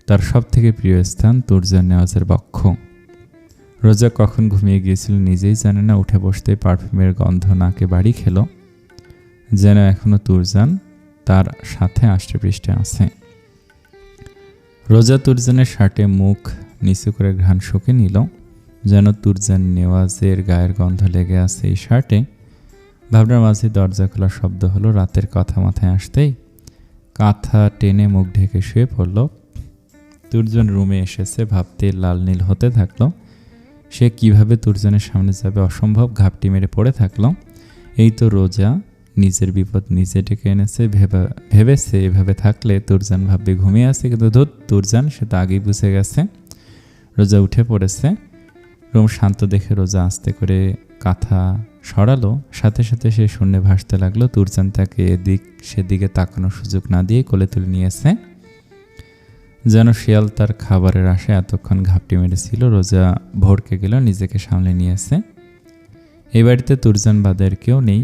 তার সব থেকে প্রিয় স্থান তুরজান নেওয়াজের বক্ষ। রোজা কখন ঘুমিয়ে গিয়েছিল নিজেই জানে না। উঠে বসতে পারফিউমের গন্ধ নাকে বাড়ি খেল, যেন এখনো তুরজান তার সাথে আষ্টেপৃষ্ঠে আছে। রোজা তুরজানের শার্টে মুখ নিচু করে ঘ্রাণ শুকে নিল, যেন তুরজান নেওয়াজের গায়ের গন্ধ লেগে আছে এই শার্টে। ভাবনার মাঝে দরজা খোলার শব্দ হলো। রাতের কথা মাথায় আসতেই কাঁথা টেনে মুখ ঢেকে শুয়ে পড়ল। তুরজান রুমে এসেছে ভাবতে লাল নীল হতে থাকলো। সে কিভাবে তুরজানের সামনে যাবে, অসম্ভব। ঘাপটি মেরে পড়ে থাকলো। এই তো রোজা নিজের বিপদ নিজে ডেকে এনেছে। ভেবেছে এভাবে থাকলে তুরজান ভাববে ঘুমিয়ে আছে, কিন্তু তুরজান সে তো আগেই বুঝে গেছে। রোজা উঠে পড়েছে। রুম শান্ত দেখে রোজা আস্তে করে কাঁথা সরালো। সাথে সাথে সে শূন্যে ভাসতে লাগলো। তুরজান তাকে এদিক সেদিকে তাকানোর সুযোগ না দিয়ে কোলে তুলে নিয়েছে, যেন শিয়াল তার খাবারের আশায় এতক্ষণ ঘাপটি মেরেছিল। রোজা ভড়কে গেল, নিজেকে সামলে নিয়েছে। এই বাড়িতে তুরজান বাদের কেউ নেই,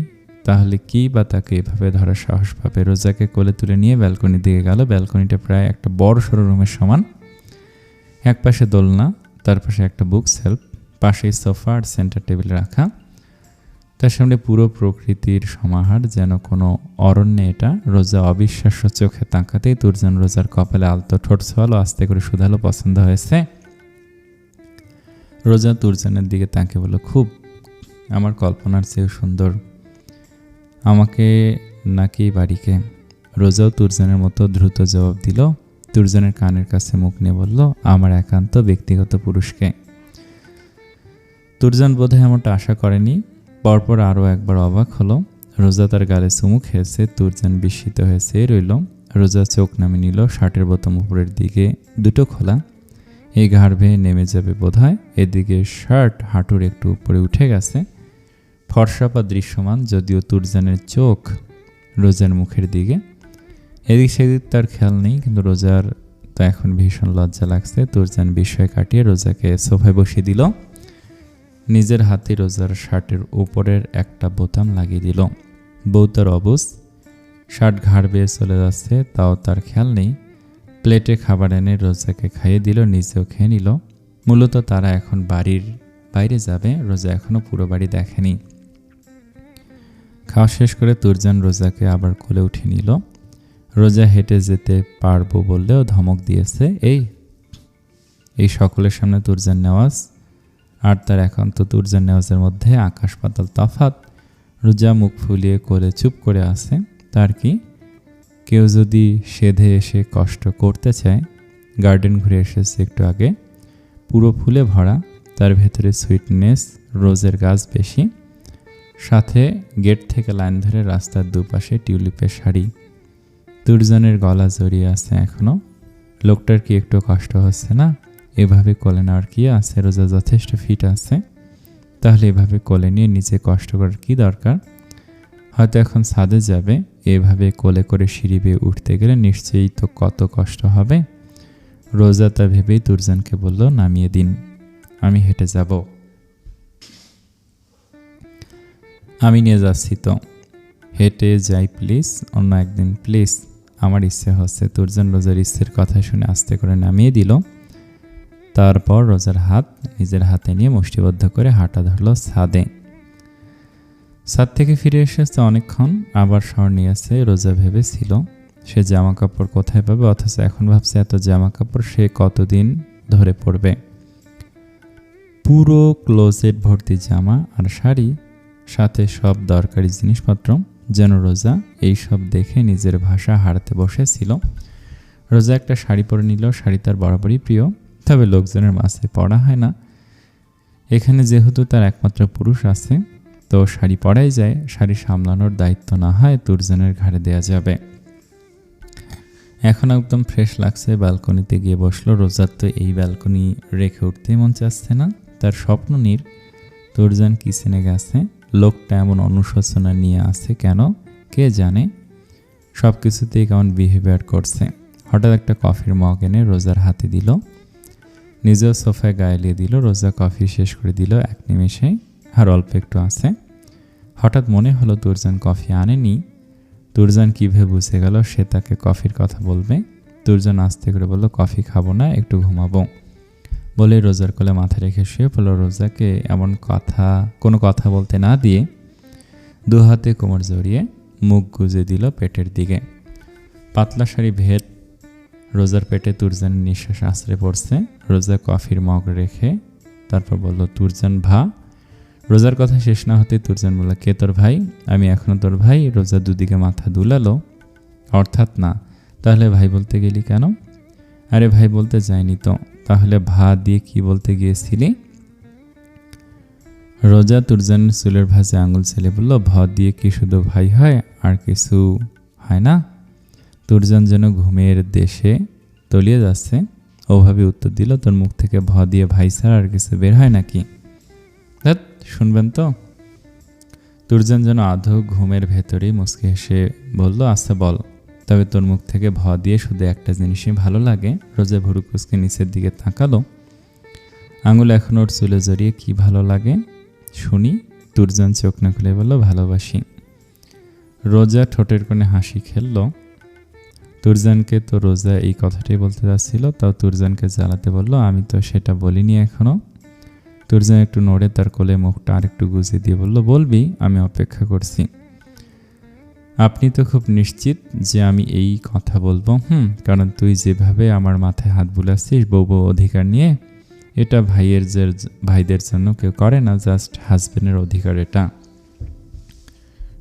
তাহলে কি বা তাকে এভাবে ধরার সাহস পাবে? রোজাকে কোলে তুলে নিয়ে ব্যালকনির দিকে গেল। ব্যালকনিটা প্রায় একটা বড় সড়ো রুমের সমান। এক পাশে দোলনা, তার পাশে একটা বুক সেলফ, পাশেই সোফা আর সেন্টার টেবিল রাখা। তার সামনে পুরো প্রকৃতির সমাহার, যেন কোনো অরণ্যে এটা। রোজা অবিশ্বাস্য চোখে তাকাতেই তুরজান রোজার কপালে আলতো ঠোঁট ছোঁয়ালো, আস্তে করে শুধালো, পছন্দ হয়েছে? রোজা তুরজানের দিকে তাকে বলল, খুব, আমার কল্পনার চেয়েও সুন্দর। আমাকে নাকি বাড়িকে? রোজাও তুরজানের মতো দ্রুত জবাব দিল। তুরজানের কানের কাছে মুখ নিয়ে বলল, আমার একান্ত ব্যক্তিগত পুরুষকে। তুরজান বোধহয় এমনটা আশা করেনি। পরপর আরও একবার অবাক হলো। রোজা তার গালে চুমু খেয়েছে। তুরজান বিস্মিত হয়ে চেয়ে রইল। রোজা চোখ নামিয়ে নিল। শার্টের বোতাম উপরের দিকে দুটো খোলা। এই ঘাড় বেয়ে নেমে যাবে বোধহয়। এদিকে শার্ট হাঁটুর একটু উপরে উঠে গেছে, ফর্সাপা দৃশ্যমান, যদিও তুরজানের চোখ রোজার মুখের দিকে। এদিক সেদিক তার খেয়াল নেই, কিন্তু রোজার তো এখন ভীষণ লজ্জা লাগছে। তুরজান বিষয় কাটিয়ে রোজাকে সোফায় বসিয়ে দিল, নিজের হাতে রোজার শার্টের উপরের একটা বোতাম লাগিয়ে দিল। বউ তার অবুঝ, শার্ট ঘাড় বেয়ে চলে যাচ্ছে, তাও তার খেয়াল নেই। প্লেটে খাবার এনে রোজাকে খাইয়ে দিল, নিজেও খেয়ে নিল। মূলত তারা এখন বাড়ির বাইরে যাবে, রোজা এখনও পুরো বাড়ি দেখেনি। খাওয়া শেষ করে তুরজান রোজাকে আবার কোলে উঠিয়ে নিল। রোজা হেঁটে যেতে পারবো বললেও ধমক দিয়েছে। এই সকলের সামনে তুরজান নেওয়াজ আর তার একান্ত তুরজান নেওয়াজের মধ্যে আকাশ পাতাল তফাৎ। রোজা মুখ ফুলিয়ে কোলে চুপ করে আছে। তার কি, কেউ যদি সেধে এসে কষ্ট করতে চায়। গার্ডেন ঘুরে এসেছে একটু আগে, পুরো ফুলে ভরা, তার ভেতরে সুইটনেস, রোজের গাছ বেশি, সাথে গেট থেকে লাইন ধরে রাস্তার দুপাশে টিউলিপের শাড়ি। তুরজানের গলা জড়িয়ে আছে এখনো। লোকটার কি একটু কষ্ট হচ্ছে না? এভাবে কোলে নেওয়ার কি আছে? রোজা যথেষ্ট ফিট আছে, তাহলে এভাবে কোলে নিয়ে নিজে কষ্ট করার কি দরকার? হয়তো এখন ছাদে যাবে, এভাবে কোলে করে সিঁড়ি বেয়ে উঠতে গেলে নিশ্চয়ই তো কত কষ্ট হবে। রোজা তা ভেবেই তুরজানকে বলল, নামিয়ে দিন, আমি হেঁটে যাব। আমি নিয়ে যাচ্ছি তো। হেঁটে যাই প্লিজ, অন্য একদিন প্লিজ, আমার ইচ্ছে হচ্ছে। তুরজান রোজার ইচ্ছের কথা শুনে আস্তে করে নামিয়ে দিল। তারপর রোজার হাত নিজের হাতে নিয়ে মুষ্টিবদ্ধ করে হাঁটা ধরল ছাদে। ছাদ থেকে ফিরে এসেছে অনেকক্ষণ, আবার শহর নিয়েছে। রোজা ভেবেছিল সে জামা কাপড় কোথায় পাবে, অথচ এখন ভাবছে এত জামা কাপড় সে কতদিন ধরে পরবে। পুরো ক্লোজেট ভর্তি জামা আর শাড়ি, সাথে সব দরকারি জিনিসপত্র। যেন রোজা এই সব দেখে নিজের ভাষা হারাতে বসেছিল। রোজা একটা শাড়ি পরে নিল। শাড়ি তার বরাবরই প্রিয়, তবে লোকজনের মাঝে পরা হয় না। এখানে যেহেতু তার একমাত্র পুরুষ আছে, তো শাড়ি পরাই যায়। শাড়ি সামলানোর দায়িত্ব না হয় তুরজানের ঘাড়ে দেয়া যাবে। এখন একদম ফ্রেশ লাগছে, ব্যালকনিতে গিয়ে বসলো। রোজার তো এই ব্যালকনি রেখে উঠতে মন চাচ্ছে না। তার স্বপ্ন নীর। তুরজান কিচেনে গেছে। লোকটা এমন অনুশোচনা নিয়ে আছে কেন কে জানে, সব কিছুতেই কেমন বিহেভিয়ার করছে। হঠাৎ একটা কফির মগ এনে রোজার হাতে দিল, নিজেও সোফায় গায়ে দিল। রোজা কফি শেষ করে দিল এক নিমেষে, আর অল্প একটু আছে। হঠাৎ মনে হলো তুরজান কফি আনেনি। তুরজান কিভাবে বুঝে গেল সে তাকে কফির কথা বলবে। তুরজান আস্তে করে বলল, কফি খাবো না, একটু ঘুমাবো। বলে রোজার কোলে মাথা রেখে শুয়ে পড়ল। রোজাকে এমন কোনো কথা বলতে না দিয়ে দু হাতে কোমর জড়িয়ে মুখ গুজে দিল পেটের দিকে। পাতলা শাড়ি ভেদ রোজার পেটে তুরজানের নিঃশ্বাস আশ্রে পড়ছে। রোজা কফির মগ রেখে তারপর বলল, তুরজান ভা। রোজার কথা শেষ না হতে তুরজান বলল, কে তোর ভাই? আমি এখনো তোর ভাই? রোজা দুদিকে মাথা দুলালো। অর্থাৎ না। তাহলে ভাই বলতে গেলি কেন? আরে ভাই বলতে যায়নি তো। তাহলে ভা দিয়ে কি বলতে গিয়েছিলি? রোজা তুরজানের চুলের ভাঁজে আঙুল ছেলে বলল, ভ দিয়ে কি শুধু ভাই হয়, আর কিছু হয় না? তুরজান যেন ঘুমের দেশে তলিয়ে যাচ্ছে, ওভাবে উত্তর দিল, তোর মুখ থেকে ভ দিয়ে ভাই ছাড়া আর কিছু বের হয় নাকি? শুনবেন তো? তুরজান যেন আধো ঘুমের ভেতরেই মুচকি হেসে বলল, আচ্ছা বল, তবে তোর মুখ থেকে ভ দিয়ে শুধু একটা জিনিসই ভালো লাগে। রোজা ভুরু কুচকে নিচের দিকে তাকালো। আঙুল এখন ওর চুলে জড়িয়ে কি ভালো লাগে শুনি। তুরজান চোখ না খুলে বলল, ভালোবাসি। রোজা ঠোঁটের কোণে হাসি খেলল। তুরজানকে তো রোজা এই কথাটাই বলতে যাচ্ছিল, তাও তুরজানকে জ্বালাতে বলল, আমি তো সেটা বলিনি এখনো। তুরজান একটু নড়ে তার কোলে মুখটা আরেকটু গুজিয়ে দিয়ে বলল, বলবি, আমি অপেক্ষা করছি। আপনি তো খুব নিশ্চিত যে আমি এই কথা বলবো? কারণ তুই যেভাবে আমার মাথায় হাত বুলাচ্ছিস বউ অধিকার নিয়ে, এটা ভাইদের জন্য কেউ করে না, জাস্ট হাজবেন্ডের অধিকার এটা।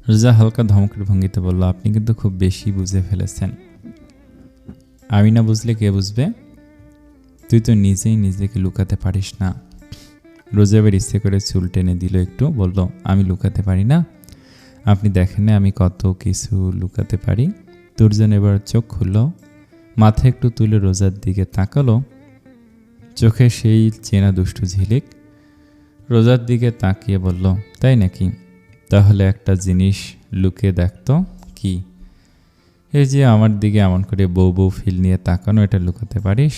রোজা হালকা ধমকের ভঙ্গিতে বলল, আপনি কিন্তু খুব বেশি বুঝে ফেলেছেন। আমি না বুঝলে কে বুঝবে? তুই তো নিজেই নিজেকে লুকাতে পারিস না। রোজা এবার ইচ্ছে করে চুল টেনে দিল একটু, বলল, আমি লুকাতে পারি না? আপনি দেখেন না আমি কত কিছু লুকাতে পারি। তুরজান এবার চোখ খুলল, মাথা একটু তুলে রোজার দিকে তাকালো। চোখে সেই চেনা দুষ্টু ঝিলিক। রোজার দিকে তাকিয়ে বলল, তাই নাকি? তাহলে একটা জিনিস লুকিয়ে দেখতো। কি? এই যে আমার দিকে এমন করে বউ বউ ফিল নিয়ে তাকানো, এটা লুকাতে পারিস?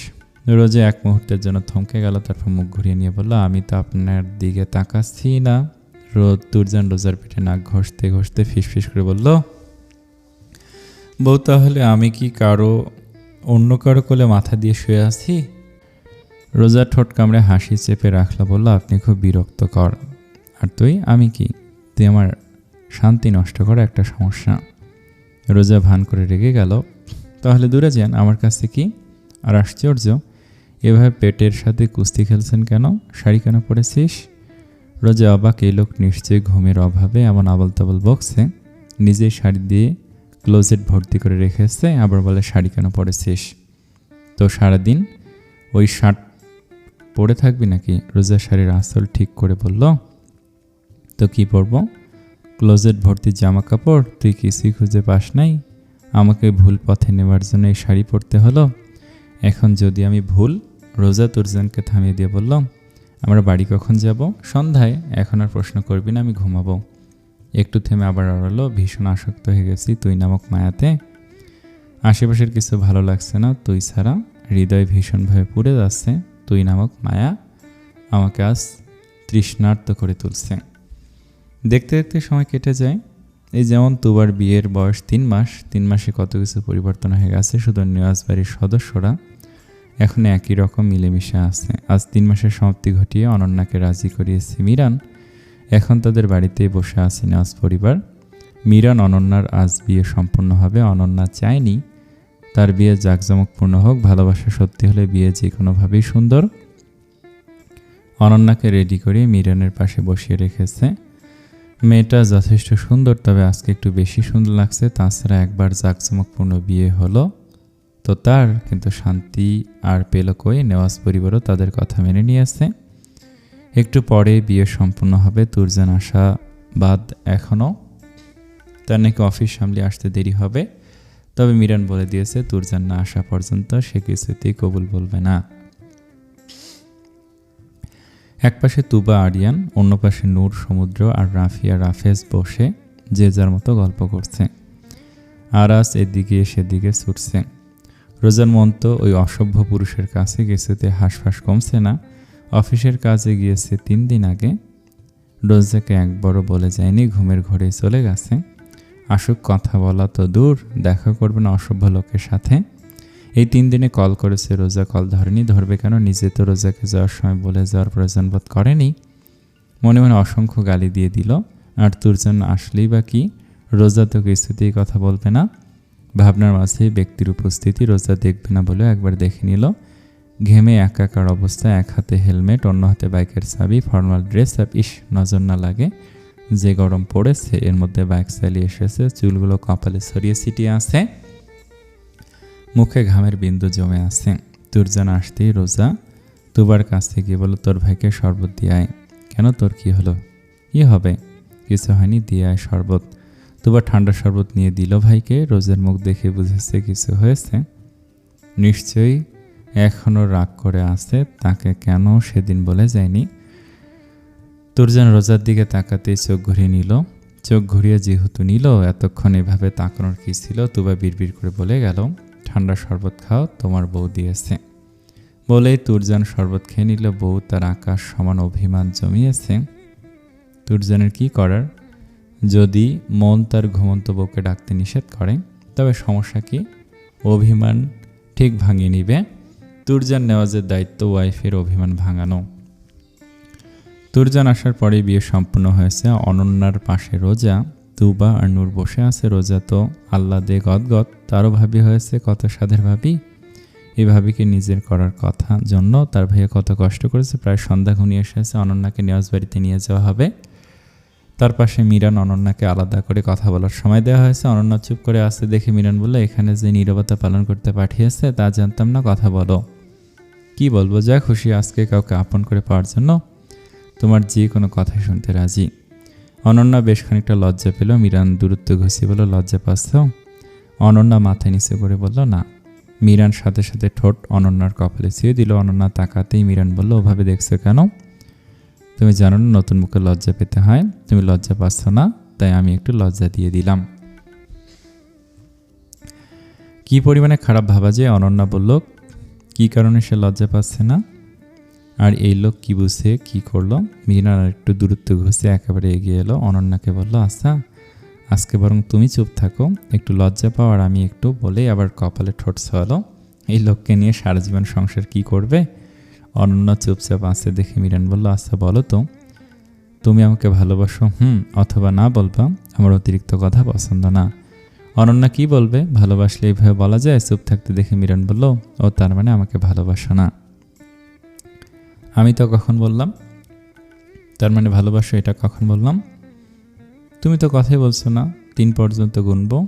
রোজা এক মুহূর্তের জন্য থমকে গেল, তারপর মুখ ঘুরিয়ে নিয়ে বলল, আমি তো আপনার দিকে তাকাচ্ছি না। তুরজান রোজার পেটে নাক ঘষতে ঘষতে ফিসফিস করে বলল, বউ তাহলে আমি কি অন্য কারো কোলে মাথা দিয়ে শুয়ে আছি? রোজা ঠোঁট কামড়ে হাসি চেপে রাখলো, বলল, আপনি খুব বিরক্তকর। আর তুই? আমি কি? তুই আমার শান্তি নষ্ট করা একটা সমস্যা। রোজা ভান করে রেগে গেল, তাহলে দূরে যান আমার কাছে কি? আর আশ্চর্য, এভাবে পেটের সাথে কুস্তি খেলছেন কেন? শাড়ি কেন পরেছিস? রোজা অবাক, এই লোক নিশ্চয়ই ঘুমের অভাবে এমন আবল তাবল বকছে। নিজেই শাড়ি দিয়ে ক্লোজেট ভর্তি করে রেখেছে, আবার বলে শাড়ি কেন পরেছিস? তো সারাদিন ওই শার্ট পরে থাকবি নাকি? রোজা শাড়ির আঁচল ঠিক করে বলল, তো কি পরবো? ক্লোজেট ভর্তি জামা কাপড়, তুই কিছুই খুঁজে পাস নাই? আমাকে ভুল পথে নেওয়ার জন্য এই শাড়ি পরতে হলো। এখন যদি আমি ভুল? রোজা তুরজানকে থামিয়ে দিয়ে বলল, আমরা বাড়ি কখন যাব? সন্ধ্যায়। এখন আর প্রশ্ন করবি না, আমি ঘুমাবো। একটু থেমে আবার আড়ালো, ভীষণ আসক্ত হয়ে গেছি তুই নামক মায়াতে। আশেপাশের কিছু ভালো লাগছে না তুই ছাড়া। হৃদয় ভীষণভাবে পুড়ে যাচ্ছে। তুই নামক মায়া আমাকে আজ তৃষ্ণার্ত করে তুলছে। দেখতে দেখতে সময় কেটে যায়। এই যেমন তুবার বিয়ের বয়স 3 মাস, 3 মাসে কত কিছু পরিবর্তন হয়ে গেছে। শুধু নিয়াজ বাড়ির সদস্যরা এখন একই রকম মিলেমিশে আছে। আজ 3 মাসের সমাপ্তি ঘটিয়ে অনন্যাকে রাজি করিয়েছে মিরান। এখন তাদের বাড়িতেই বসে আছে নিয়াজ পরিবার। মিরান অনন্যার আজ বিয়ে সম্পন্ন হবে। অনন্যা চায়নি তার বিয়ে জাঁকজমকপূর্ণ হোক, ভালোবাসা সত্যি হলে বিয়ে যে কোনোভাবেই সুন্দর। অনন্যাকে রেডি করে মিরানের পাশে বসিয়ে রেখেছে। মেয়েটা যথেষ্ট সুন্দর, তবে আজকে একটু বেশি সুন্দর লাগছে। তাছাড়া একবার জাঁকজমকপূর্ণ বিয়ে হলো তো তার কিন্তু শান্তি আর পেল কই। নেওয়াজ পরিবারও তাদের কথা মেনে নিয়েছে। একটু পরে বিয়ে সম্পূর্ণ হবে। তুরজান আশাবাদ এখনও, তার নাকি অফিস সামলে আসতে দেরি হবে। তবে মিরান বলে দিয়েছে তুরজান না আসা পর্যন্ত সে কিছুতেই কবুল বলবে না। এক পাশে তুবা আরিয়ান, অন্য পাশে নূর, সমুদ্র আর রাফিয়া রাফেজ বসে যে যার মতো গল্প করছে। আরাস এদিকে সেদিকে ছুটছে। রোজার মন তো ওই অসভ্য পুরুষের কাছে কিছুতে হাঁসফাঁস কমছে না। অফিসের কাজে গিয়েছে 3 দিন আগে। রোজাকে একবারও বলে যায়নি, ঘুমের ঘরে চলে গেছে। আসুক, কথা বলা তো দূর, দেখা করবে না অসভ্য লোকের সাথে। এই 3 দিনে কল করেছে, রোজা কল ধরেনি। ধরবে কেন? নিজে তো রোজাকে যাওয়ার সময় বলে যাওয়ার প্রয়োজন বোধ করেনি। মনে মনে অসংখ্য গালি দিয়ে দিল। আর তুরজান আসলেই বা কি? রোজা তো কিছুতেই কথা বলবে না। ভাবনার মাঝে ব্যক্তির উপস্থিতি। রোজা দেখবে না বলে একবার দেখে নিল। ঘেমে একাকার অবস্থা, এক হাতে হেলমেট, অন্য হাতে বাইকের চাবি, ফর্মাল ড্রেস আপ। ইস, নজর না লাগে যে গরম পড়েছে। এর মধ্যে বাইক চালিয়ে এসেছে, চুলগুলো কপালে ছড়িয়ে ছিটিয়ে আছে, মুখে ঘামের বিন্দু জমে আছে। তুরজান আসতেই রোজা তুবার কাছে গিয়ে বলল, তোর ভাইকে শরবত দিয়ে আয়। কেন, তোর কি হলো? কি হবে? কিছু হয়নি, দিয়ে আয় শরবত। তুবা ঠান্ডা শরবত নিয়ে দিল ভাইকে। রোজার মুখ দেখে বুঝেছে কিছু হয়েছে। নিশ্চয়ই এখনও রাগ করে আছে, তাকে কেন সেদিন বলে যায়নি। তুরজান রোজার দিকে তাকাতেই চোখ ঘুরিয়ে নিল। চোখ ঘুরিয়ে যেহেতু নিল, এতক্ষণ এভাবে তাকানোর কি ছিল? তুবা বিড়বিড় করে বলে গেল, ঠান্ডা শরবত খাও, তোমার বউ দিয়েছে। বলেই তুরজান শরবত খেয়ে নিল। বউ তার আকাশ সমান অভিমান জমিয়েছে। তুরজানের কি করার? যদি মন তার ঘুমন্ত বউকে ডাকতে নিষেধ করে, তবে সমস্যা কি? অভিমান ঠিক ভাঙিয়ে নিবে। তুরজান নেওয়াজের দায়িত্ব ওয়াইফের অভিমান ভাঙানো। তুরজান আসার পরেই বিয়ে সম্পূর্ণ হয়েছে। অনন্যার পাশে রোজা, তুবা আর নূর বসে আছে। রোজা তো আহ্লাদে গদগদ, তারও ভাবি হয়েছে কত সাধের ভাবি। এই ভাবিকে নিজের করার কথা জন্য তার ভাইয়া কত কষ্ট করেছে। প্রায় সন্ধ্যা ঘনিয়ে এসেছে। অনন্যাকে নেওয়াজ বাড়িতে নিয়ে যাওয়া হবে। তার পাশে মিরান। অনন্যাকে আলাদা করে কথা বলার সময় দেওয়া হয়েছে। অনন্যা চুপ করে আসতে দেখে মিরান বলল, এখানে যে নীরবতা পালন করতে পাঠিয়েছে তা জানতাম না, কথা বলো। কি বলবো? যা খুশি, আজকে কাউকে আপন করে পাওয়ার জন্য তোমার যে কোনো কথাই শুনতে রাজি। অনন্যা বেশ খানিকটা লজ্জা পেল। মিরান দূরত্ব ঘুষিয়ে বলল, লজ্জা পাচ্ছ? অনন্যা মাথা নিচু করে বলল, না। মিরান সাথে সাথে ঠোঁট অনন্যার কপালে ছুঁয়ে দিল। অনন্যা তাকাতেই মিরান বলল, ওভাবে দেখছো কেন? তুমি জানো না নতুন মুখে লজ্জা পেতে হয়? তুমি লজ্জা পাচ্ছ না, তাই আমি একটু লজ্জা দিয়ে দিলাম। কি পরিমাণে খারাপ ভাবা যে! অনন্যা বলল, কি কারণে সে লজ্জা পাচ্ছে না? আর এই লোক কি বুঝে কি করলো? মিরান একটু দূরত্ব ঘুষে একেবারে এগিয়ে এলো। অনন্যাকে বলল, আচ্ছা আজকে বরং তুমি চুপ থাকো, একটু লজ্জা পাও আর আমি একটু, বলেই আবার কপালে ঠোঁট ছোঁয়ালো। এই লোককে নিয়ে সারা জীবন সংসার কি করবে? অনন্যা চুপচাপ আছে দেখে মিরান বলল, আচ্ছা বলো তো, তুমি আমাকে ভালোবাসো? অথবা না বলবা, আমার অতিরিক্ত কথা পছন্দ না। অনন্যা কি বলবে? ভালোবাসলে এইভাবে বলা যায়? চুপ থাকতে দেখে মিরান বলল, ও তার মানে আমাকে ভালোবাসো না? আমি তো কখন বললাম? তার মানে ভালোবাসো এটা কখন বললাম? তুমি তো কথাই বলছো না। 3 পর্যন্ত গুনবো?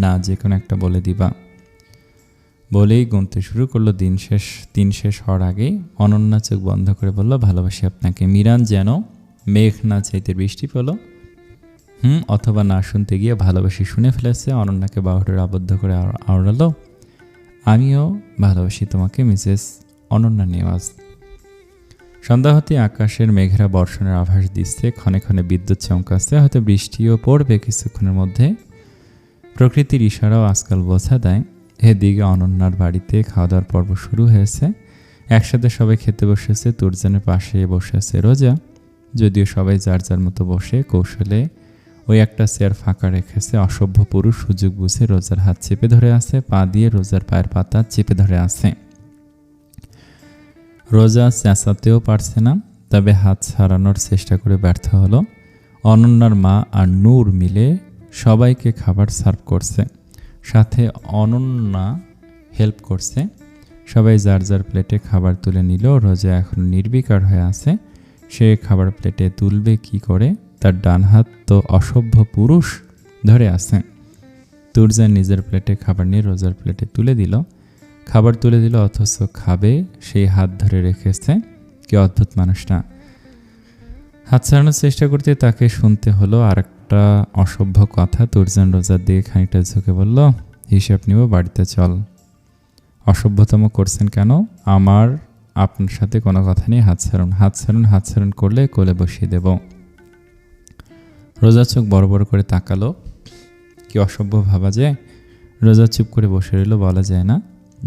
না, যে কোনো একটা বলে দিবা। বলেই গুনতে শুরু করলো। 3 শেষ হওয়ার আগেই অনন্যা চোখ বন্ধ করে বলল, ভালোবাসি আপনাকে। মিরান যেন মেঘ না চাইতে বৃষ্টি পেল। অথবা না শুনতে গিয়ে ভালোবাসি শুনে ফেলেছে। অনন্যাকে বাহুডোরে আবদ্ধ করে আওড়ালো, আমিও ভালোবাসি তোমাকে মিসেস অনন্যা নেওয়াজ। সন্ধ্যা হতে আকাশের মেঘেরা বর্ষণের আভাস দিচ্ছে, ক্ষণে ক্ষণে বিদ্যুৎ চমকাচ্ছে, হয়তো বৃষ্টিও পড়বে কিছুক্ষণের মধ্যে। প্রকৃতির ইশারাও আজকাল বোঝা দেয়। এদিকে অনন্যার বাড়িতে খাওয়া দাওয়ার পর্ব শুরু হয়েছে। একসাথে সবাই খেতে বসেছে। তুরজানের পাশে বসে আছে রোজা। যদিও সবাই যার যার মতো বসে, কৌশলে ওই একটা চেয়ার ফাঁকা রেখেছে। অসভ্য পুরুষ সুযোগ বুঝে রোজার হাত চেপে ধরে আছে, পা দিয়ে রোজার পায়ের পাতা চেপে ধরে আছে। রোজা চেঁচাতেও পারছে না, তবে হাত ছাড়ানোর চেষ্টা করে ব্যর্থ হলো। অনন্যার মা আর নূর মিলে সবাইকে খাবার সার্ভ করছে, সাথে অনন্যা হেল্প করছে। সবাই যার যার প্লেটে খাবার তুলে নিল। রোজা এখন নির্বিকার হয়ে আছে। সে খাবার প্লেটে তুলবে কি করে? তার ডান হাত তো অসভ্য পুরুষ ধরে আছে। তুরজা নিজের প্লেটে খাবার নিয়ে রোজার প্লেটে তুলে দিল। খাবার তুলে দিল, অথচ খাবে সেই হাত ধরে রেখেছে। কি অদ্ভুত মানুষটা! হাত ছাড়ানোর চেষ্টা করতে তাকে শুনতে হলো আর একটা অসভ্য কথা। তুরজান রোজার দিকে খানিকটা ঝুঁকে বলল, হিসাব নিব, বাড়িতে চল। অসভ্যতম করছেন কেন? আমার আপনার সাথে কোনো কথা নেই, হাত ছাড়ুন। হাত ছাড়ুন, হাত ছাড়ুন করলে কোলে বসিয়ে দেব। রোজা চোখ বড় বড় করে তাকালো। কি অসভ্য ভাবা যায়! রোজা চুপ করে বসে রইল। বলা যায় না,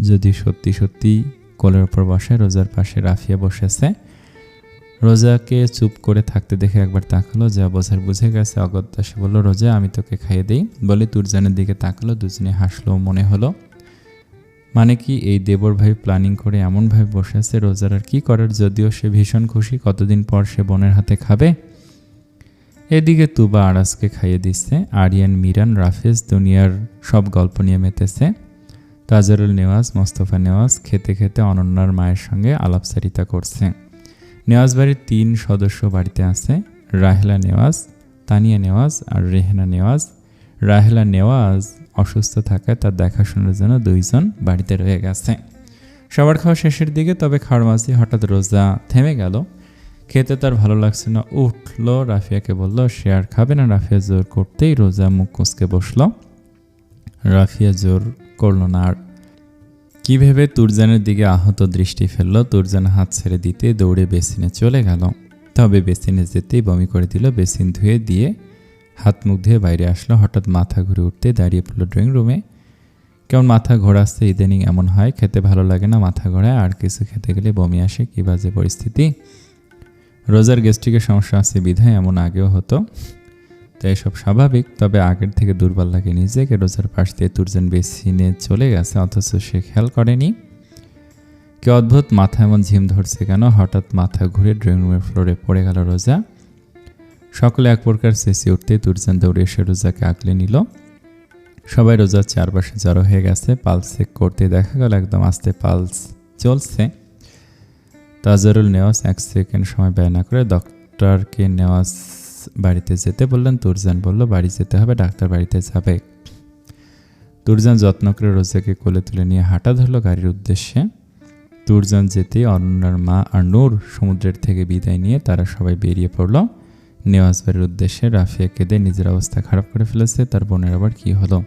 যদি সত্যি সত্যি কোলের ওপর বসে। রোজার পাশে রাফিয়া বসেছে। রোজাকে চুপ করে থাকতে দেখে একবার তাকালো, যা বোঝার বুঝে গেছে। অগত্যা সে বলল, রোজা আমি তোকে খাইয়ে দিই। বলে তুরজানের দিকে তাকালো। দুজনে হাসলো। মনে হলো মানে কি এই দেবর ভাই প্ল্যানিং করে এমনভাবে বসে আছে। রোজার আর কি করার, যদিও সে ভীষণ খুশি। কতদিন পর সে বোনের হাতে খাবে। এদিকে তুবা আরাজকে খাইয়ে দিচ্ছে। আরিয়ান, মিরান, রাফেজ দুনিয়ার সব গল্প নিয়ে মেতেছে। তাজারুল নেওয়াজ, মোস্তফা নেওয়াজ খেতে খেতে অনন্যার মায়ের সঙ্গে আলাপচারিতা করছে। নেওয়াজ বাড়ির 3 সদস্য বাড়িতে আছে, রাহেলা নেওয়াজ, তানিয়া নেওয়াজ আর রেহেনা নেওয়াজ। রাহেলা নেওয়াজ অসুস্থ থাকায় তার দেখাশোনার জন্য 2 জন বাড়িতে রয়ে গেছে। সবার খাওয়া শেষের দিকে, তবে খাওয়ার মাঝে হঠাৎ রোজা থেমে গেল। খেতে তার ভালো লাগছে না। উঠলো, রাফিয়াকে বলল সে আর খাবে না। রাফিয়া জোর করতেই রোজা মুখ কুঁচকে বসল। রাফিয়া জোর করল না আর। কি ভেবে তুরজানের দিকে আহত দৃষ্টি ফেলল। তুরজান হাত ছেড়ে দিতে দৌড়ে বেসিনে চলে গেল। তবে বেসিনে যেতেই বমি করে দিল। বেসিন ধুয়ে দিয়ে হাত মুখ ধুয়ে বাইরে আসলো। হঠাৎ মাথা ঘুরে উঠতে দাঁড়িয়ে পড়ল ড্রয়িং রুমে। কেমন মাথা ঘোরাচ্ছে, ইদানিং এমন হয়। খেতে ভালো লাগে না, মাথা ঘোরায়, আর কিছু খেতে গেলে বমি আসে। কি বাজে পরিস্থিতি! রোজার গ্যাস্ট্রিকের সমস্যা আছে বিধায় এমন আগেও হতো, তাই সব স্বাভাবিক। তবে আগের থেকে দুর্বল লাগে নিজেকে। রোজার পাশ দিয়ে তুরজান বেসিনে চলে গেছে, অথচ সে খেয়াল করেনি। কি অদ্ভুত, মাথা এমন ঝিম ধরছে কেন? হঠাৎ মাথা ঘুরে ড্রয়িং রুমের ফ্লোরে পড়ে গেল রোজা। সকলে এক প্রকার চেঁচিয়ে উঠতে তুরজান দৌড়ে এসে রোজাকে আগলে নিল। সবাই রোজার চারপাশে জড়ো হয়ে গেছে। পালস চেক করতে দেখা গেল একদম আস্তে পালস চলছে। তাজারুল নেওয়াজ 1 সেকেন্ড সময় ব্যয় না করে ডক্টরকে নেওয়াজ বাড়িতে যেতে বললেন। তুরজান বলল, বাড়ি যেতে হবে, ডাক্তার বাড়িতে যাবে। তুরজান যত্ন করে রোজাকে কোলে তুলে নিয়ে হাঁটা ধরল গাড়ির উদ্দেশ্যে। তুরজান যেতেই অনন্যার মা আর নূর সমুদ্রের থেকে বিদায় নিয়ে তারা সবাই বেরিয়ে পড়ল নেওয়াজ বাড়ির উদ্দেশ্যে। রাফিয়া কেঁদে নিজের অবস্থা খারাপ করে ফেলেছে। তার বোনের আবার কি হলো?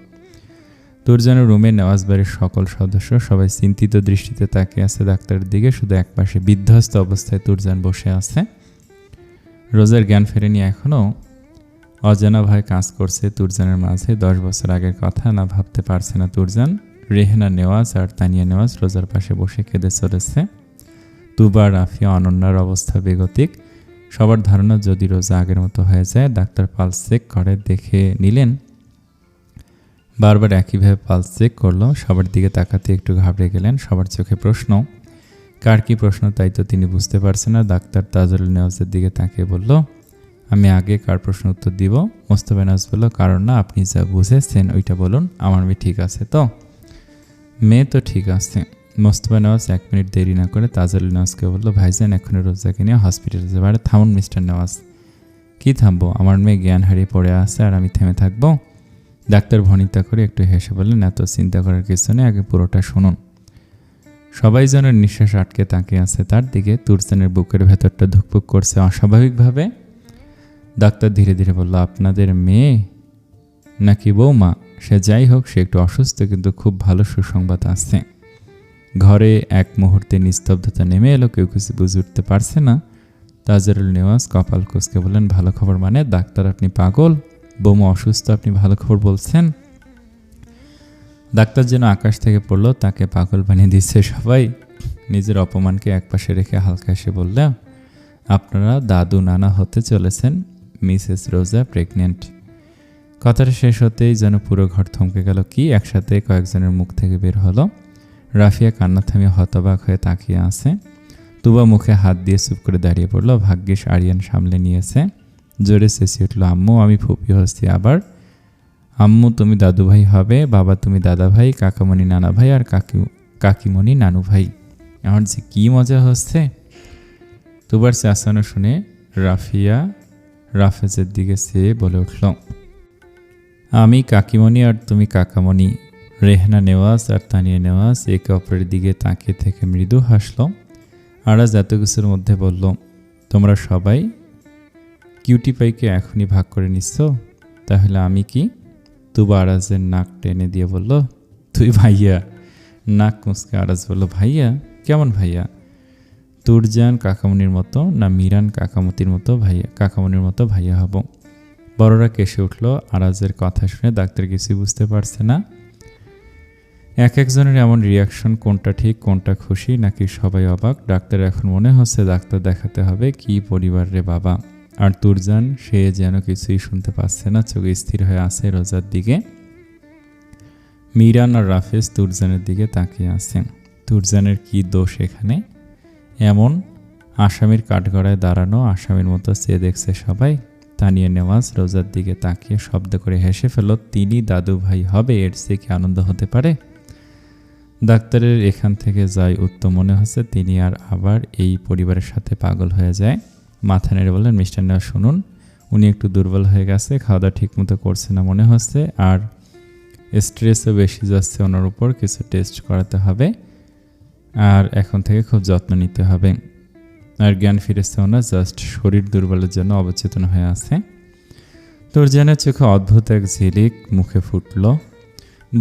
তুরজানের রুমে নেওয়াজ বাড়ির সকল সদস্য সবাই চিন্তিত দৃষ্টিতে তাকিয়ে আছে ডাক্তারের দিকে। শুধু একপাশে বিধ্বস্ত অবস্থায় তুরজান বসে আছে। রোজার জ্ঞান ফেরেনি এখনও। অজানা ভয় কাজ করছে তুরজানের মাঝে। 10 বছর আগের কথা না ভাবতে পারছে না তুরজান। রেহেনা নেওয়াজ আর তানিয়া নেওয়াজ রোজার পাশে বসে কেঁদে চলেছে। তুবা, রাফিয়া, অনন্যার অবস্থা বেগতিক। সবার ধারণা যদি রোজা আগের মতো হয়ে যায়। ডাক্তার পালস চেক করে দেখে নিলেন। বারবার একইভাবে পালস চেক করলো। সবার দিকে তাকাতে একটু ঘাবড়ে গেলেন। সবার চোখে প্রশ্ন। কার কি প্রশ্ন তাই তো তিনি বুঝতে পারছেন না। ডাক্তার তাজুল নেওয়াজের দিকে তাকিয়ে বলল, আমি আগে কার প্রশ্ন উত্তর দিব? মোস্তফা নেওয়াজ বলল, কারণ না, আপনি যা বুঝেছেন ওইটা বলুন। আমার মেয়ে ঠিক আছে তো? মেয়ে তো ঠিক আছে। মোস্তফা নেওয়াজ 1 মিনিট দেরি না করে তাজুল নেওয়াজকে বলল, ভাইজান এখনই রোজাকে নিয়ে হসপিটালে যাবে। থামুন মিস্টার নেওয়াজ। কি থামবো? আমার মেয়ে জ্ঞান হারিয়ে পড়ে আছে আর আমি থেমে থাকবো? ডাক্তার ভনিতা করে একটু হেসে বললেন, এত চিন্তা করার কিছু নেই, আগে পুরোটা শুনুন। সবাই যেন নিঃশ্বাস আটকে তাকিয়ে আছে তার দিকে। তুরজানের বুকের ভেতরটা ধুকপুক করছে অস্বাভাবিকভাবে। ডাক্তার ধীরে ধীরে বলল, আপনাদের মেয়ে নাকি বৌমা? সে যাই হোক, সে একটু অসুস্থ, কিন্তু খুব ভালো সুসংবাদ আছে। ঘরে এক মুহূর্তে নিস্তব্ধতা নেমে এলো। কেউ কিছু বুঝে উঠতে পারছে না। তাজরুল নেওয়াজ কপাল কুঁচকে বললেন, ভালো খবর মানে? ডাক্তার আপনি পাগল? বৌমা অসুস্থ, আপনি ভালো খবর বলছেন? ডাক্তার যেন আকাশ থেকে পড়লো, তাকে পাগল বানিয়ে দিচ্ছে সবাই। নিজের অপমানকে একপাশে রেখে হালকা এসে বলল, আপনারা দাদু নানা হতে চলেছেন। মিসেস রোজা প্রেগনেন্ট। কথাটা শেষ হতেই যেন পুরো ঘর থমকে গেল। কি একসাথে কয়েকজনের মুখ থেকে বের হলো। রাফিয়া কান্না থামিয়ে হতবাক হয়ে তাকিয়ে আছে। তুবা মুখে হাত দিয়ে চুপ করে দাঁড়িয়ে পড়ল। ভাগ্যিস আরিয়ান সামলে নিয়েছে। জোরে চেঁচিয়ে উঠল, আম্মু আমি ফুপি হচ্ছি আবার। আম্মু তুমি দাদু ভাই হবে, বাবা তুমি দাদা ভাই, কাকামণি নানা ভাই, আর কাকিমণি নানু ভাই। আমার যে কি মজা হচ্ছে। তুবার চেঁচানো শুনে রাফিয়া রাফেজের দিকে চেয়ে বলে উঠল, আমি কাকিমণি আর তুমি কাকামণি। রেহনা নেওয়াজ আর তানিয়া নেওয়াজ একে অপরের দিকে তাকিয়ে থেকে মৃদু হাসল। আরাজ এত কিছুর মধ্যে বলল, তোমরা সবাই কিউটি পাইকে এখনই ভাগ করে নিচ্ছ? তাহলে আমি কি? তুবা আরাজের নাক টেনে দিয়ে বলল, তুই ভাইয়া। নাক মুচকে আরাজ বলল, ভাইয়া? কেমন ভাইয়া? তুরজান কাকামণির মতো না মিরান কাকামতির মতো ভাইয়া? কাকামণির মতো ভাইয়া হব। বড়রা কেসে উঠল। আরাজের কথা শুনে ডাক্তার কিছুই বুঝতে পারছে না। এক একজনের এমন রিয়াকশন, কোনটা ঠিক কোনটা খুশি নাকি সবাই অবাক। ডাক্তার এখন মনে হচ্ছে ডাক্তার দেখাতে হবে। কি পরিবার রে বাবা। আর তুরজান, সে যেন কিছুই শুনতে পাচ্ছে না, চোখে স্থির হয়ে আছে রোজার দিকে। মিরান আর রাফেজ তুরজানের দিকে তাকিয়ে আছে। তুরজানের কি দোষ এখানে? এমন আসামির কাঠগড়ায় দাঁড়ানো আসামির মতো চেয়ে দেখছে সবাই। তানিয়া নেওয়াজ রোজার দিকে তাকিয়ে শব্দ করে হেসে ফেল, তিনি দাদু ভাই হবে, এর চেয়ে কি আনন্দ হতে পারে? ডাক্তারের এখান থেকে যাই উত্তম মনে হচ্ছে। তিনি আর আবার এই পরিবারের সাথে পাগল হয়ে যায়। মাথা নেড়ে বললেন, মিস্টার নেওয়াজ শুনুন, উনি একটু দুর্বল হয়ে গেছে, খাওয়া দাওয়া ঠিক মতো করছে না মনে হচ্ছে, আর স্ট্রেসও বেশি যাচ্ছে ওনার উপর। কিছু টেস্ট করাতে হবে, আর এখন থেকে খুব যত্ন নিতে হবে। আর জ্ঞান ফিরেছে ওনার, জাস্ট শরীর দুর্বলের জন্য অবচেতন হয়ে আছে। তুরজানের চোখে অদ্ভুত এক ঝিলিক মুখে ফুটল।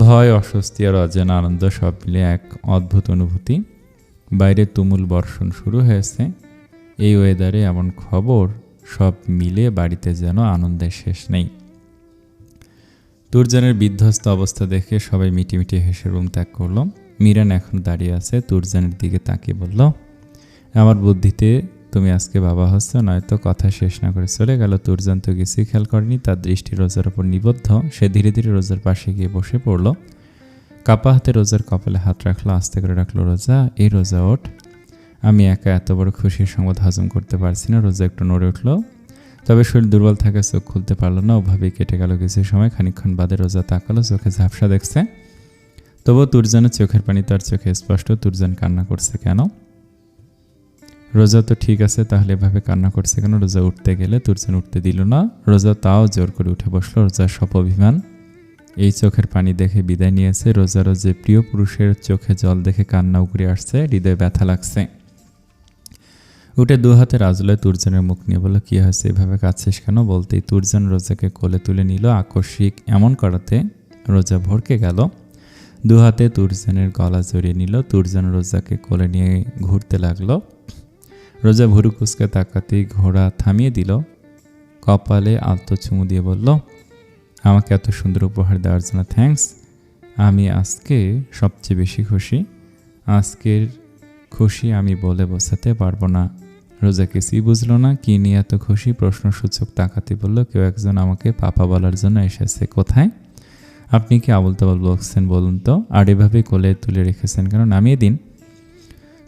ভয়, অস্বস্তি আর অজানা আনন্দ সব মিলে এক অদ্ভুত অনুভূতি। বাইরে তুমুল বর্ষণ শুরু হয়েছে। এই ওয়েদারে এমন খবর, সব মিলে বাড়িতে যেন আনন্দের শেষ নেই। তুরজানের বিধ্বস্ত অবস্থা দেখে সবাই মিটিমিটি হেসে রুম ত্যাগ করল। মিরান এখন দাঁড়িয়ে আছে, তুরজানের দিকে তাকিয়ে বলল, আমার বুদ্ধিতে তুমি আজকে বাবা হচ্ছ, নয়তো কথা শেষ না করে চলে গেল। তুরজান তো কিছুই খেয়াল করেনি, তার দৃষ্টি রোজার ওপর নিবদ্ধ। সে ধীরে ধীরে রোজার পাশে গিয়ে বসে পড়ল। কাপা হাতে রোজার কপালে হাত রাখলো, আস্তে করে রাখলো, রোজা এই রোজা ওঠ। আমি একা এত বড় খুশির সংবাদ হজম করতে পারছি না। রোজা একটু নড়ে উঠল, তবে শরীর দুর্বল থাকে, চোখ খুলতে পারলো না। ওভাবেই কেটে গেল কিছু সময়। খানিকক্ষণ বাদে রোজা তাকালো, চোখে ঝাপসা দেখছে। তবুও তুরজানের চোখের পানি তার চোখে স্পষ্ট। তুরজান কান্না করছে কেন? রোজা তো ঠিক আছে, তাহলে এভাবে কান্না করছে কেন? রোজা উঠতে গেলে তুরজান উঠতে দিল না। রোজা তাও জোর করে উঠে বসলো। রোজার সব অভিমান এই চোখের পানি দেখে বিদায় নিয়েছে। রোজারও যে প্রিয় পুরুষের চোখে জল দেখে কান্না উগড়ে আসছে, হৃদয়ে ব্যথা লাগছে। উঠে দু হাতে রাজলায় তুরজানের মুখ নিয়ে বলল, কি হয়েছে, এভাবে কাঁদছিস কেন? বলতেই তুরজান রোজাকে কোলে তুলে নিল। আকস্মিক এমন করাতে রোজা ভরকে গেল। দুহাতে তুরজানের গলা জড়িয়ে নিল। তুরজান রোজাকে কোলে নিয়ে ঘুরতে লাগলো। রোজা ভুরু কুচকে তাকাতেই ঘোড়া থামিয়ে দিল। কপালে আলতো চুমু দিয়ে বলল, আমাকে এত সুন্দর উপহার দেওয়ার জন্য থ্যাঙ্কস। আমি আজকে সবচেয়ে বেশি খুশি। আজকের খুশি আমি বলে বোঝাতে পারবো না। রোজা কিছুই বুঝলো না, কি নিয়ে এত খুশি। প্রশ্নসূচক তাকাতে বলল, কেউ একজন আমাকে পাপা বলার জন্য এসেছে। কোথায়? আপনি কি আবল তাবল বলছেন বলুন তো? আর এভাবে কোলে তুলে রেখেছেন কেন? নামিয়ে দিন।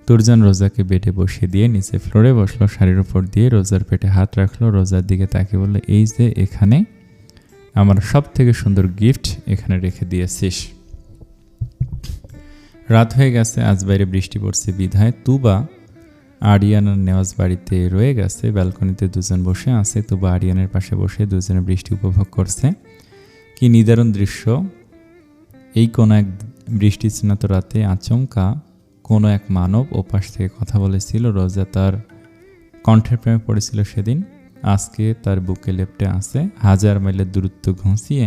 তুরজান রোজাকে বেডে বসিয়ে দিয়ে নিচে ফ্লোরে বসলো। শাড়ির উপর দিয়ে রোজার পেটে হাত রাখলো। রোজার দিকে তাকিয়ে বলল, এই যে এখানে আমার সব থেকে সুন্দর গিফট এখানে রেখে দিয়েছিস। রাত হয়ে গেছে, আজ বাইরে বৃষ্টি পড়ছে বিধায় তুবা আরিয়ানার নেওয়াজ বাড়িতে রয়ে গেছে। ব্যালকনিতে দুজন বসে আছে। তুবা আরিয়ানের পাশে বসে দুজনে বৃষ্টি উপভোগ করছে। কি নিদারুণ দৃশ্য! এই কোনো এক বৃষ্টি স্নাত রাতে আচমকা কোনো এক মানব ওপাশ থেকে কথা বলেছিল। রোজা তার কণ্ঠের প্রেমে পড়েছিল সেদিন। আজকে তার বুকে লেপ্টে আছে। 1000 মাইলের দূরত্ব ঘুঁচিয়ে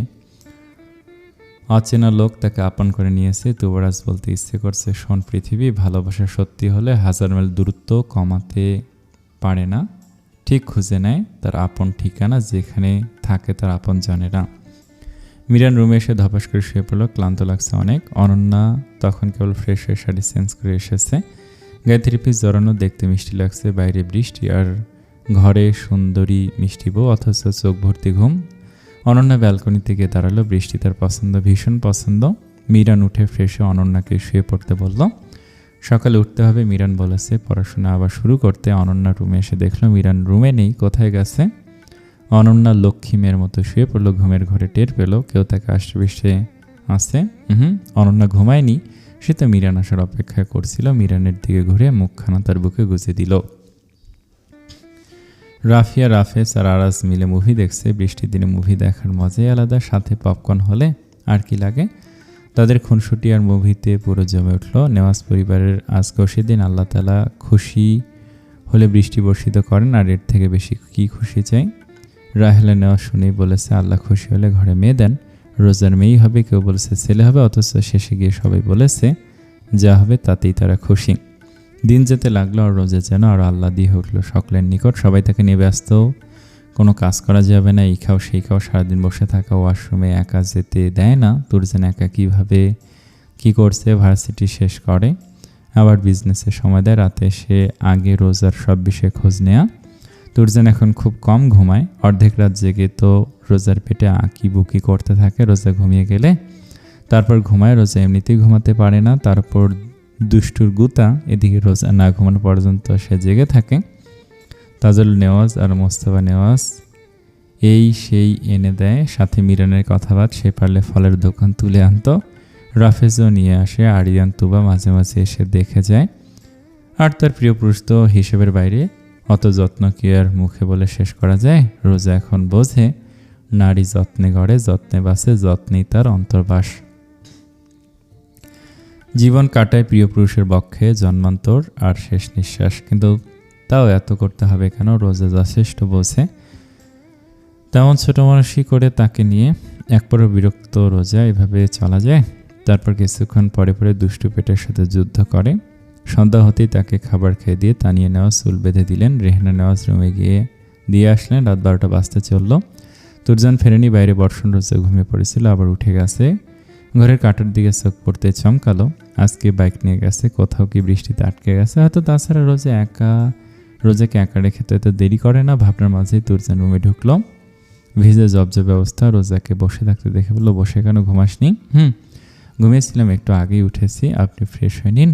অচেনা লোক তাকে আপন করে নিয়েছে। তুবরাজ বলতে ইচ্ছে করছে, শোন পৃথিবী, ভালোবাসা সত্যি হলে 1000 মাইল দূরত্ব কমাতে পারে না। ঠিক খুঁজে নেয় তার আপন ঠিকানা, যেখানে থাকে তার আপন জনেরা। মিরান রুমে এসে ধপাস করে শুয়ে পড়ল। ক্লান্ত লাগছে অনেক। অনন্যা তখন কেবল ফ্রেশ হয়ে শাড়ি চেঞ্জ করে এসেছে। গায়ে 3 পিস জড়ানো, দেখতে মিষ্টি লাগছে। বাইরে বৃষ্টি আর ঘরে সুন্দরী মিষ্টি বউ, অথচ চোখ ভর্তি ঘুম। অনন্যা ব্যালকনিতে গিয়ে দাঁড়ালো। বৃষ্টি তার পছন্দ, ভীষণ পছন্দ। মিরান উঠে ফ্রেশ হয়ে অনন্যাকে শুয়ে পড়তে বলল। সকালে উঠতে হবে, মিরান বলেছে। পড়াশোনা আবার শুরু করতে। অনন্যা রুমে এসে দেখলো মিরান রুমে নেই। কোথায় গেছে? অনন্যা লক্ষ্মী মেয়ের মতো শুয়ে পড়লো। ঘুমের ঘরে টের পেল কেউ তাকে আশেপাশে আছে। অনন্যা ঘুমায়নি, সে তো মিরান আসার অপেক্ষা করছিল। মিরানের দিকে ঘুরে মুখখানা তার বুকে গুজে দিল। রাফিয়া, রাফেজ আর আরাজ মিলে মুভি দেখছে। বৃষ্টির দিনে মুভি দেখার মজাই আলাদা। সাথে পপকর্ন হলে আর কি লাগে। তাদের খুনসুটি আর মুভিতে পুরো জমে উঠল। নেওয়াজ পরিবারের আজকেও সেদিন। আল্লাহ তাআলা খুশি হলে বৃষ্টি বর্ষিত করেন, আর এর থেকে বেশি কি খুশি চাই। রাহেলা নেওয়াজ শুনেই বলেছে, আল্লাহ খুশি হলে ঘরে মেয়ে দেন। রোজার মেয়েই হবে, কেউ বলেছে ছেলে হবে। অথচ শেষে গিয়ে সবাই বলেছে যা হবে তাতেই তারা খুশি। দিন যেতে লাগলো আর রোজা যেন আরও আল্লাহ দিয়ে উঠল সকলের নিকট। সবাই তাকে নিয়ে ব্যস্ত। কোনো কাজ করা যাবে না, এই খাও সেই খাও, সারাদিন বসে থাকা। ওয়াশরুমে একা যেতে দেয় না। তুরজান একা কীভাবে কি করছে, ভার্সিটি শেষ করে আবার বিজনেসে সময় দেয়। রাতে সে আগে রোজার সব বিষয়ে খোঁজ নেয়া। তুরজান এখন খুব কম ঘুমায়। অর্ধেক রাত জেগে তো রোজার পেটে আঁকি বুকি করতে থাকে। রোজা ঘুমিয়ে গেলে তারপর ঘুমায়। রোজা এমনিতেই ঘুমাতে পারে না, তারপর দুষ্টুর গুতা। এদিকে রোজা না ঘুমানো পর্যন্ত সে জেগে থাকে। তাজুল নেওয়াজ আর মোস্তফা নেওয়াজ এই সেই এনে দেয়। সাথে মিরানের কথাবাদ, সে পারলে ফলের দোকান তুলে আনতো। রাফেজও নিয়ে আসে। আরিয়ান, তুবা মাঝে মাঝে এসে দেখে যায়। আর তার প্রিয় পুরুষ তো হিসেবের বাইরে। অত যত্ন কি আর মুখে বলে শেষ করা যায়। রোজা এখন বোঝে, নারী যত্নে গড়ে, যত্নে বাসে, যত্নেই তার অন্তর্বাস। জীবন কাটায় প্রিয় পুরুষের বক্ষে জন্মান্তর আর শেষ নিঃশ্বাস। কিন্তু তাও এত করতে হবে কেন? রোজা যথেষ্ট বোঝে। তেমন ছোট মানুষই করে তাকে নিয়ে একবারও বিরক্ত রোজা এভাবে চলা যায়। তারপর কিছুক্ষণ পরে পরে দুষ্টু পেটের সাথে যুদ্ধ করে। সন্ধ্যা হতেই তাকে খাবার খেয়ে দিয়ে তানিয়ে নেওয়াজ চুল বেঁধে দিলেন। রেহনা নেওয়াজ রুমে গিয়ে দিয়ে আসলেন। রাত 12টা বাজতে চলল। তুরজান ফেরেনি। বাইরে বর্ষণ। রোজা ঘুমিয়ে পড়েছিল, আবার উঠে গেছে। ঘরের কাটার দিকে চোখ পড়তে চমকালো। আজকে বাইক নিয়ে গেছে, কোথাও কি বৃষ্টিতে আটকে গেছে হয়তো। তাছাড়া রোজাকে একা রেখে তো এত দেরি করে না। ভাবনার মাঝেই তুরজান রুমে ঢুকলো। ভিজে জবজব ব্যবস্থা। রোজাকে বসে থাকতে দেখে বললো, বসে কেন, ঘুমাসনি? ঘুমিয়েছিলাম, একটু আগেই উঠেছি। আপনি ফ্রেশ হয়ে নিন।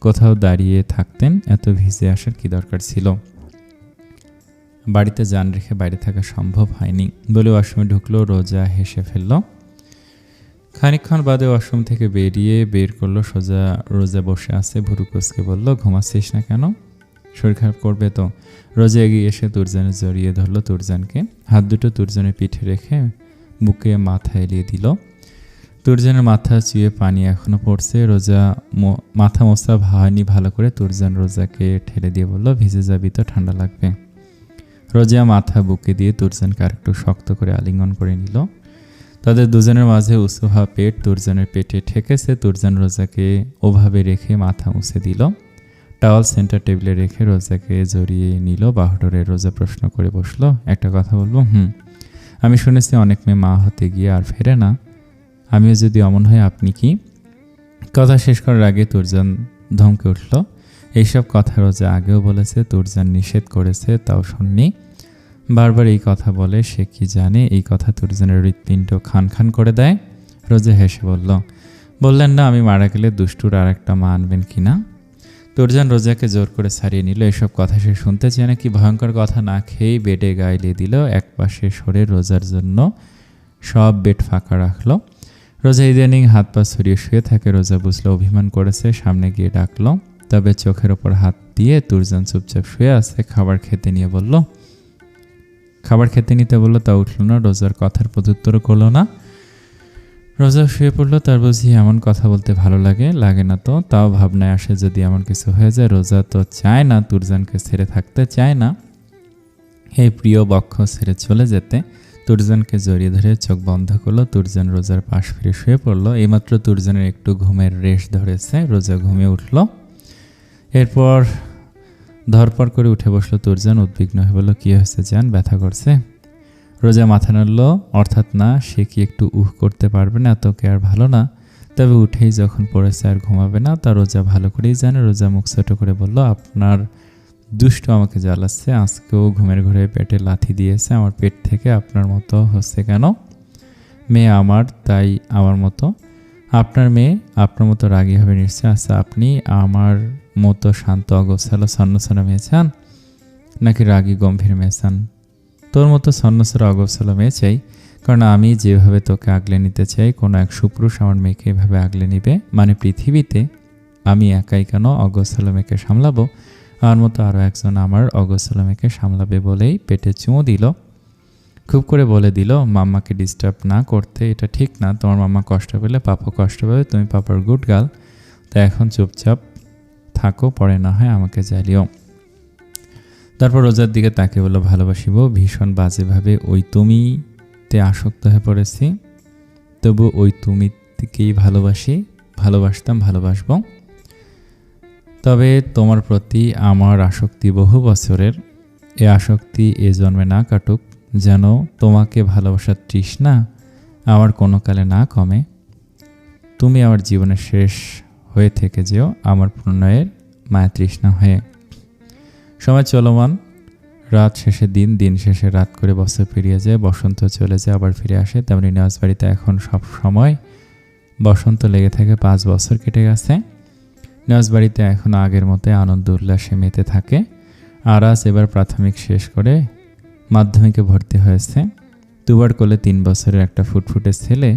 কোথাও দাঁড়িয়ে থাকতেন, এত ভিজে আসার কি দরকার ছিল? বাড়িতে যান রেখে বাইরে থাকা সম্ভব হয়নি বলে ওয়াশরুমে ঢুকলো। রোজা হেসে ফেলল। খানিকক্ষণ বাদে ওয়াশরুম থেকে বের করলো। রোজা বসে আছে। ভুরু কুচকে বলল, ঘুমাচ্ছিস না কেন? শরীর খারাপ করবে তো। রোজা এগিয়ে এসে তুরজানে জড়িয়ে ধরলো। তুরজানকে হাত দুটো তুরজানের পিঠে রেখে বুকে মাথা এলিয়ে দিল। তুরজানের মাথা চুয়ে পানি এখনো পড়ছে। রোজা মাথা মোছা হয়নি ভালো করে। তুরজান রোজাকে ঠেলে দিয়ে বলল, ভিজে যাবি তো, ঠান্ডা লাগবে। রোজা মাথা বুকে দিয়ে তুরজানকে আরেকটু শক্ত করে আলিঙ্গন করে নিল। তাদের দুজনের মাঝে উঁচু হওয়া পেট তুরজানের পেটে ঠেকেছে। তুরজান রোজাকে ওভাবে রেখে মাথা মুছে দিল। টাওয়াল সেন্টার টেবিলে রেখে রোজাকে জড়িয়ে নিল বাহুডোরে। রোজা প্রশ্ন করে বসলো, একটা কথা বলবো? আমি শুনেছি অনেক মেয়ে মা হতে গিয়ে আর ফেরে না, আমিও যদি অমন হয় আপনি কি? কথা শেষ করার আগে তুরজান ধমকে উঠল। এইসব কথা রোজা আগেও বলেছে, তুরজান নিষেধ করেছে, তাও শুননি। বারবার এই কথা বলে, সে কি জানে এই কথা তুরজানের হৃৎপিণ্ড খান খান করে দেয়। রোজা হেসে বললেন না আমি মারা গেলে দুষ্টুর আর একটা মা আনবেন কি না? তুরজান রোজাকে জোর করে ছাড়িয়ে নিল। এসব কথা সে শুনতে চায় না। কি ভয়ঙ্কর কথা! না খেয়েই বেডে গাইলিয়ে দিল। এক পাশে সরে রোজার জন্য সব বেড ফাঁকা রাখলো। রোজা ইদানিং হাত পা ছড়িয়ে শুয়ে থাকে। রোজা বুঝলো অভিমান করেছে, সামনে গিয়ে ডাকলো। তবে চোখের ওপর হাত দিয়ে তুরজান চুপচাপ শুয়ে আছে। খাবার খেতে নিতে বলল, তা উঠল না। রোজার কথার প্রত্যুত্তর করলো না। রোজা শুয়ে পড়লো। তার বুঝি এমন কথা বলতে ভালো লাগে না তো, তাও ভাবনায় আসে যদি এমন কিছু হয়ে যায়। রোজা তো চায় না তুরজানকে ছেড়ে থাকতে, চায় না এই প্রিয় বক্ষ ছেড়ে চলে যেতে। তুরজানকে জড়িয়ে ধরে চোখ বন্ধ করলো। তুরজান রোজার পাশ ফিরে শুয়ে পড়লো। এইমাত্র তুরজানের একটু ঘুমের রেশ ধরেছে। রোজা ঘুমিয়ে উঠল। এরপর ধরপড় করে উঠে বসলো তুরজান। উদ্বিগ্ন হয়ে বলল, কি হয়েছে জান, ব্যথা করছে? রোজা মাথা নাড়ল, অর্থাৎ না। সে কি একটু করতে পারবে না? এত কে আর ভালো না। তবে উঠেই যখন পড়েছে আর ঘুমাবে না, তা রোজা ভালো করেই জানে। রোজা মুখ ছোট করে বলল, আপনার দুষ্ট আমাকে জ্বালাচ্ছে। আজকেও ঘুমের ঘরে পেটে লাথি দিয়েছে। আমার পেট থেকে আপনার মতো হচ্ছে কেন? মেয়ে আমার, তাই আমার মতো। আপনার মেয়ে আপনার মতো রাগী হবে নিশ্চয়। আচ্ছা, আপনি আমার মতো শান্ত অগোছালো ছন্নছাড়া মেয়ে চান, নাকি রাগী গম্ভীর মেয়ে চান? তোর মতো ছন্নছাড়া অগোছালো মেয়ে চাই, কারণ আমি যেভাবে তোকে আগলে নিতে চাই, কোনো এক সুপুরুষ আমার মেয়েকে এভাবে আগলে নিবে? মানে পৃথিবীতে আমি একাই কেন অগোছালো মেয়েকে সামলাবো? আমার মতো আরও একজন আমার অগোছালো মেয়েকে সামলাবে বলেই পেটে চুমু দিল। খুব করে বলে দিল, মাম্মাকে ডিস্টার্ব না করতে। এটা ঠিক না। তোমার মাম্মা কষ্ট পেলে পাপা কষ্ট পাবে। তুমি পাপার গুড গার্ল, তাই এখন চুপচাপ থাকো, পরে না হয় আমাকে জ্বালিও। তারপর রোজার দিকে তাকে বলল, ভালোবাসিব ভীষণ বাজেভাবে। ওই তুমিতে আসক্ত হয়ে পড়েছি, তবু ওই তুমিকেই ভালোবাসবো। তবে তোমার প্রতি আমার আসক্তি বহু বছরের। এ আসক্তি এ জন্মে না কাটুক, যেন তোমাকে ভালোবাসার তৃষ্ণা আমার কোনো কালে না কমে। তুমি আমার জীবনের শেষ হয়ে থেকে যেও, আমার প্রণয়ের মায়া তৃষ্ণা হয়ে। সময় চলমান, রাত শেষে দিন শেষে রাত করে বছর পেরিয়ে যায়। বসন্ত চলে যায়, আবার ফিরে আসে। তেমনি নেওয়াজ বাড়িতে এখন সব সময় বসন্ত লেগে থাকে। 5 বছর কেটে গেছে। নেওয়াজ বাড়িতে এখন আগের মতো আনন্দ উল্লাসে মেতে থাকে। আরাজ এবার প্রাথমিক শেষ করে মাধ্যমিকে ভর্তি হয়েছে। দুবার কোলে 3 বছরের একটা ফুটফুটে ছেলে।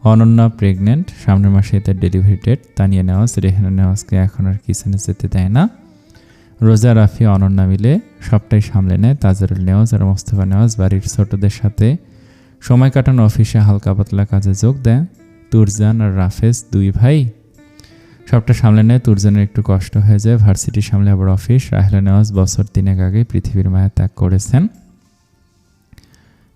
অনন্যা প্রেগনেন্ট, সামনের মাসে তার ডেলিভারি ডেট। তানিয়া নেওয়াজ রেহানা নেওয়াজকে এখন আর কিচেনে যেতে দেয় না। রোজা, রাফি, অনন্যা মিলে সবটাই সামলে নেয়। তাজরুল নেওয়াজ আর মোস্তফা নেওয়াজ বাড়ির ছোটদের সাথে সময় কাটানো, অফিসে হালকা পাতলা কাজে যোগ দেয়। তুরজান আর রাফেজ 2 ভাই সবটা সামলে নেয়। তুরজানের একটু কষ্ট হয়ে যায়, ভার্সিটি সামলে আবার অফিস। রাহেলা নেওয়াজ বছর 3 আগে পৃথিবীর মায়া ত্যাগ করেছেন।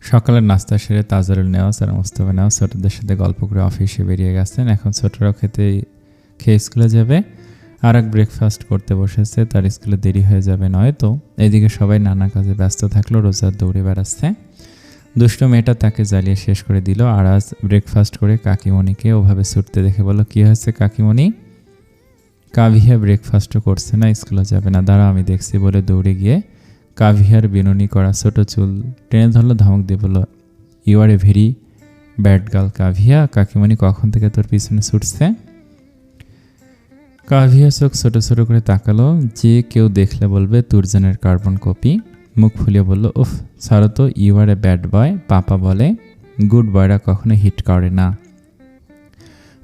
সকালের নাস্তা সেরে তাজরুল নেওয়াজ আর মোস্তফা নেওয়াজ ছোটদের সাথে গল্প করে অফিসে বেরিয়ে গেছেন। এখন ছোটরাও খেয়ে স্কুলে যাবে। আর এক ব্রেকফাস্ট করতে বসেছে, তার স্কুলে দেরি হয়ে যাবে নয়তো। এদিকে সবাই নানা কাজে ব্যস্ত থাকলো। রোজা দৌড়ে বেড়াচ্ছে। দুষ্ট মেয়েটা তাকে জ্বালিয়ে শেষ করে দিল। আর আজ ব্রেকফাস্ট করে কাকিমণিকে ওভাবে ছুটতে দেখে বলল, কি হয়েছে কাকিমণি? কাভিয়া ব্রেকফাস্টও করছে না, স্কুলে যাবে না। দাঁড়া আমি দেখছি বলে দৌড়ে গিয়ে কাভিয়ার বিনুনি করা ছোট চুল টেনে ধরলো। ধমক দিয়ে বলল, you are a very bad girl Kavya. কাকিমণি কখন থেকে তোর পিছনে ছুটছে? কাভিয়া চোখ ছোট ছোট করে তাকালো। যে কেউ দেখলে বলবে তুরজানের কার্বন কপি। মুখ ফুলিয়ে বলল, উফ ছাড়ো তো, you are a bad boy. পাপা বলে গুড বয়রা কখনো হিট করে না।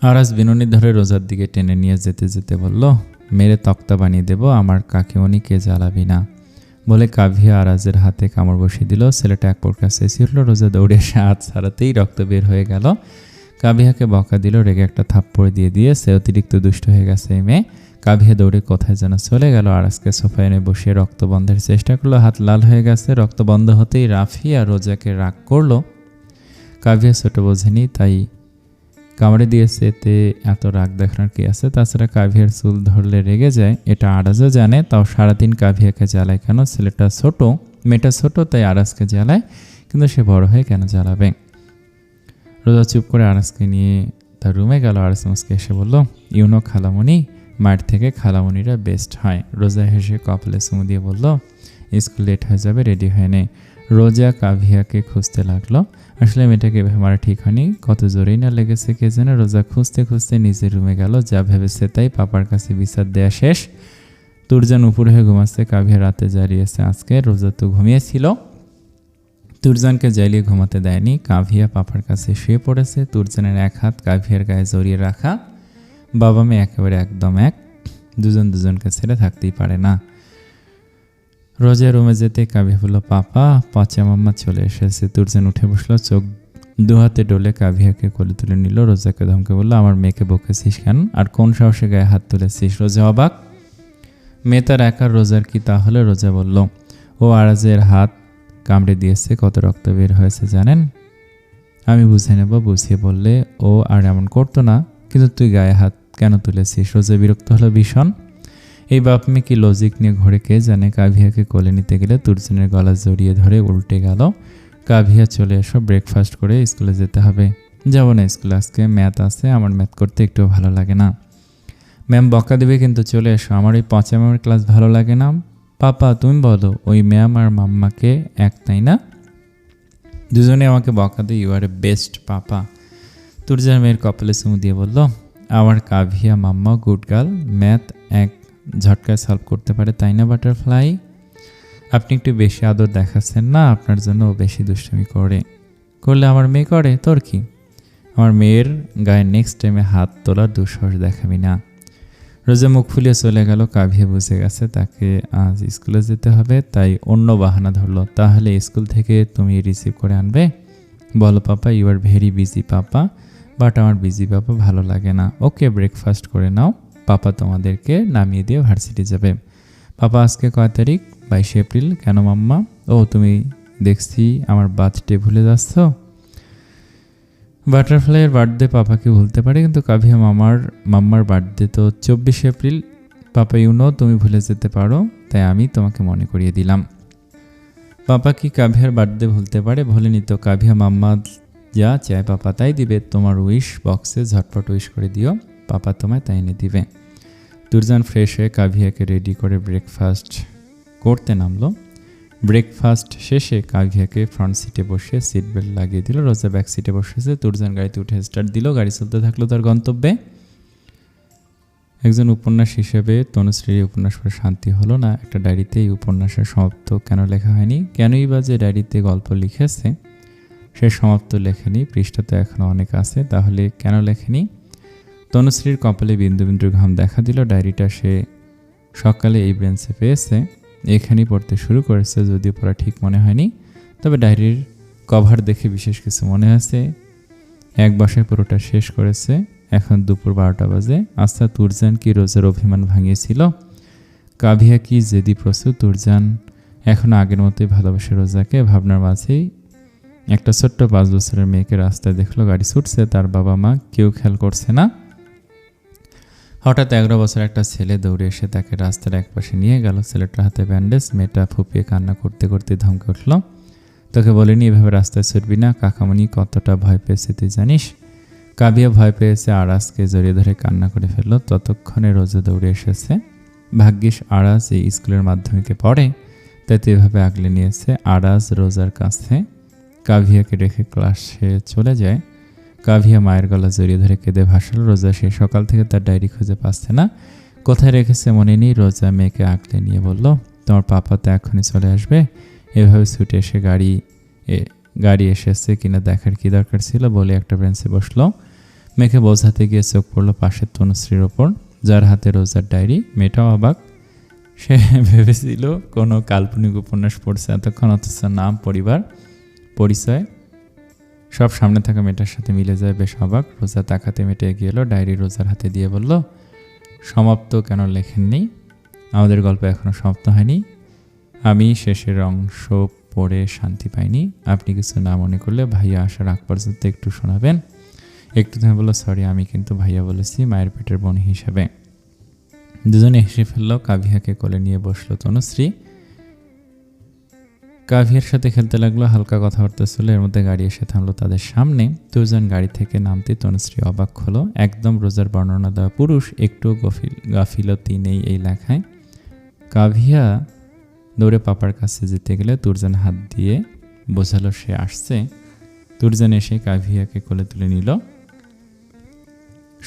আরাজ বিনুনি ধরে রোজার দিকে টেনে নিয়ে যেতে যেতে বলল, মেরে তক্তা বানিয়ে দেব, আমার কাকিমণিকে জ্বালাবি না বলে কাভিয়া আরাজের হাতে কামড় বসিয়ে দিল। ছেলেটা এক প্রকার চেঁচিয়ে উঠল। রোজা দৌড়ে এসে হাত ছাড়াতেই রক্ত বের হয়ে গেল। কাভিয়াকে বকা দিল, রেগে একটা থাপ্পড় দিয়ে সে অতিরিক্ত দুষ্ট হয়ে গেছে এই মেয়ে। কাভিয়া দৌড়ে কোথায় যেন চলে গেল। আরাজকে সোফায় এনে বসিয়ে রক্ত বন্ধের চেষ্টা করলো। হাত লাল হয়ে গেছে। রক্ত বন্ধ হতেই রাফি আর রোজাকে রাগ করলো। কাভিয়া ছোট বোঝেনি, তাই কামড়ে দিয়েছে, এতে এত রাগ দেখানোর কি আছে? তাছাড়া কাভিয়ার চুল ধরলে রেগে যায়, এটা আরাজও জানে। তাও সারাদিন কাভিয়াকে জ্বালায় কেন? ছেলেটা ছোট, মেয়েটা ছোট, তাই আরাজকে জ্বালায়, কিন্তু সে বড় হয়ে কেন জ্বালাবে? রোজা চুপ করে আরাজকে নিয়ে তার রুমে গেল। আরাজ মুসকে এসে বলল, ইউনো খালামণি, মায়ের থেকে খালামণিরা বেস্ট হয়। রোজা হেসে কপালে চুমু দিয়ে বলল, স্কুল লেট হয়ে যাবে, রেডি হয়ে নে। রোজা কাভিয়াকে খুঁজতে লাগলো। আসলে মেয়েটাকে এভাবে মারা ঠিক হয়নি, কত জোরেই না লেগেছে কে জানে। রোজা খুঁজতে খুঁজতে নিজের রুমে গেল, যা ভেবেছে তাই। পাপার কাছে বিচার দেয়া শেষ। তুরজান উপর হয়ে ঘুমাচ্ছে, কাভিয়া রাতে জ্বালিয়েছে আজকে। রোজা তো ঘুমিয়েছিল, তুরজানকে জ্বালিয়ে ঘুমাতে দেয়নি। কাভিয়া পাপার কাছে শুয়ে পড়েছে, তুরজানের এক হাত কাভিয়ার গায়ে জড়িয়ে রাখা। বাবা মেয়ে একেবারে একদম এক, দুজন দুজনকে ছেড়ে থাকতেই পারে না। রোজা রুমে যেতে কাভিয়া বলল, পাপা, পচা মাম্মা চলে এসেছে। তুরজান উঠে বসলো, চোখ দুহাতে ডলে কাভিয়াকে কোলে তুলে নিল। রোজাকে ধমকে বলল, আমার মেয়েকে বকেছিস কেন? আর কোন সাহসে গায়ে হাত তুলেছিস? রোজা অবাক। মেয়ে তার একার, রোজার কি তাহলে? রোজা বলল, ও আরাজের হাত কামড়ে দিয়েছে, কত রক্ত বের হয়েছে জানেন? আমি বুঝে নেব, বুঝিয়ে বললে ও আর এমন করতো না, কিন্তু তুই গায়ে হাত কেন তুলেছিস? রোজা বিরক্ত হলো ভীষণ। এই বাপ মেয়ে কি লজিক নিয়ে ঘরে কে জানে। কাভিয়াকে কোলে নিতে গেলে তুরজানের গলা জড়িয়ে ধরে উল্টে গেল। কাভিয়া, চলে এসো, ব্রেকফাস্ট করে স্কুলে যেতে হবে। যাব না স্কুলে, আজকে ম্যাথ আছে, আমার ম্যাথ করতে একটু ভালো লাগে না। ম্যাম বকা দেবে কিন্তু, চলে এসো। আমার ওই পচা ম্যামের ক্লাস ভালো লাগে না। পাপা তুমি বলো, ওই ম্যাম আর মাম্মাকে এক, তাই না? দুজনে আমাকে বকা দেয়, ইউ আর এ বেস্ট পাপা। তুরজান মেয়ের কপালে চুমু দিয়ে বলল, আমার কাভিয়া মাম্মা গুড গার্ল, ম্যাথ এক ঝটকায় সলভ করতে পারে, তাই না বাটারফ্লাই? আপনি একটু বেশি আদর দেখাচ্ছেন না, আপনার জন্য ও বেশি দুষ্টুমি করলে আমার মেয়ে করে, তোর কি? আমার মেয়ের গায়ে নেক্সট টাইমে হাত তোলার দুঃসাহস দেখাবি না। রোজা মুখ ফুলিয়ে চলে গেল। কাভিয়া বুঝে গেছে তাকে আজ স্কুলে যেতে হবে, তাই অন্য বাহানা ধরলো, তাহলে স্কুল থেকে তুমি রিসিভ করে আনবে? বলো papa, you are very busy papa. But আমার বিজি পাপা ভালো লাগে না। ওকে, ব্রেকফাস্ট করে নাও, পাপা তোমাদেরকে নামিয়ে দিয়ে ভার্সিটি যাবে। পাপা, আজকে কয় তারিখ? 22 এপ্রিল। কেন মাম্মা? ও, তুমি দেখছি আমার বার্থডে ভুলে যাচ্ছ। বাটারফ্লাইয়ের বার্থডে পাপাকে ভুলতে পারে, কিন্তু কাভিয়া মাম্মার বার্থডে তো 24 এপ্রিল। পাপা, ইউনো তুমি ভুলে যেতে পারো, তাই আমি তোমাকে মনে করিয়ে দিলাম। পাপা কি কাভিয়ার বার্থডে ভুলতে পারে? ভুলেনি তো। কাভিয়া মাম্মা যা চায় পাপা তাই দিবে। তোমার উইশ বক্সে ঝটপট উইশ করে দিও, পাপা তোমায় তাই এনে দিবে। তুরজান ফ্রেশ হয়ে কাভিয়াকে রেডি করে ব্রেকফাস্ট করতে নামলো। ব্রেকফাস্ট শেষে কাভিয়াকে ফ্রন্ট সিটে বসে সিট বেল্ট লাগিয়ে দিল। রোজা ব্যাক সিটে বসেছে। তুরজান গাড়িতে উঠে স্টার্ট দিল। গাড়ি চলতে থাকলো তার গন্তব্যে। একজন উপন্যাস হিসেবে তনুশ্রীর উপন্যাস পড়ে শান্তি হলো না। একটা ডায়েরিতে এই উপন্যাসের সমাপ্ত কেন লেখা হয়নি? কেনই বা যে ডায়েরিতে গল্প লিখেছে সে সমাপ্ত লেখেনি? পৃষ্ঠা তো এখনও অনেক আছে, তাহলে কেন লেখেনি? তনুশ্রীর কপালে বিন্দু বিন্দু ঘাম দেখা দিল। ডায়েরিটা সে সকালে এই বেঞ্চে পেয়েছে, এখানেই পড়তে শুরু করেছে। যদিও পড়া ঠিক মনে হয়নি, তবে ডায়েরির কভার দেখে বিশেষ কিছু মনে আছে। এক বাসায় পুরোটা শেষ করেছে। এখন দুপুর 12টা বাজে। আচ্ছা, তুরজান কি রোজার অভিমান ভাঙিয়েছিল? কাভিয়া কি জেদি প্রস্তুত? তুরজান এখন আগের মতোই ভালোবাসে রোজাকে। ভাবনার মাঝেই একটা ছোট্ট 5 বছরের মেয়েকে রাস্তায় দেখলো, গাড়ি ছুটছে, তার বাবা মা কেউ খেয়াল করছে না। হঠাৎ 11 বছর একটা ছেলে দৌড়ে এসে তাকে রাস্তার একপাশে নিয়ে গেল। ছেলেটার হাতে ব্যান্ডেজ। মেয়েটা ফুপিয়ে কান্না করতে করতে ধমকে উঠল, তোকে বলিনি এভাবে রাস্তায় ছুটবি না? কাকামণি কতটা ভয় পেয়েছে তুই জানিস? কাভিয়া ভয় পেয়েছে, আরাজকে জড়িয়ে ধরে কান্না করে ফেললো। ততক্ষণে রোজা দৌড়ে এসেছে। ভাগ্যিস আরাজ এই স্কুলের মাধ্যমিকে পড়ে, তাই তো এভাবে আগলে নিয়েছে। আরাজ রোজার কাছে কাভিয়াকে রেখে ক্লাসে চলে যায়। কাভিয়া মায়ের গলা জড়িয়ে ধরে কেঁদে ভাসালো। রোজা সে সকাল থেকে তার ডায়েরি খুঁজে পাচ্ছে না, কোথায় রেখেছে মনে নেই। রোজা মেয়েকে আগলে নিয়ে বলল, তোমার পাপা তো এখনই চলে আসবে। এভাবে ছুটে এসে গাড়ি এসেছে কিনা দেখার কি দরকার ছিল বলে একটা বেঞ্চে বসলো। মেয়েকে বোঝাতে গিয়ে চোখ পড়লো পাশের তনুশ্রীর ওপর, যার হাতে রোজার ডায়েরি। মেয়েটাও অবাক। সে ভেবেছিল কোনো কাল্পনিক উপন্যাস পড়ছে এতক্ষণ, অথচ নাম, পরিবার, পরিচয় সব সামনে থাকা মেয়েটার সাথে মিলে যায়। বেশ অবাক। রোজা তাকাতে মেয়েটা এগিয়ে এলো, ডায়েরি রোজার হাতে দিয়ে বলল, সমাপ্ত কেন লেখেননি? আমাদের গল্প এখনও সমাপ্ত হয়নি। আমি শেষের অংশ পড়ে শান্তি পাইনি। আপনি কিছু না মনে করলে ভাইয়া আসার আগ পর্যন্ত একটু শোনাবেন। একটু তুমি বললো, সরি, আমি কিন্তু ভাইয়া বলেছি, মায়ের পেটের বোন হিসেবে। দুজনে হেসে ফেললো। কাভিয়াকে কোলে নিয়ে বসলো তনুশ্রী। কাভিয়ার সাথে খেলতে লাগলো, হালকা কথাবার্তা ছিল। এর মধ্যে গাড়ি এসে থামলো তাদের সামনে। দুজন গাড়ি থেকে নামতে তনুশ্রী অবাক হলো। একদম রোজার বর্ণনা দেওয়া পুরুষ, একটু গাফিলতি নেই এই লেখায়। কাভিয়া দৌড়ে পাপার কাছে যেতে গেলে তুরজান হাত দিয়ে বোঝালো সে আসছে। তুরজান এসে কাভিয়াকে কোলে তুলে নিল।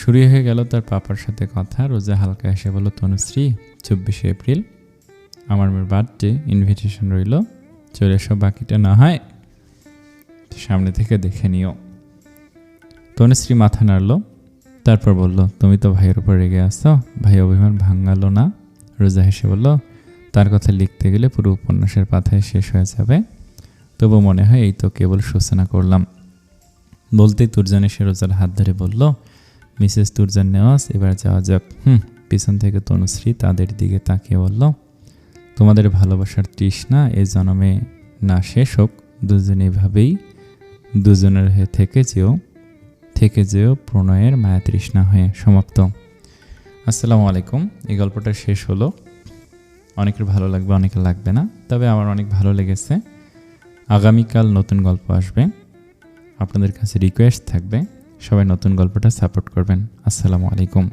শুরু হয়ে গেল তার পাপার সাথে কথা। রোজা হালকা এসে বলল, তনুশ্রী, 24শে এপ্রিল আমার মেয়ের বার্থডে, ইনভিটেশন রইল, চলে এসব, বাকিটা না হয় সামনে থেকে দেখে নিও। তনুশ্রী মাথা নাড়ল, তারপর বলল, তুমি তো ভাইয়ের উপর রেগে আসছো, ভাই অভিমান ভাঙালো না? রোজা হেসে বলল, তার কথা লিখতে গেলে পুরো উপন্যাসের পাতায় শেষ হয়ে যাবে, তবু মনে হয় এই তো কেবল সূচনা করলাম। বলতেই তুরজান এসে রোজার হাত ধরে বলল, মিসেস তুরজান নেওয়াজ, এবার যাওয়া যাক। পিছন থেকে তনুশ্রী তাদের দিকে তাকিয়ে বলল, তোমাদের ভালোবাসার তৃষ্ণা এ জন্মে না শেষ হোক, দুজনে এভাবেই দুজনের হয়ে থেকে যেও প্রণয়ের মায়া তৃষ্ণা হয়ে। সমাপ্ত। আসসালামু আলাইকুম। এই গল্পটা শেষ হলো। অনেকের ভালো লাগবে, অনেকের লাগবে না, তবে আমার অনেক ভালো লেগেছে। আগামীকাল নতুন গল্প আসবে। আপনাদের কাছে রিকোয়েস্ট থাকবে, সবাই নতুন গল্পটা সাপোর্ট করবেন। আসসালামু আলাইকুম।